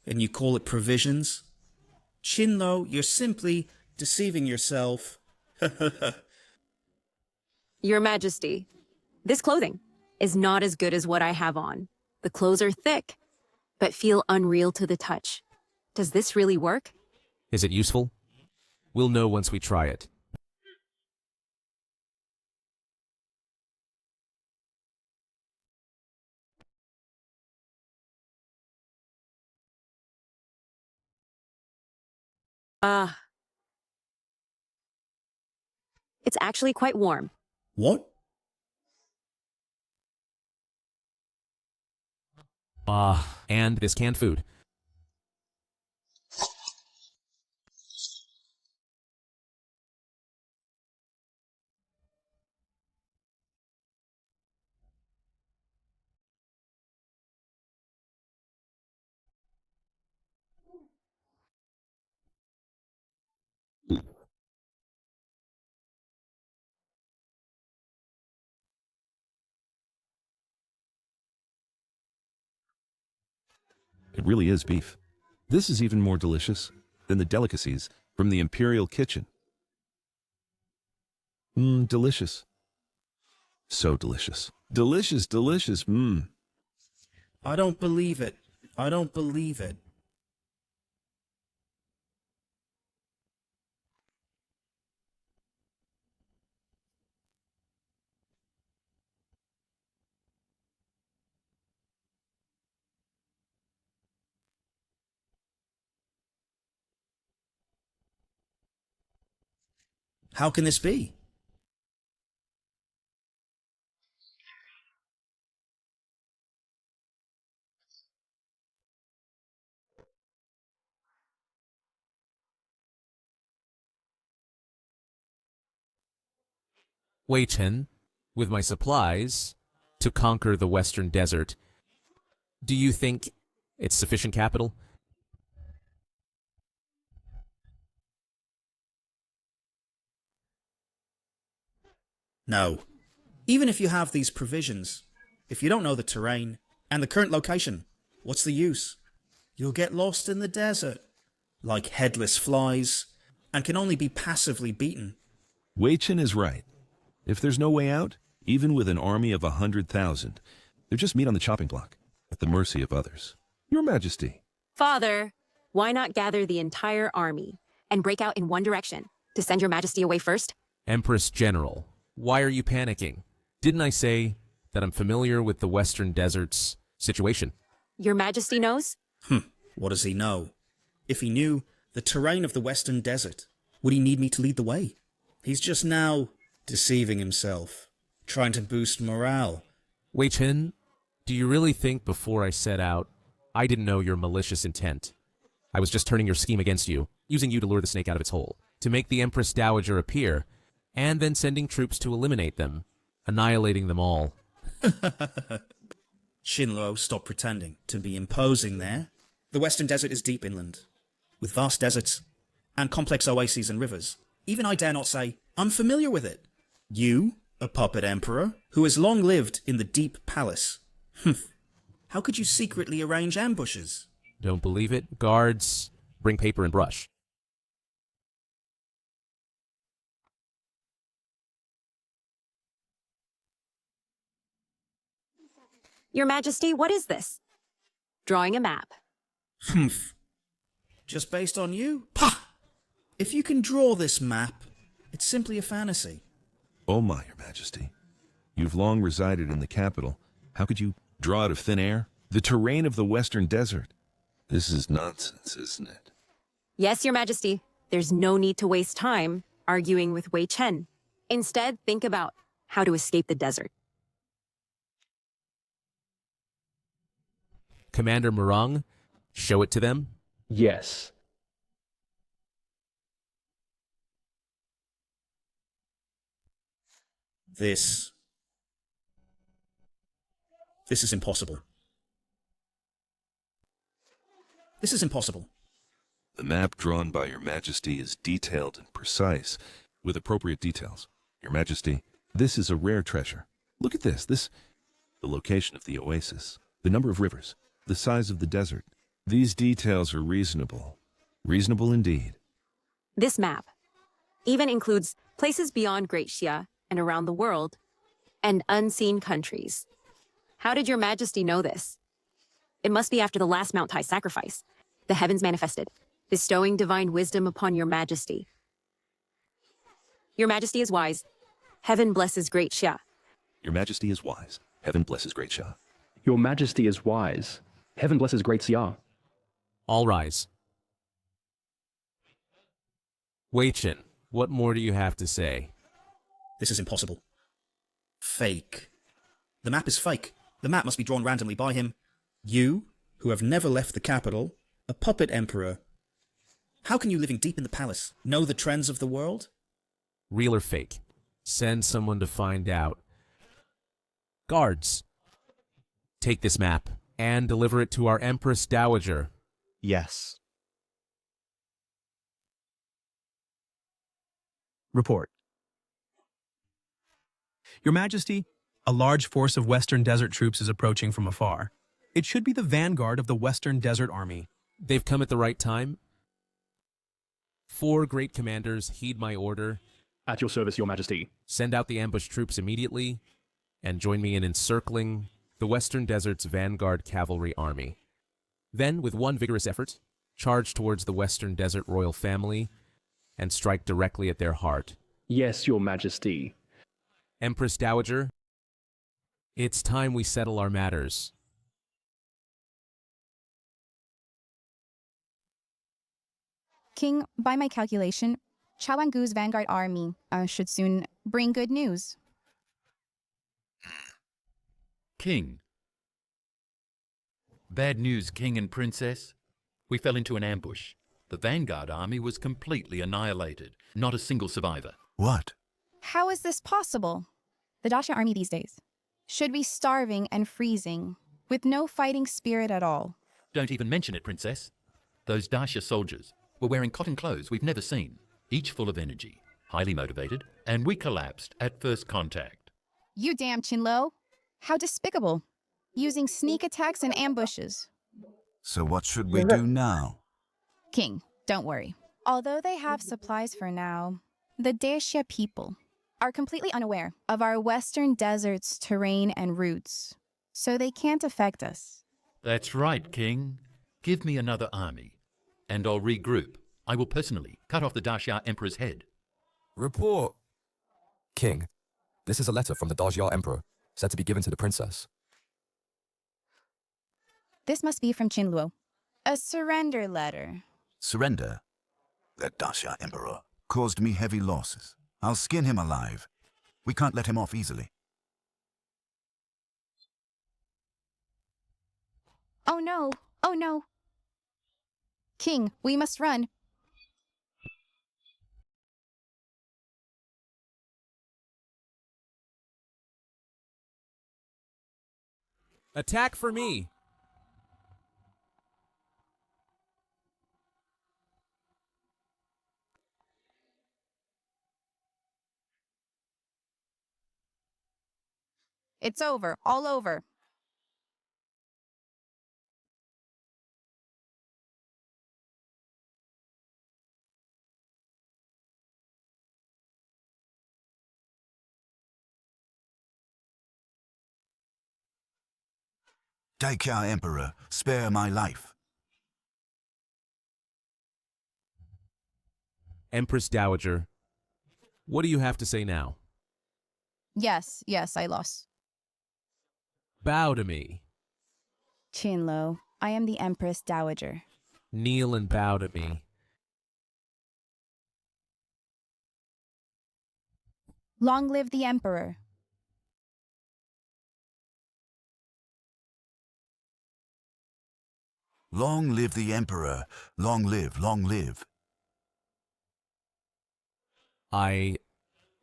And you call it provisions? Chinlo, you're simply deceiving yourself. Your Majesty, this clothing is not as good as what I have on. The clothes are thick, but feel unreal to the touch. Does this really work? Is it useful? We'll know once we try it. It's actually quite warm. What? And this canned food. It really is beef. This is even more delicious than the delicacies from the imperial kitchen. Delicious. So delicious. Delicious, delicious, I don't believe it. I don't believe it. How can this be? Wei Chen, with my supplies, to conquer the western desert. Do you think it's sufficient capital? No. Even if you have these provisions, if you don't know the terrain and the current location, what's the use? You'll get lost in the desert, like headless flies, and can only be passively beaten. Wei Chen is right. If there's no way out, even with an army of 100,000, they're just meat on the chopping block, at the mercy of others. Your Majesty. Father, why not gather the entire army and break out in one direction to send your Majesty away first? Empress General, why are you panicking? Didn't I say that I'm familiar with the western desert's situation? Your Majesty knows? What does he know? If he knew the terrain of the western desert, would he need me to lead the way? He's just now deceiving himself, trying to boost morale. Wei Chen, do you really think before I set out, I didn't know your malicious intent? I was just turning your scheme against you, using you to lure the snake out of its hole, to make the Empress Dowager appear, and then sending troops to eliminate them, annihilating them all. Shinlo, stop pretending to be imposing there. The western desert is deep inland, with vast deserts and complex oases and rivers. Even I dare not say I'm familiar with it. You, a puppet emperor, who has long lived in the deep palace. How could you secretly arrange ambushes? Don't believe it? Guards, bring paper and brush. Your Majesty, what is this? Drawing a map. Just based on you? Pah! If you can draw this map, it's simply a fantasy. Oh my, Your Majesty. You've long resided in the capital. How could you draw out of thin air? The terrain of the western desert. This is nonsense, isn't it? Yes, Your Majesty. There's no need to waste time. arguing with Wei Chen. Instead, think about how to escape the desert. Commander Murong, show it to them? Yes. This is impossible. This is impossible. The map drawn by Your Majesty is detailed and precise, with appropriate details. Your Majesty, this is a rare treasure. Look at this. The location of the oasis, the number of rivers, the size of the desert. These details are reasonable. Reasonable indeed. This map even includes places beyond Great Xia and around the world, and unseen countries. How did Your Majesty know this? It must be after the last Mount Tai sacrifice. The heavens manifested, bestowing divine wisdom upon Your Majesty. Your Majesty is wise. Heaven blesses Great Xia. Your Majesty is wise. Heaven blesses Great Xia. Your Majesty is wise. Heaven blesses Great Xia. All rise. Wei Chen, what more do you have to say? This is impossible. Fake. The map is fake. The map must be drawn randomly by him. You, who have never left the capital, a puppet emperor. How can you, living deep in the palace, know the trends of the world? Real or fake? Send someone to find out. Guards, take this map and deliver it to our Empress Dowager. Yes. Report. Your Majesty, a large force of Western Desert troops is approaching from afar. It should be the vanguard of the Western Desert Army. They've come at the right time. 4 great commanders, heed my order. At your service, Your Majesty. Send out the ambush troops immediately, and join me in encircling the Western Desert's vanguard cavalry army. Then, with one vigorous effort, charge towards the Western Desert royal family and strike directly at their heart. Yes, Your Majesty. Empress Dowager, it's time we settle our matters. King, by my calculation, Chawangu's vanguard army should soon bring good news. King. Bad news, King and Princess. We fell into an ambush. The vanguard army was completely annihilated. Not a single survivor. What? How is this possible? The Dacia army these days should be starving and freezing, with no fighting spirit at all. Don't even mention it, Princess. Those Dacia soldiers were wearing cotton clothes we've never seen, each full of energy, highly motivated, and we collapsed at first contact. You damn Qinlo! How despicable! Using sneak attacks and ambushes. So what should we do now? King, don't worry. Although they have supplies for now, the Dacia people are completely unaware of our Western Desert's terrain and routes, so they can't affect us. That's right, King. Give me another army, and I'll regroup. I will personally cut off the Dacia Emperor's head. Report. King, this is a letter from the Dacia Emperor, said to be given to the princess. This must be from Qinluo. A surrender letter. Surrender? That Dacia Emperor caused me heavy losses. I'll skin him alive. We can't let him off easily. Oh no! Oh no! King, we must run. Attack for me! It's over. All over. Dacia Emperor, spare my life. Empress Dowager, what do you have to say now? Yes, I lost. Bow to me. Qinlo, I am the Empress Dowager. Kneel and bow to me. Long live the Emperor. Long live the Emperor. Long live, long live. I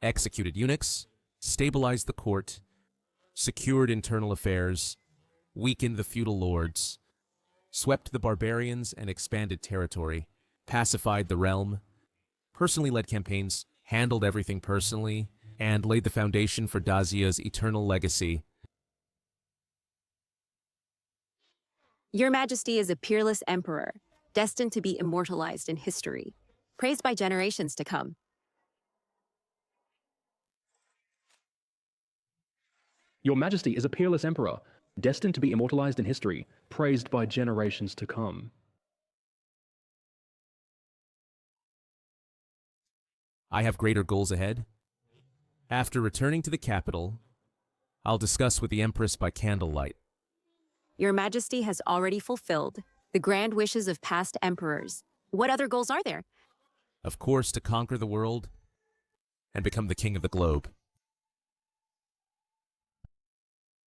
executed eunuchs, stabilized the court, secured internal affairs, weakened the feudal lords, swept the barbarians and expanded territory, pacified the realm, personally led campaigns, handled everything personally, and laid the foundation for Daxia's eternal legacy. Your Majesty is a peerless emperor, destined to be immortalized in history, praised by generations to come. Your Majesty is a peerless emperor, destined to be immortalized in history, praised by generations to come. I have greater goals ahead. After returning to the capital, I'll discuss with the Empress by candlelight. Your Majesty has already fulfilled the grand wishes of past emperors. What other goals are there? Of course, to conquer the world and become the king of the globe.